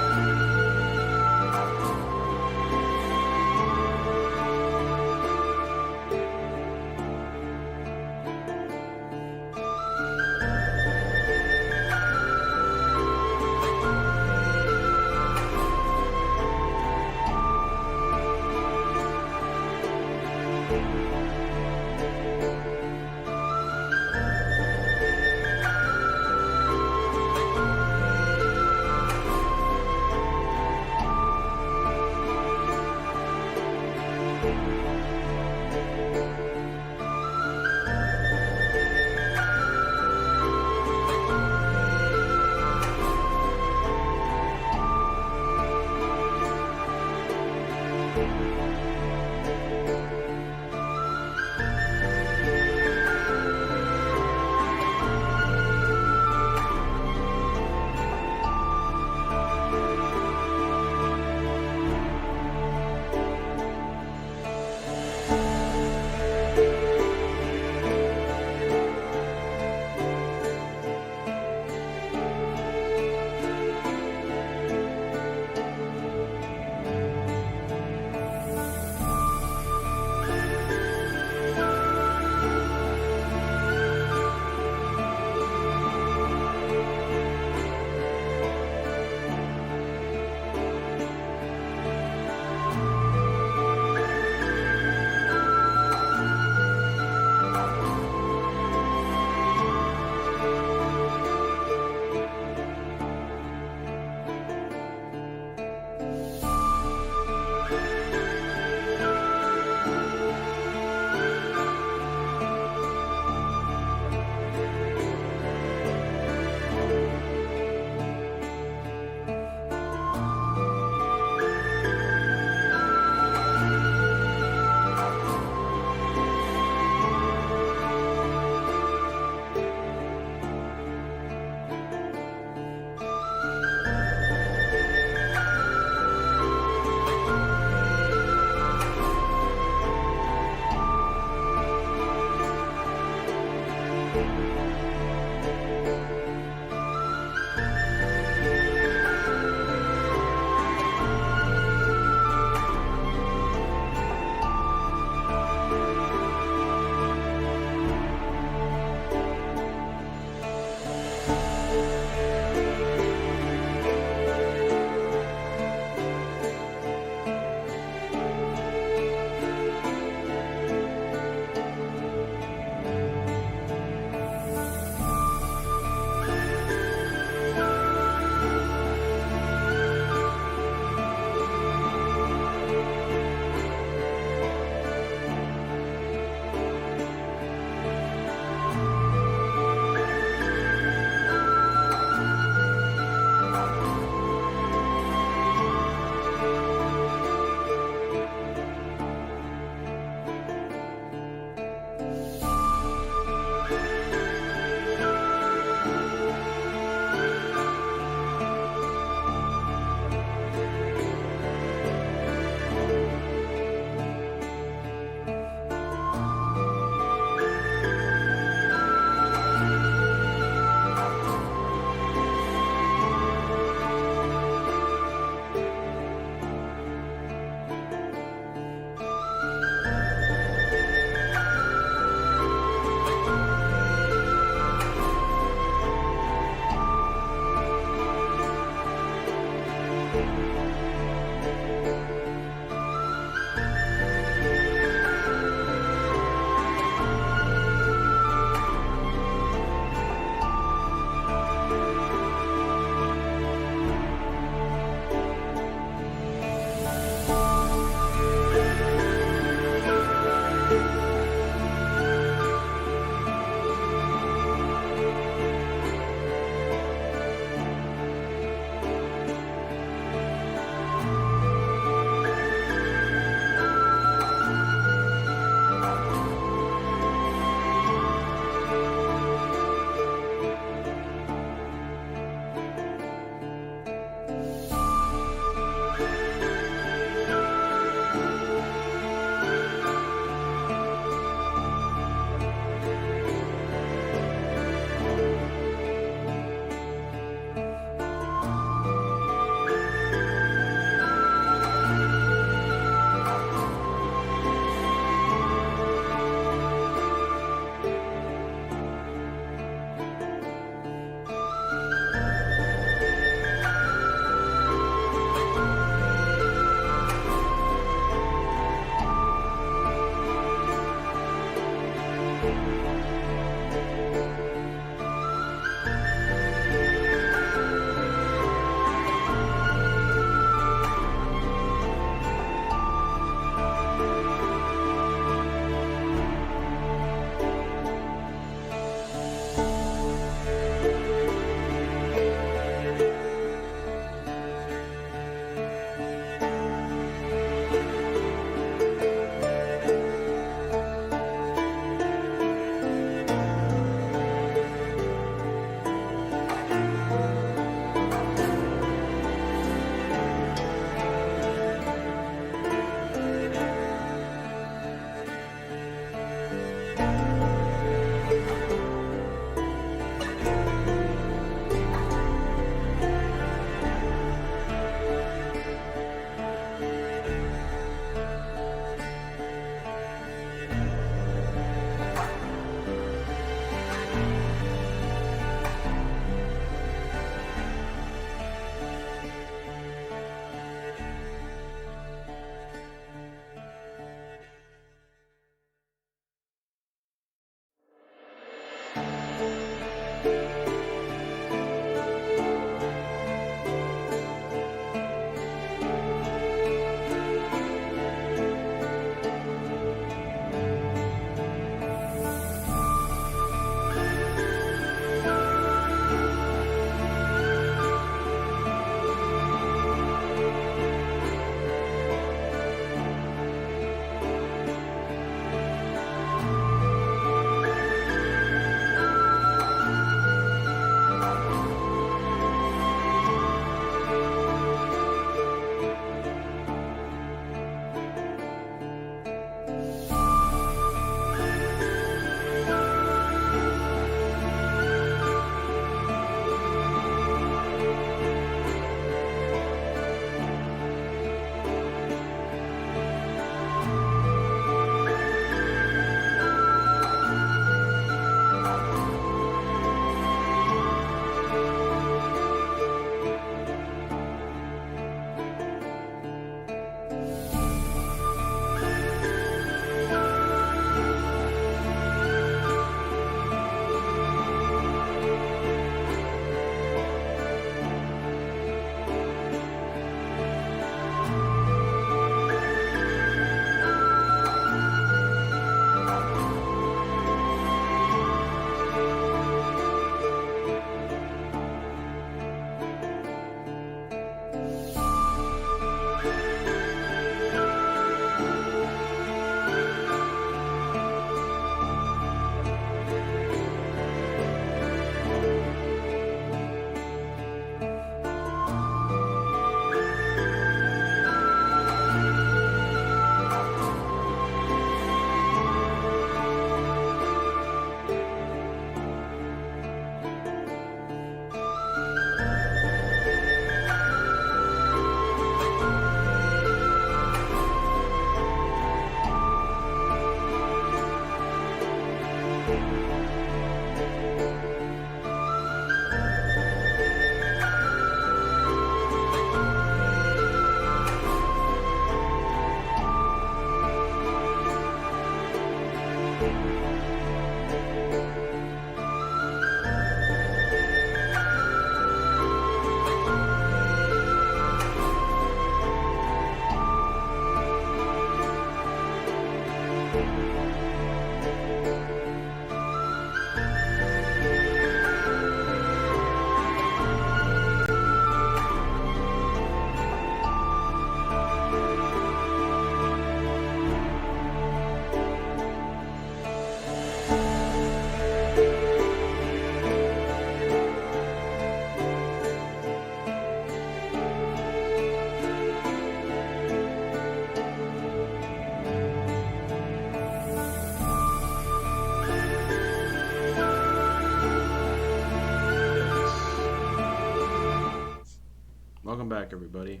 back, everybody.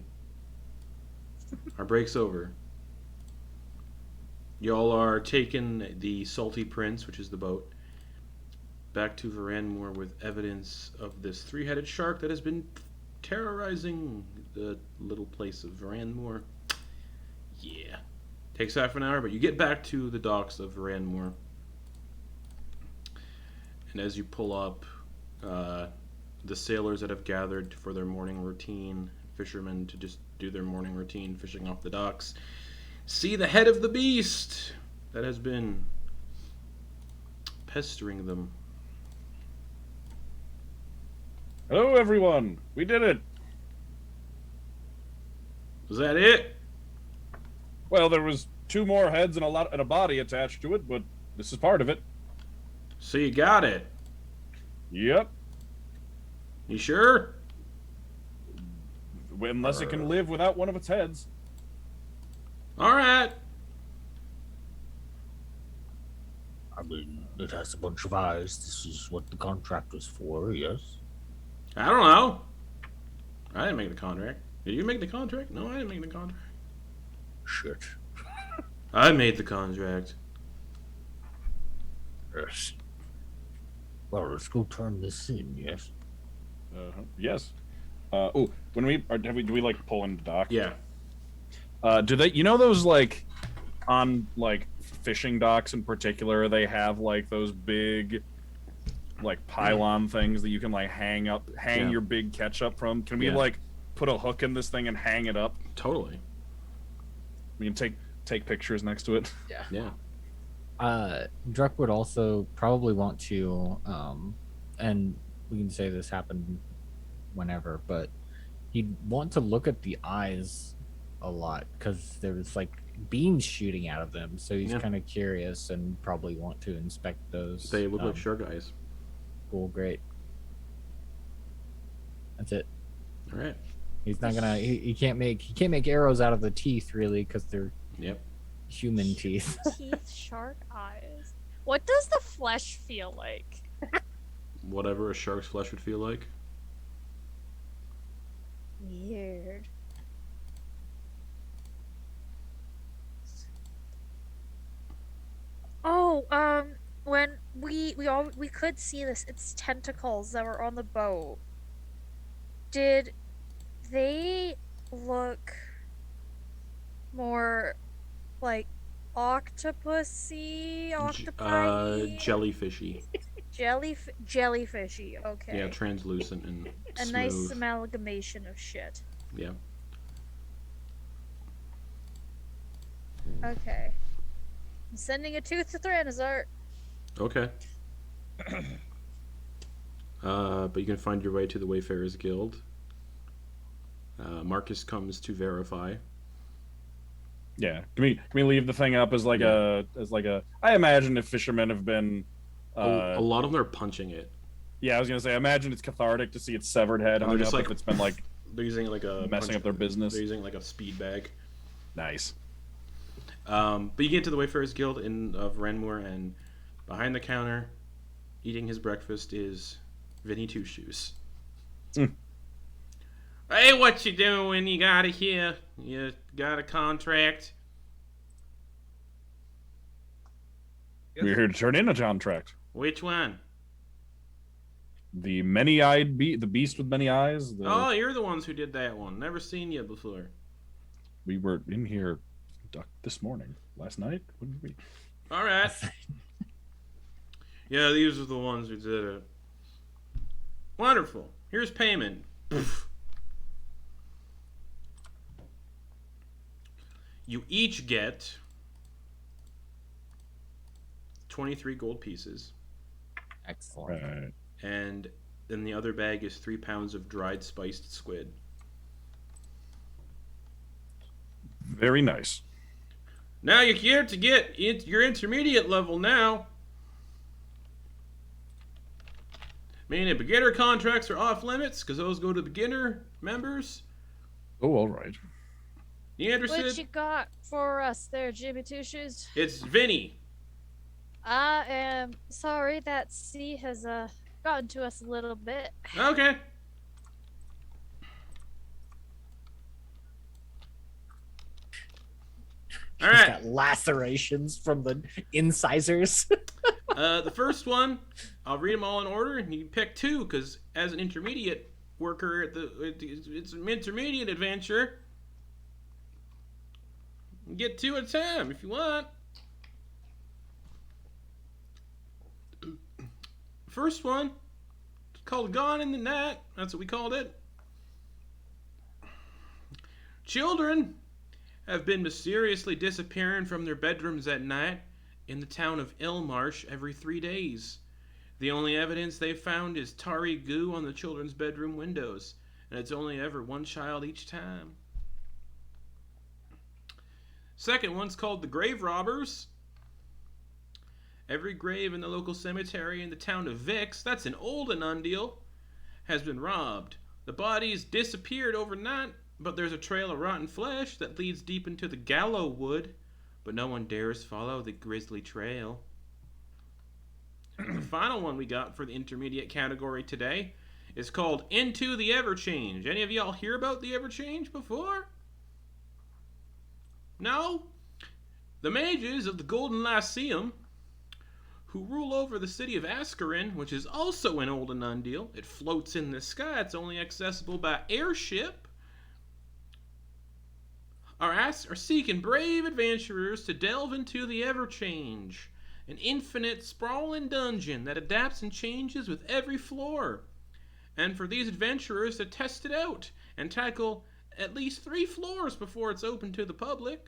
Our break's over. Y'all are taking the Salty Prince, which is the boat, back to Veranmoor with evidence of this three-headed shark that has been terrorizing the little place of Veranmoor. Yeah. Takes half an hour, but you get back to the docks of Veranmoor. And as you pull up, the sailors that have gathered for their morning routine, fishermen to just do their morning routine, fishing off the docks, see the head of the beast that has been pestering them. Hello, everyone. We did it. Was that it? Well, there was 2 more heads and a body attached to it, but this is part of it. So you got it. Yep. You sure? Unless it can live without one of its heads. All right. I mean, it has a bunch of eyes. This is what the contract was for, yes? I don't know. I didn't make the contract. Did you make the contract? No, I didn't make the contract. Shit. I made the contract. Yes. Well, let's go turn this in, yes? Yes. When do we like pull into dock? Yeah. Do they? You know those like on like fishing docks in particular? They have like those big like pylon things that you can like hang Yeah. your big catch up from. Can we Yeah. like put a hook in this thing and hang it up? Totally. We can take pictures next to it. Yeah. Druck would also probably want to, and we can say this happened whenever, but he'd want to look at the eyes a lot because there was like beams shooting out of them. So he's Yeah. kind of curious and probably want to inspect those. They look like shark eyes. Cool, great. That's it. All right. He's not gonna. He can't make arrows out of the teeth really because they're Yep. human teeth. Teeth, shark eyes. What does the flesh feel like? Whatever a shark's flesh would feel like. Weird. Oh, when we could see its tentacles that were on the boat. Did they look more like octopusy, octopi, Jellyfishy. jellyfishy? Okay. Yeah, translucent and A smooth. nice amalgamation of shit. Yeah. Okay. I'm sending a tooth to Thranazart. Okay. But you can find your way to the Wayfarers Guild. Marcus comes to verify. Yeah. Can we leave the thing up as like a I imagine if fishermen have been A lot of them are punching it. yeah, I was gonna say I imagine it's cathartic to see its severed head And hung they're just up like- if it's been like They're using like a messing up their business. They're using like a speed bag. Nice. But you get to the Wayfarers Guild of Veranmoor, and behind the counter, eating his breakfast, is Vinny Two Shoes. Mm. Hey, what you doing? You got it here? You got a contract? We're here to turn in a contract. Which one? The many-eyed the beast with many eyes. Oh, you're the ones who did that one. Never seen you before. We were in here this morning, last night. When did we? All right. Yeah, these are the ones who did it. Wonderful. Here's payment. Poof. You each get 23 gold pieces, Excellent. and in the other bag is 3 pounds of dried spiced squid. Very nice. Now you're here to get your intermediate level now. Meaning beginner contracts are off limits because those go to beginner members. Oh, all right. You interested? What you got for us there, Jimmy Two Shoes? It's Vinny. I am sorry that sea has gotten to us a little bit. Okay. All He's right. got lacerations from the incisors. The first one, I'll read them all in order, and you can pick two, because as an intermediate worker, it's an intermediate adventure. You get two at a time if you want. First one, it's called Gone in the Night. That's what we called it. Children have been mysteriously disappearing from their bedrooms at night in the town of Marsh every 3 days. The only evidence they've found is tarry goo on the children's bedroom windows, and it's only ever one child each time. Second one's called the Grave Robbers. Every grave in the local cemetery in the town of Vix, that's an old Anundial, has been robbed. The bodies disappeared overnight, but there's a trail of rotten flesh that leads deep into the Gallow Wood, but no one dares follow the grisly trail. The final one we got for the intermediate category today is called Into the Everchange. Any of y'all hear about the Everchange before? No? The mages of the Golden Lyceum, who rule over the city of Askarin, which is also an old Anundial. It floats in the sky. It's only accessible by airship. Are seeking brave adventurers to delve into the Everchange, an infinite, sprawling dungeon that adapts and changes with every floor. And for these adventurers to test it out and tackle at least 3 floors before it's open to the public.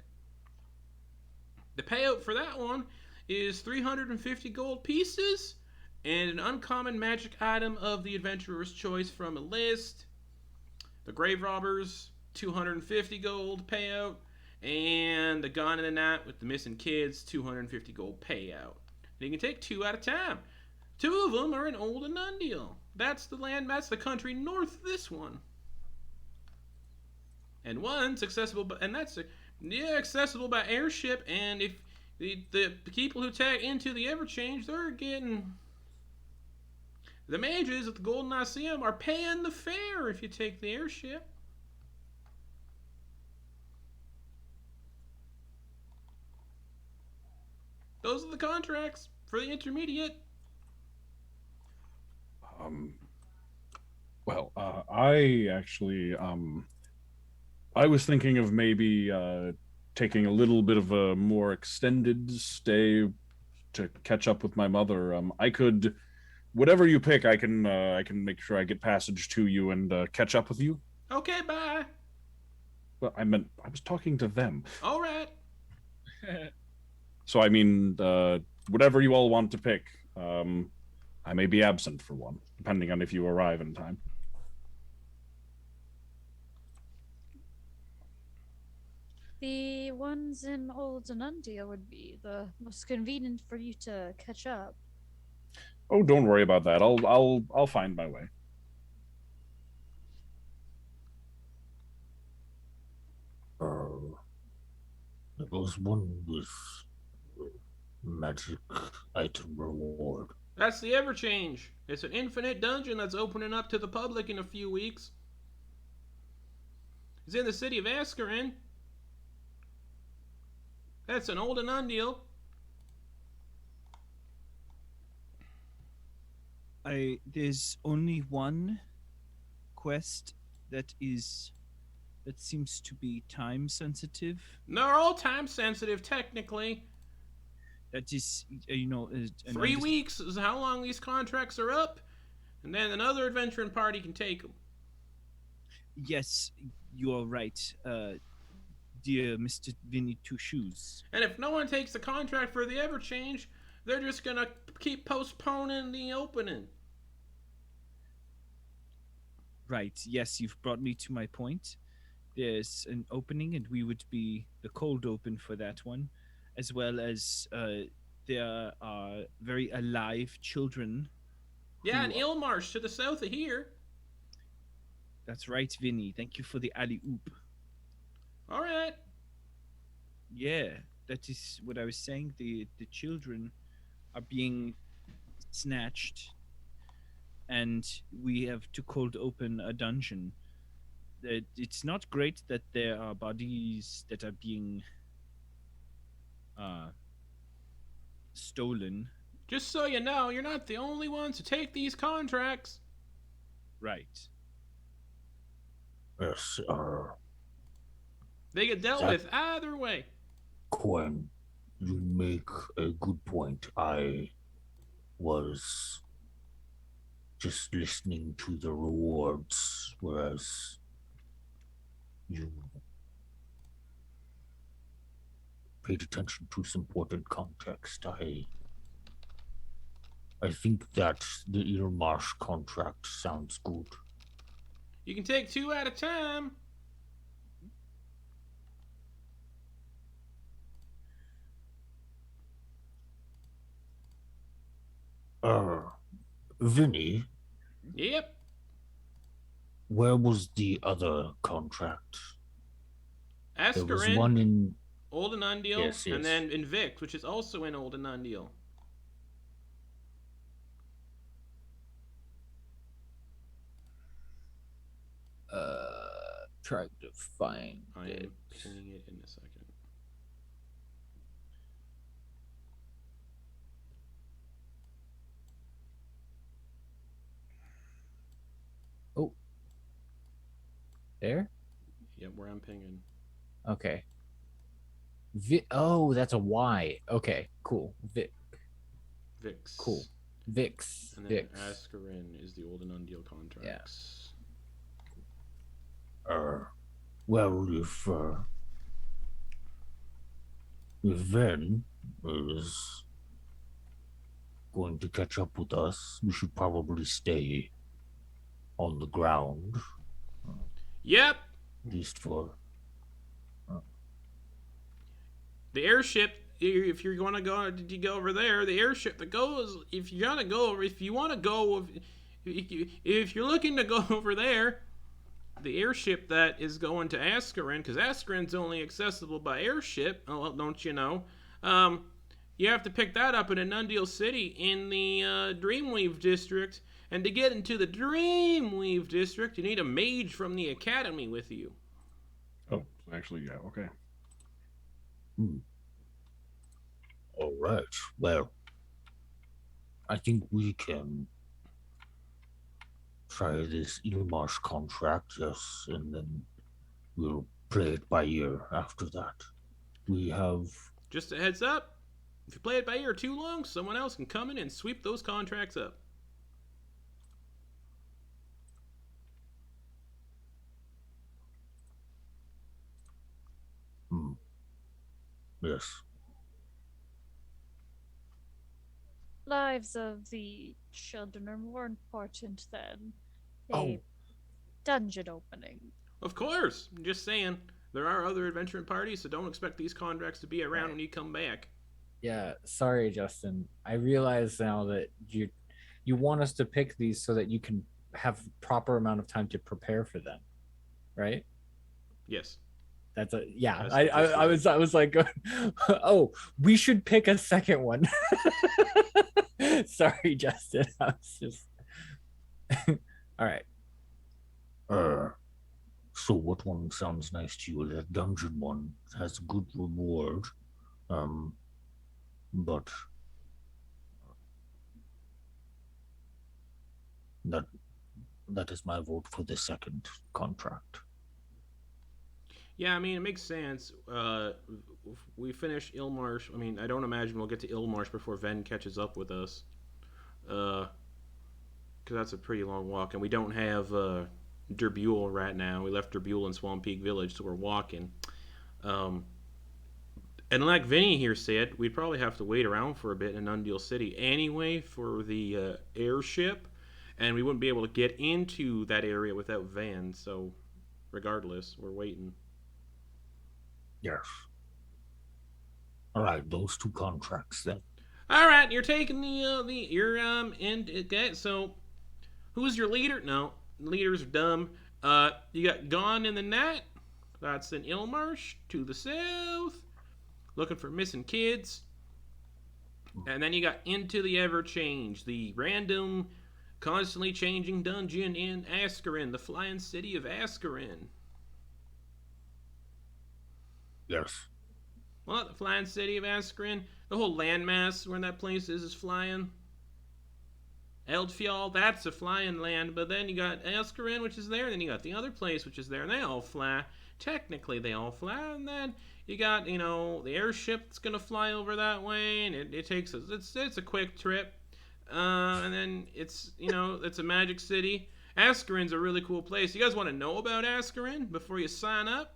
The payout for that one is 350 gold pieces and an uncommon magic item of the adventurer's choice from a list. The Grave Robbers, 250 gold payout, and the Gone in the Night with the missing kids, 250 gold payout. And you can take 2 at a time. 2 of them are in Old Anundial. That's the country north of this one. And one's accessible, accessible by airship. And if the people who tag into the Everchange, they're getting... The mages at the Golden Lyceum are paying the fare if you take the airship. Those are the contracts for the intermediate. I actually, I was thinking of maybe taking a little bit of a more extended stay to catch up with my mother. I could, whatever you pick, I can make sure I get passage to you and catch up with you. Okay, bye. Well, I was talking to them. All right. So I mean, whatever you all want to pick. I may be absent for one, depending on if you arrive in time. The ones in Old Anundia would be the most convenient for you to catch up. Oh, don't worry about that. I'll find my way. There was one with magic item reward. That's the Everchange. It's an infinite dungeon that's opening up to the public in a few weeks. It's in the city of Askarin. That's an Old Anundial. There's only one quest that seems to be time sensitive. They're all time sensitive, technically. That is, 3 weeks is how long these contracts are up, and then another adventuring party can take them. Yes, you are right, dear Mr. Vinny Two Shoes. And if no one takes the contract for the Everchange, they're just gonna keep postponing the opening. Right, yes, you've brought me to my point. There's an opening, and we would be the cold open for that one, as well as there are very alive children. Yeah, in Ilmarsh to the south of here. That's right, Vinny. Thank you for the alley-oop. All right. Yeah, that is what I was saying. The children are being snatched, and we have to cold open a dungeon. It's not great that there are bodies that are being stolen. Just so you know, you're not the only ones to take these contracts. Right. Yes, They get dealt That- with either way. Quoin, you make a good point. I was just listening to the rewards, whereas you paid attention to some important context. I think that the Marsh contract sounds good. You can take 2 at a time. Vinny, Yep. where was the other contract? There was Askarin, one in. Old and Undeal, Yes, yes. and then Invict, which is also in Old and Undeal. Trying to find I it. am pinning it in a second. There? Yep, where I'm pinging. Okay. Oh, that's a Y. Okay, cool. Vix. Cool. Vix. And then Vix. Askarin is the Old and Undeal contracts. Well, if Ven is going to catch up with us, we should probably stay on the ground, Yep. at least for. The airship, if you're going to go, did you go over there? The airship that goes, if you want to go, if you're looking to go over there, the airship that is going to Askarin, because Askarin's only accessible by airship, oh, don't you know? You have to pick that up in an Undeal City in the Dreamweave district, and to get into the Dreamweave district, you need a mage from the academy with you. Oh, actually, yeah, okay. All right. Well, I think we can try this Ilmarsh contract, yes, and then we'll play it by ear after that. We have. Just a heads up, if you play it by ear too long, someone else can come in and sweep those contracts up. Yes. Lives of the children are more important than a Oh. dungeon opening. Of course, I'm just saying, there are other adventuring parties, so don't expect these contracts to be around when you come back. Yeah, sorry, Justin. I realize now that you want us to pick these so that you can have proper amount of time to prepare for them, right? Yes. That's a yeah. That's I was like, oh, we should pick a second one. Sorry, Justin. I was just all right. So what one sounds nice to you? That dungeon one has good reward, but that is my vote for the second contract. Yeah, I mean, it makes sense. If we finish Ilmarsh, I mean, I don't imagine we'll get to Ilmarsh before Ven catches up with us. Because that's a pretty long walk, and we don't have Derbule right now. We left Derbule in Swamp Peak Village, so we're walking. And like Vinny here said, we'd probably have to wait around for a bit in Undeal City anyway for the airship, and we wouldn't be able to get into that area without Van, so regardless, we're waiting. Yes. All right, those two contracts then. All right, you're taking okay, so who's your leader? No, leaders are dumb. You got Gone in the Night. That's in Ilmarsh to the south. Looking for missing kids. And then you got Into the Everchange, the random, constantly changing dungeon in Askarin, the flying city of Askarin. Yes. Well, the flying city of Askren. The whole landmass where that place is flying. Eldfjall, that's a flying land, but then you got Askren, which is there, and then you got the other place, which is there, and they all fly. Technically, they all fly, and then you got, the airship that's gonna fly over that way, and it takes it's a quick trip. And then it's a magic city. Askren's a really cool place. You guys want to know about Askren before you sign up?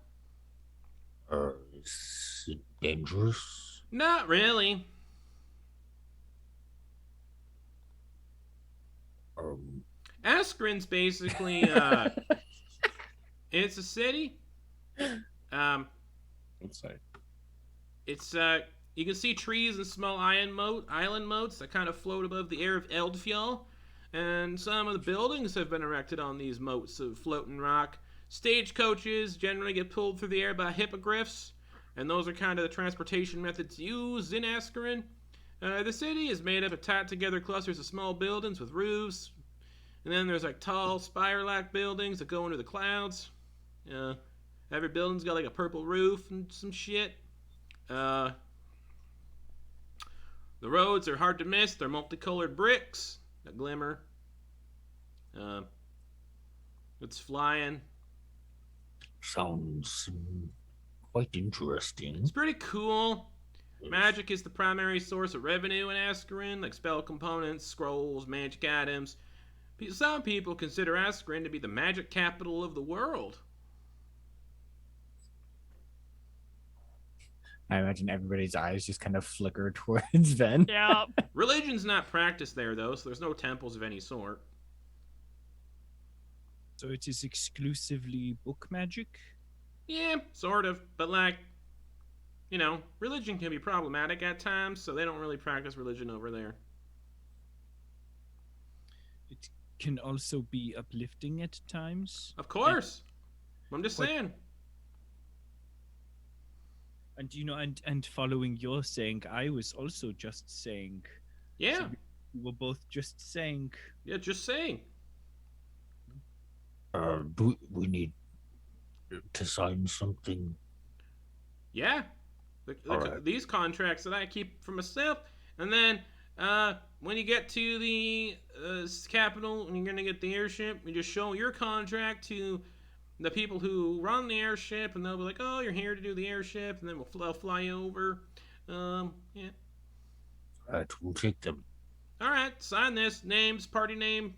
Is it dangerous? Not really. Askren's basically it's a city. Let's say. It's you can see trees and small island moats that kind of float above the air of Eldfjall, and some of the buildings have been erected on these moats of floating rock. Stagecoaches generally get pulled through the air by hippogriffs, and those are kind of the transportation methods used in Askren. The city is made up of tight-together clusters of small buildings with roofs, and then there's like tall spire-like buildings that go into the clouds. Every building's got like a purple roof and some shit. The roads are hard to miss. They're multicolored bricks that glimmer. It's flying. Sounds quite interesting. It's pretty cool. Magic is the primary source of revenue in Askren, like spell components, scrolls, magic items. Some people consider Askren to be the magic capital of the world. I imagine everybody's eyes just kind of flicker towards Ven. Yeah. Religion's not practiced there, though, so there's no temples of any sort. So it is exclusively book magic? Yeah, sort of. But, religion can be problematic at times, so they don't really practice religion over there. It can also be uplifting at times. Of course. I'm just saying. And and following your saying, I was also just saying. Yeah. So we were both just saying. Yeah, just saying. Do we need to sign something? Yeah. Alright. These contracts that I keep for myself, and then when you get to the capital and you're going to get the airship, you just show your contract to the people who run the airship, and they'll be like, oh, you're here to do the airship, and then they'll fly you over. Yeah. Alright, we'll take them. All right, sign this. Names, party name.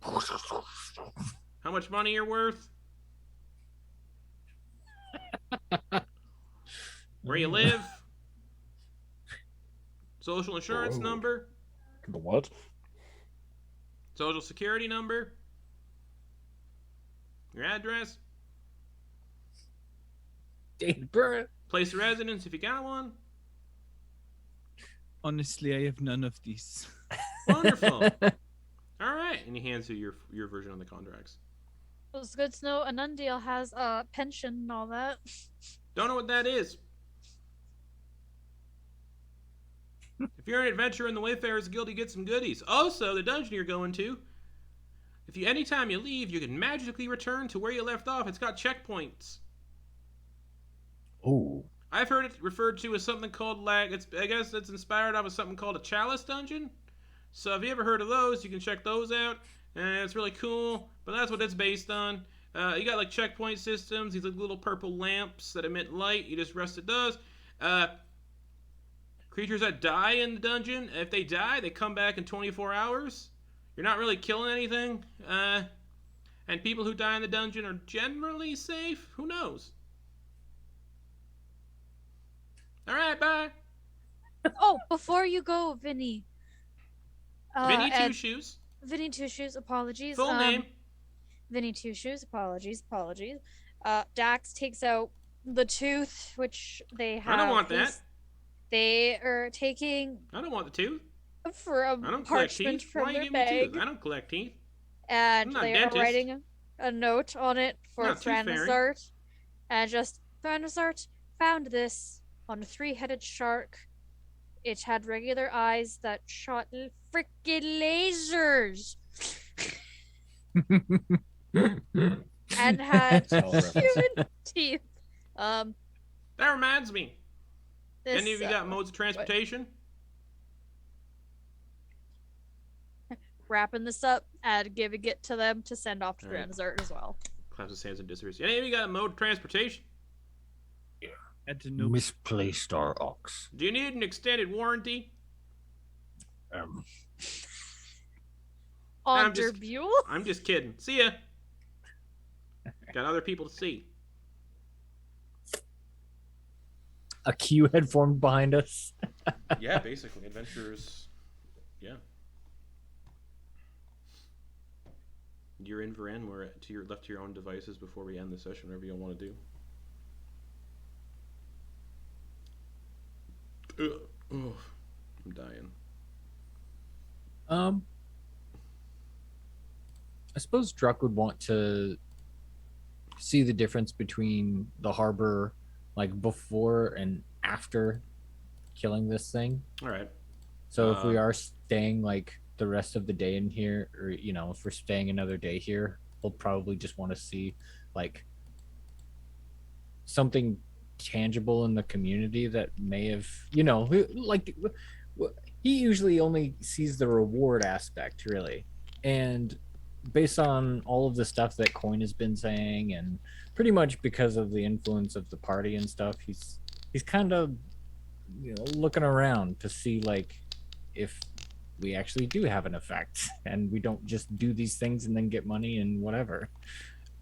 How much money you're worth. Where you live. Social insurance number. The what? Social security number. Your address. Date of birth. Place of residence if you got one. Honestly, I have none of these. Wonderful. All right, and he hands you your version of the contracts. Well, it's good to know Anundial has a pension and all that. Don't know what that is. If you're an adventurer in the Wayfarers Guild, you get some goodies. Also, the dungeon you're going to, anytime you leave, you can magically return to where you left off. It's got checkpoints. Oh. I've heard it referred to as something called I guess it's inspired off of something called a chalice dungeon. So if you ever heard of those, you can check those out. And it's really cool, but that's what it's based on. You got checkpoint systems, these little purple lamps that emit light. You just rest it does. Creatures that die in the dungeon, if they die, they come back in 24 hours. You're not really killing anything. And people who die in the dungeon are generally safe. Who knows? All right, bye. Oh, before you go, Vinny. Vinny Two Shoes. Vinny Two Shoes, apologies. Full name. Vinny Two Shoes, apologies. Dax takes out the tooth, which they have. I don't want that. They are taking I don't want the tooth. for a I don't collect parchment teeth. from Why you their give me teeth? bag, I don't collect teeth. and I'm not they a dentist. are writing a note on it for Not Tooth Fairy. Thranazart. And just, Thranazart found this on a 3-headed shark. It had regular eyes that shot frickin' lasers. And had human teeth. That reminds me. This, Any of you got modes of transportation? wrapping this up and giving it to them to send off to Alright. Grand Desert as well. Claps his hands and disappears. Any of you got mode of transportation? Had to know. Misplaced our ox. Do you need an extended warranty? Um, I'm just- Onderbuell? I'm just kidding. See ya. Got other people to see. A queue had formed behind us. Yeah, basically. Adventurers. Yeah. You're in Veranmoor to your left to your own devices before we end the session, whatever you want to do. Ugh. I'm dying. I suppose Druck would want to see the difference between the harbor, like before and after killing this thing. All right. So if we are staying like the rest of the day in here, or if we're staying another day here, we'll probably just want to see like something tangible in the community that may have, like he usually only sees the reward aspect, really. And based on all of the stuff that Quoin has been saying, and pretty much because of the influence of the party and stuff, he's kind of looking around to see like if we actually do have an effect and we don't just do these things and then get money and whatever.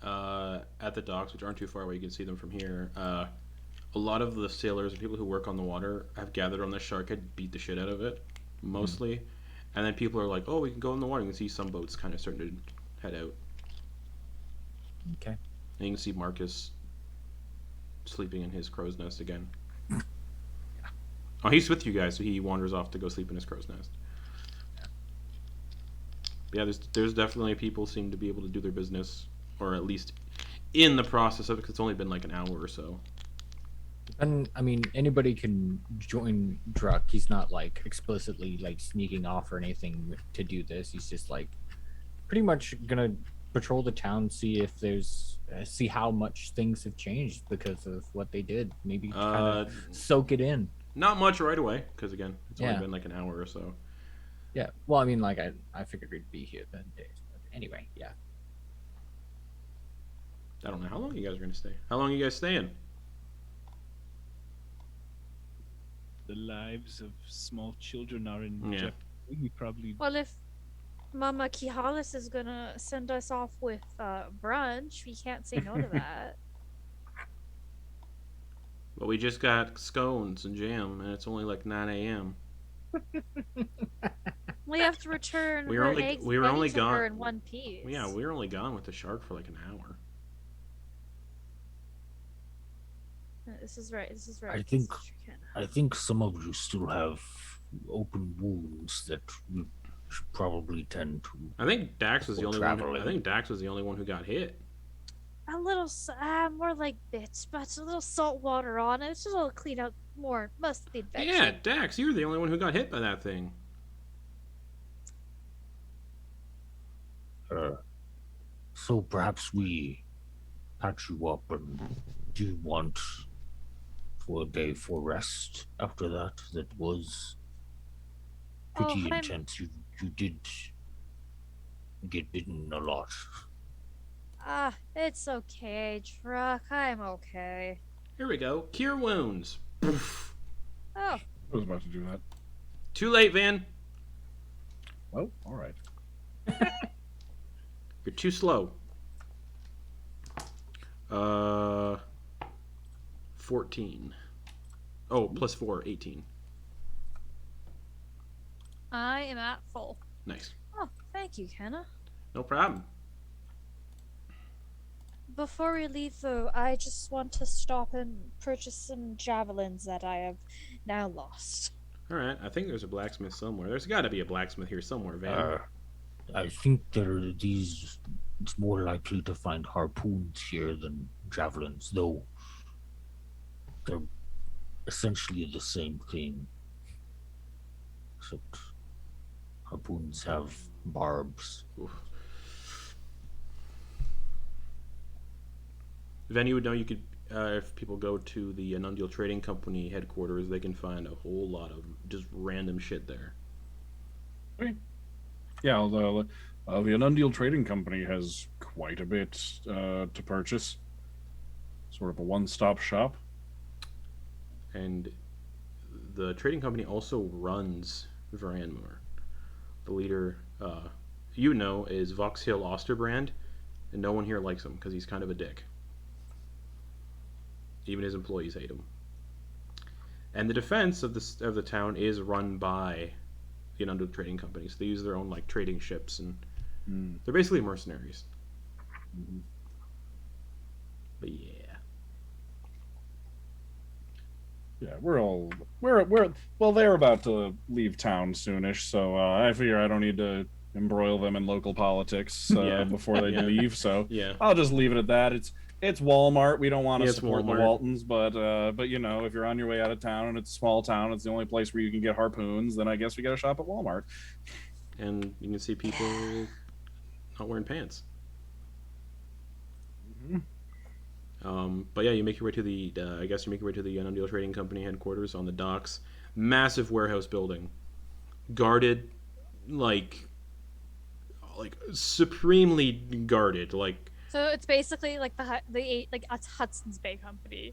At the docks, which aren't too far away, you can see them from here. A lot of the sailors and people who work on the water have gathered on the shark head, beat the shit out of it, mostly. And then people are like, oh, we can go in the water. You can see some boats kind of starting to head out. Okay. And you can see Marcus sleeping in his crow's nest again. Oh, he's with you guys, so he wanders off to go sleep in his crow's nest. Yeah, there's definitely people seem to be able to do their business, or at least in the process of it, because it's only been like an hour or so. And I mean, anybody can join Druck. He's not like explicitly like sneaking off or anything to do this. He's just like pretty much gonna patrol the town, see how much things have changed because of what they did. Maybe kind of soak it in. Not much right away, because again, it's only Yeah. been like an hour or so. Yeah. Well, I mean, like I figured we'd be here that days. But anyway, yeah. I don't know how long you guys are gonna stay. How long are you guys staying? The lives of small children are in Yeah. jeopardy. We probably Well, if Mama Khihalis is gonna send us off with brunch, we can't say no to that. Well, we just got scones and jam, and it's only like 9 a.m. We have to return We her were only- eggs we were ready only to gone- her in one piece. Yeah, we were only gone with the shark for like an hour. This is right. This is right. I this think- is true, Ken. I think some of you still have open wounds that we should probably tend to. I think Dax was the Before only one. traveling. I think Dax was the only one who got hit. A little, more like bits, but a little salt water on it. It's just to clean out more, most of the infection. Yeah, Dax, you were the only one who got hit by that thing. So perhaps we patch you up, and do you want for a day for rest after that? That was pretty I'm- intense. You did get bitten a lot. It's okay, Druck. I'm okay. Here we go. Cure wounds. Oh, I was about to do that. Too late, Van. Well, all right. You're too slow. 14. Oh, plus 4, 18. I am at full. Nice. Oh, thank you, Kenna. No problem. Before we leave, though, I just want to stop and purchase some javelins that I have now lost. All right. I think there's a blacksmith somewhere. There's got to be a blacksmith here somewhere, Van. I think it's more likely to find harpoons here than javelins, though they're essentially the same thing. Except harpoons have barbs. Van, you would know you could. if people go to the Untitled Trading Company headquarters, they can find a whole lot of just random shit there. Yeah, the Untitled Trading Company has quite a bit to purchase. Sort of a one-stop shop. And the trading company also runs Veranmoor. The leader, is Voxhill Osterbrand, and no one here likes him because he's kind of a dick. Even his employees hate him. And the defense of the town is run by the Untitled Trading Company. So they use their own like trading ships, and they're basically mercenaries. Mm-hmm. But yeah. Yeah, they're about to leave town soonish, so I figure I don't need to embroil them in local politics before they leave. So Yeah. I'll just leave it at that. It's Walmart. We don't want to Yeah, it's support the Walmart. Waltons, but if you're on your way out of town and it's a small town, it's the only place where you can get harpoons. Then I guess we got to shop at Walmart. And you can see people not wearing pants. Mm-hmm. But yeah, you make your way to the Untitled Trading Company headquarters on the docks. Massive warehouse building, guarded, like supremely guarded. Like So it's basically like it's Hudson's Bay Company.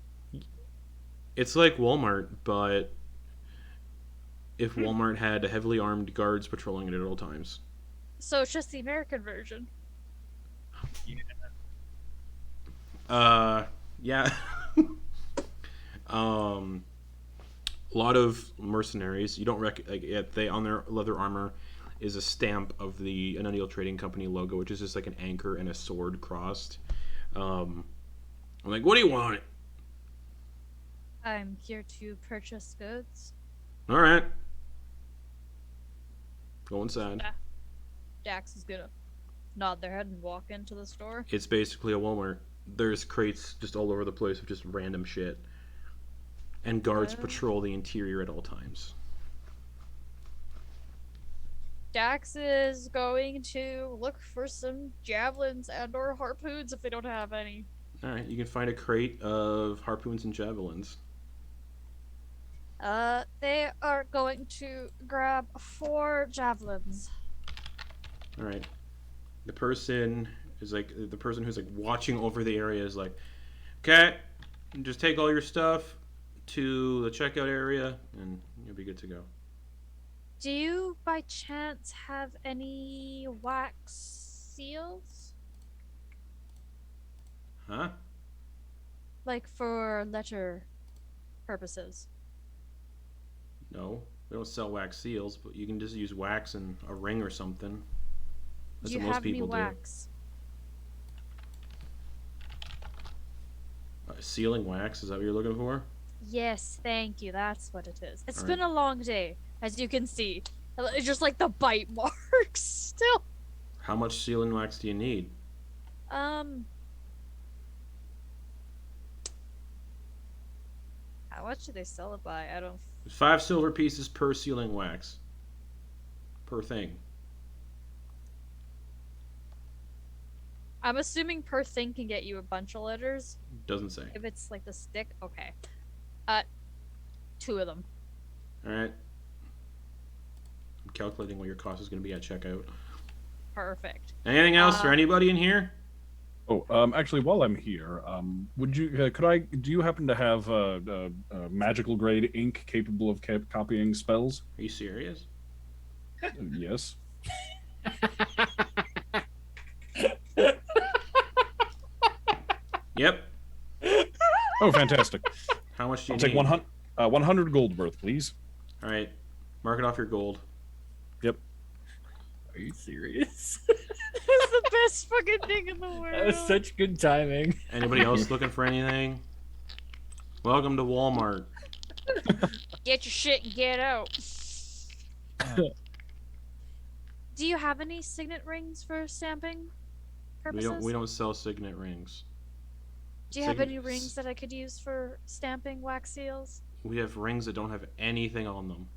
it's like Walmart, but if Walmart had heavily armed guards patrolling it at all times. So it's just the American version. Yeah. A lot of mercenaries. You don't they on their leather armor is a stamp of the Untitled Trading Company logo, which is just like an anchor and a sword crossed. I'm like, what do you want? I'm here to purchase goods. All right. Go inside. Dax is gonna nod their head and walk into the store. It's basically a Walmart. There's crates just all over the place of just random shit. And guards patrol the interior at all times. Dax is going to look for some javelins and or harpoons if they don't have any. Alright, you can find a crate of harpoons and javelins. They are going to grab 4 javelins. Alright. The person who's like watching over the area is like, okay, just take all your stuff to the checkout area and you'll be good to go. Do you by chance have any wax seals? Huh? Like for letter purposes? No. We don't sell wax seals, but you can just use wax and a ring or something. That's Do you what most have any people do. wax? Sealing wax, is that what you're looking for? Yes, thank you. That's what it is. It's All been a long day, as you can see. It's just like the bite marks still. How much sealing wax do you need? How much do they sell it by? I don't. 5 silver pieces per sealing wax. Per thing. I'm assuming per thing can get you a bunch of letters. Doesn't say. If it's like the stick, okay. 2 of them. Alright. I'm calculating what your cost is going to be at checkout. Perfect. Anything else for anybody in here? Oh, actually, while I'm here, do you happen to have magical grade ink capable of copying spells? Are you serious? Yes. Yep. Oh, fantastic. How much do you I'll need? take 100 gold worth, please. Alright. Mark it off your gold. Yep. Are you serious? It's the best fucking thing in the world. That was such good timing. Anybody else looking for anything? Welcome to Walmart. Get your shit and get out. Do you have any signet rings for stamping purposes? We don't sell signet rings. Do you have any rings that I could use for stamping wax seals? We have rings that don't have anything on them.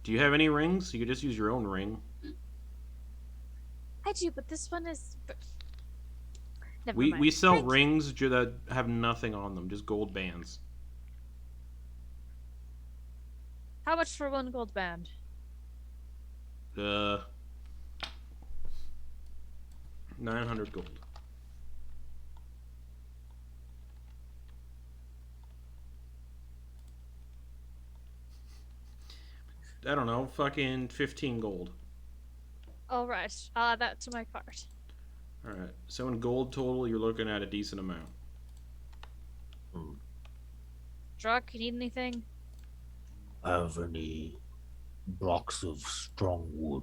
Do you have any rings? You could just use your own ring. I do, but this one is. Never We mind. we sell Thank- rings that have nothing on them, just gold bands. How much for one gold band? Uh, 900 gold. I don't know, fucking 15 gold. All right, I'll add that to my cart. All right. So in gold total, you're looking at a decent amount. Druck, you need anything? Have any blocks of strong wood?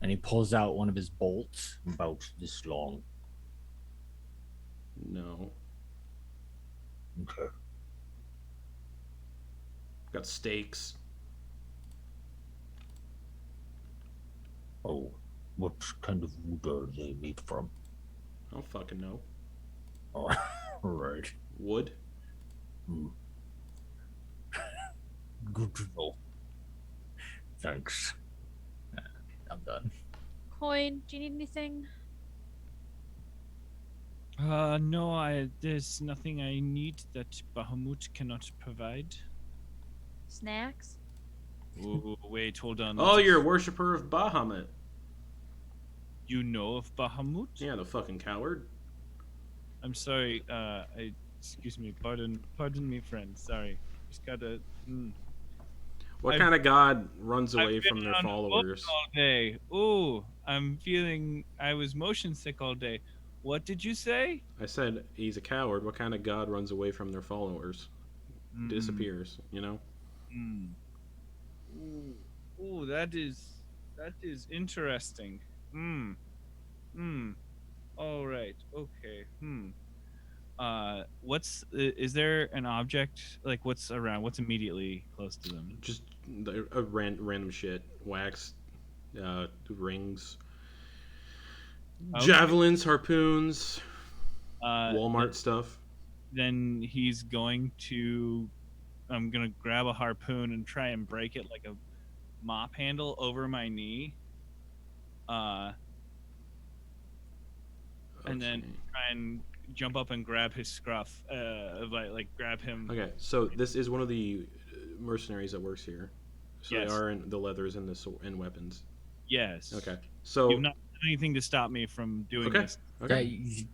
And he pulls out one of his bolts. About this long. No. Okay. Got stakes. Oh, what kind of wood are they made from? I don't fucking know. Oh, right. Wood. Good to know. Thanks. I'm done. Quoin, do you need anything? No, there's nothing I need that Bahamut cannot provide. Snacks? Ooh, wait, hold on. Oh, you're a worshiper of Bahamut. You know of Bahamut? Yeah, the fucking coward. I'm sorry. Excuse me. Pardon me, friend. Sorry. Just gotta. What I've- kind of god runs I've away been from their on followers? boat all day. Ooh, I'm feeling. I was motion sick all day. What did you say? I said he's a coward. What kind of god runs away from their followers? Disappears, you know? Ooh, that is interesting. All right. Okay. Is there an object like what's around? What's immediately close to them? Just random shit. Wax, rings, Okay. javelins, harpoons, Uh, Walmart stuff. Then he's going to. I'm gonna grab a harpoon and try and break it like a mop handle over my knee. And then Okay. try and jump up and grab his scruff, like grab him. Okay, so this is one of the mercenaries that works here. So Yes. they are in the leathers and and weapons. Yes. Okay, so You've not done anything to stop me from doing okay, this. Yeah, okay.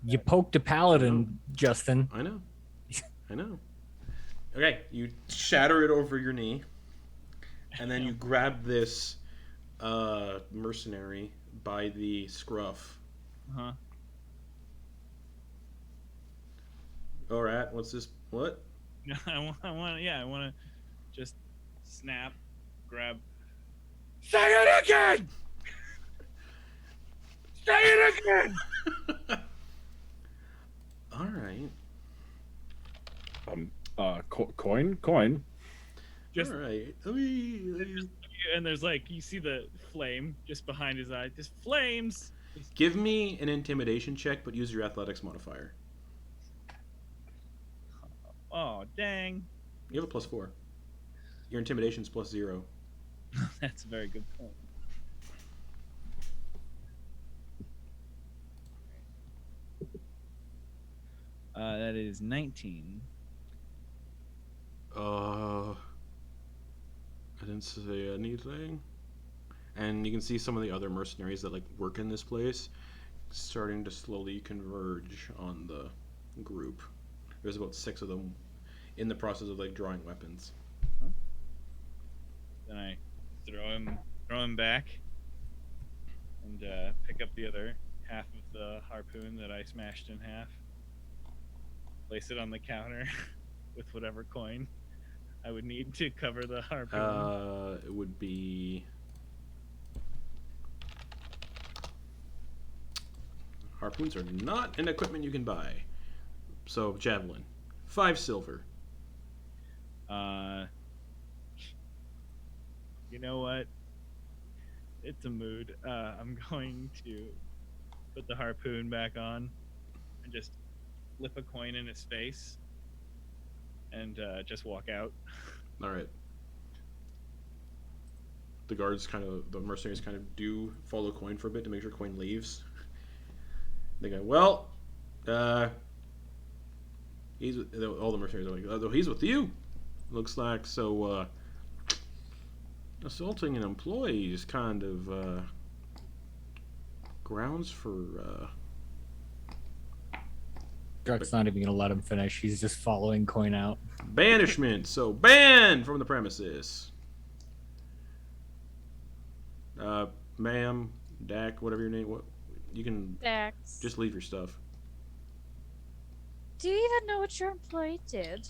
you poked a paladin, Justin. I know, I know. Okay, you shatter it over your knee, and then you grab this mercenary by the scruff. Huh? All right, what's this? What? I want to just snap, grab. Say it again. Say it again. All right. Coin. Just All right. Let me- and there's like you see the flame just behind his eye, just flames. Give me an intimidation check, but use your athletics modifier. Oh dang, You have a +4. Your intimidation's +0. that's a very good point. That is 19. I didn't say anything. And you can see some of the other mercenaries that like work in this place starting to slowly converge on the group. There's about 6 of them in the process of like drawing weapons. Then I throw him back, and pick up the other half of the harpoon that I smashed in half. Place it on the counter with whatever coin I would need to cover the harpoon. It would be harpoons are not an equipment you can buy. So javelin, 5 silver. You know what? It's a mood. I'm going to put the harpoon back on and just flip a coin in his face and just walk out. All right. The mercenaries kind of do follow Quoin for a bit to make sure Quoin leaves. They go, well, he's all the mercenaries are like, oh, he's with you. Looks like so. Assaulting an employee is kind of grounds for. Druck's not even gonna let him finish. He's just following Quoin out. Banishment. So banned from the premises. Ma'am, Dak, whatever your name. What you can Dax. just leave your stuff. Do you even know what your employee did?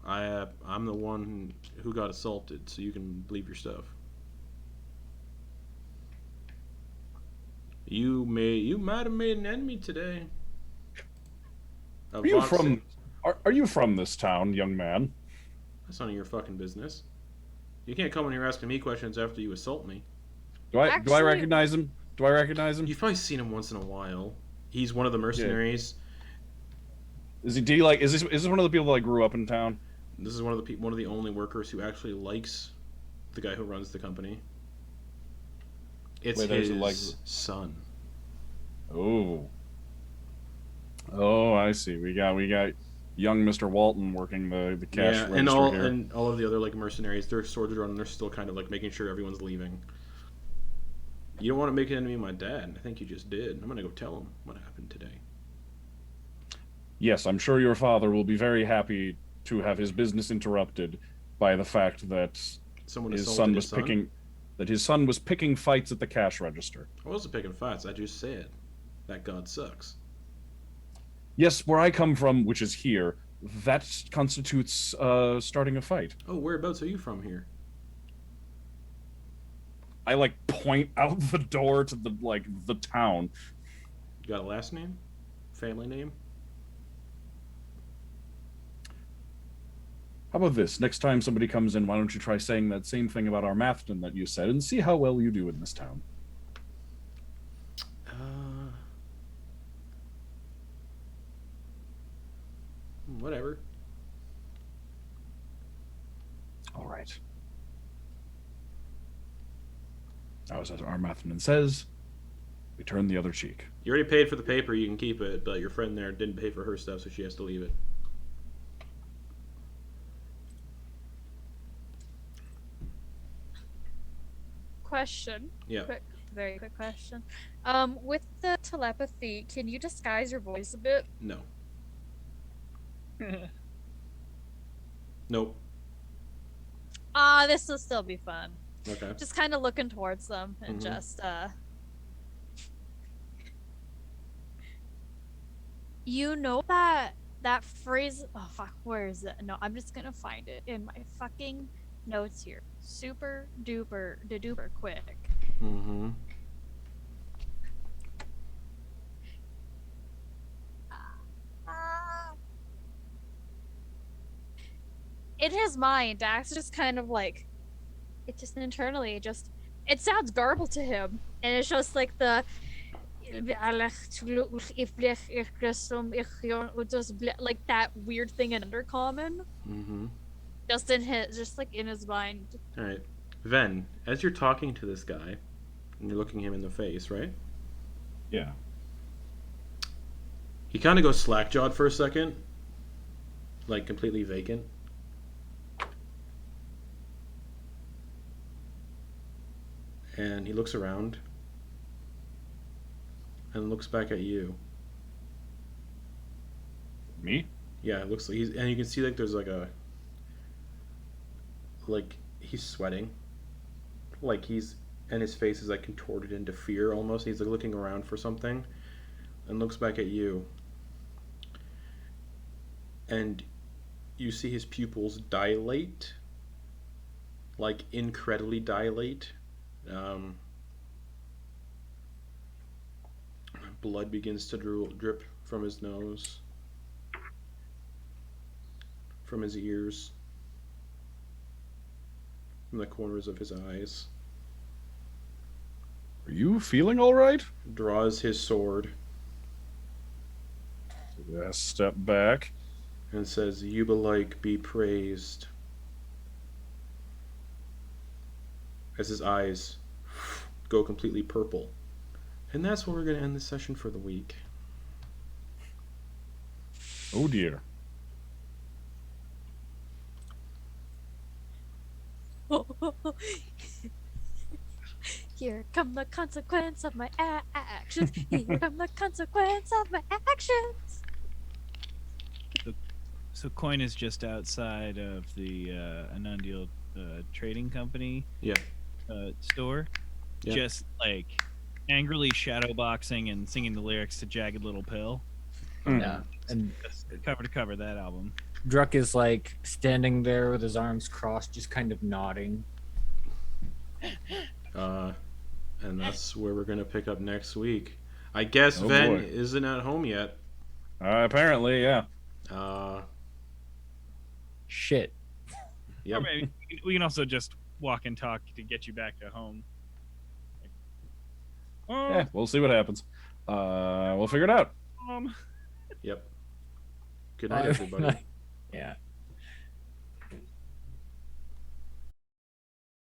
I'm the one who got assaulted, so you can leave your stuff. You might have made an enemy today. Are you from? Are you from this town, young man? That's none of your fucking business. You can't come in here asking me questions after you assault me. Do I Actually- recognize him? Do I recognize him? You've probably seen him once in a while. He's one of the mercenaries. Is he? Do you like? Is this one of the people that like, grew up in town? This is one of the only workers who actually likes the guy who runs the company. It's Wait, there's his son. Oh. Oh, I see. We got young Mr. Walton working the cash register here. And all of the other like mercenaries, their swords are drawn and they're still kind of like making sure everyone's leaving. You don't want to make an enemy of my dad. I think you just did. I'm gonna go tell him what happened today. Yes, I'm sure your father will be very happy to have his business interrupted by the fact that Someone his assaulted son his was son? picking fights at the cash register. I wasn't picking fights. I just said that God sucks. Yes, where I come from, which is here, that constitutes starting a fight. Oh, whereabouts are you from here? I like point out the door to the town. You got a last name? Family name? How about this? Next time somebody comes in, why don't you try saying that same thing about our Mathton that you said and see how well you do in this town? Whatever. All right. Now, as our Mathman says, we turn the other cheek. You already paid for the paper, you can keep it, but your friend there didn't pay for her stuff, so she has to leave it. Question. Yeah. Very quick question. With the telepathy, can you disguise your voice a bit? No. Nope. This will still be fun. Okay. Just kind of looking towards them and Mhm. just you know that phrase. Oh fuck, where is it? No, I'm just gonna find it in my fucking notes here. Super duper de duper quick. Mm-hmm. In his mind, Dax just kind of like, it just internally it sounds garbled to him, and it's just like the like that weird thing in Undercommon, Mm-hmm. just like in his mind. All right. Ven, as you're talking to this guy, and you're looking him in the face, right? Yeah. He kind of goes slack-jawed for a second, like completely vacant. And he looks around and looks back at you. Me? Yeah, it looks like and you can see like there's like he's sweating. Like and his face is like contorted into fear almost. He's like looking around for something and looks back at you. And you see his pupils dilate, like incredibly dilate. Blood begins to drip from his nose, from his ears, from the corners of his eyes. Are you feeling all right? Draws his sword Yeah, step back. and says, "You belike be praised." As his eyes go completely purple And that's where we're going to end the session for the week. Oh dear. Here come the consequence of my actions. Here come the consequence of my actions. So Quoin is just outside of the Untitled trading company Yeah. store, Yeah. just like angrily shadowboxing and singing the lyrics to Jagged Little Pill. Yeah. And Just cover to cover that album. Druck is like standing there with his arms crossed, just kind of nodding. And that's where we're going to pick up next week. I guess Oh, Ven boy. isn't at home yet. Apparently, yeah. Shit. Yep. Or maybe we can also just walk and talk to get you back to home. Yeah, we'll see what happens. We'll figure it out. Yep. Good night, everybody. Yeah.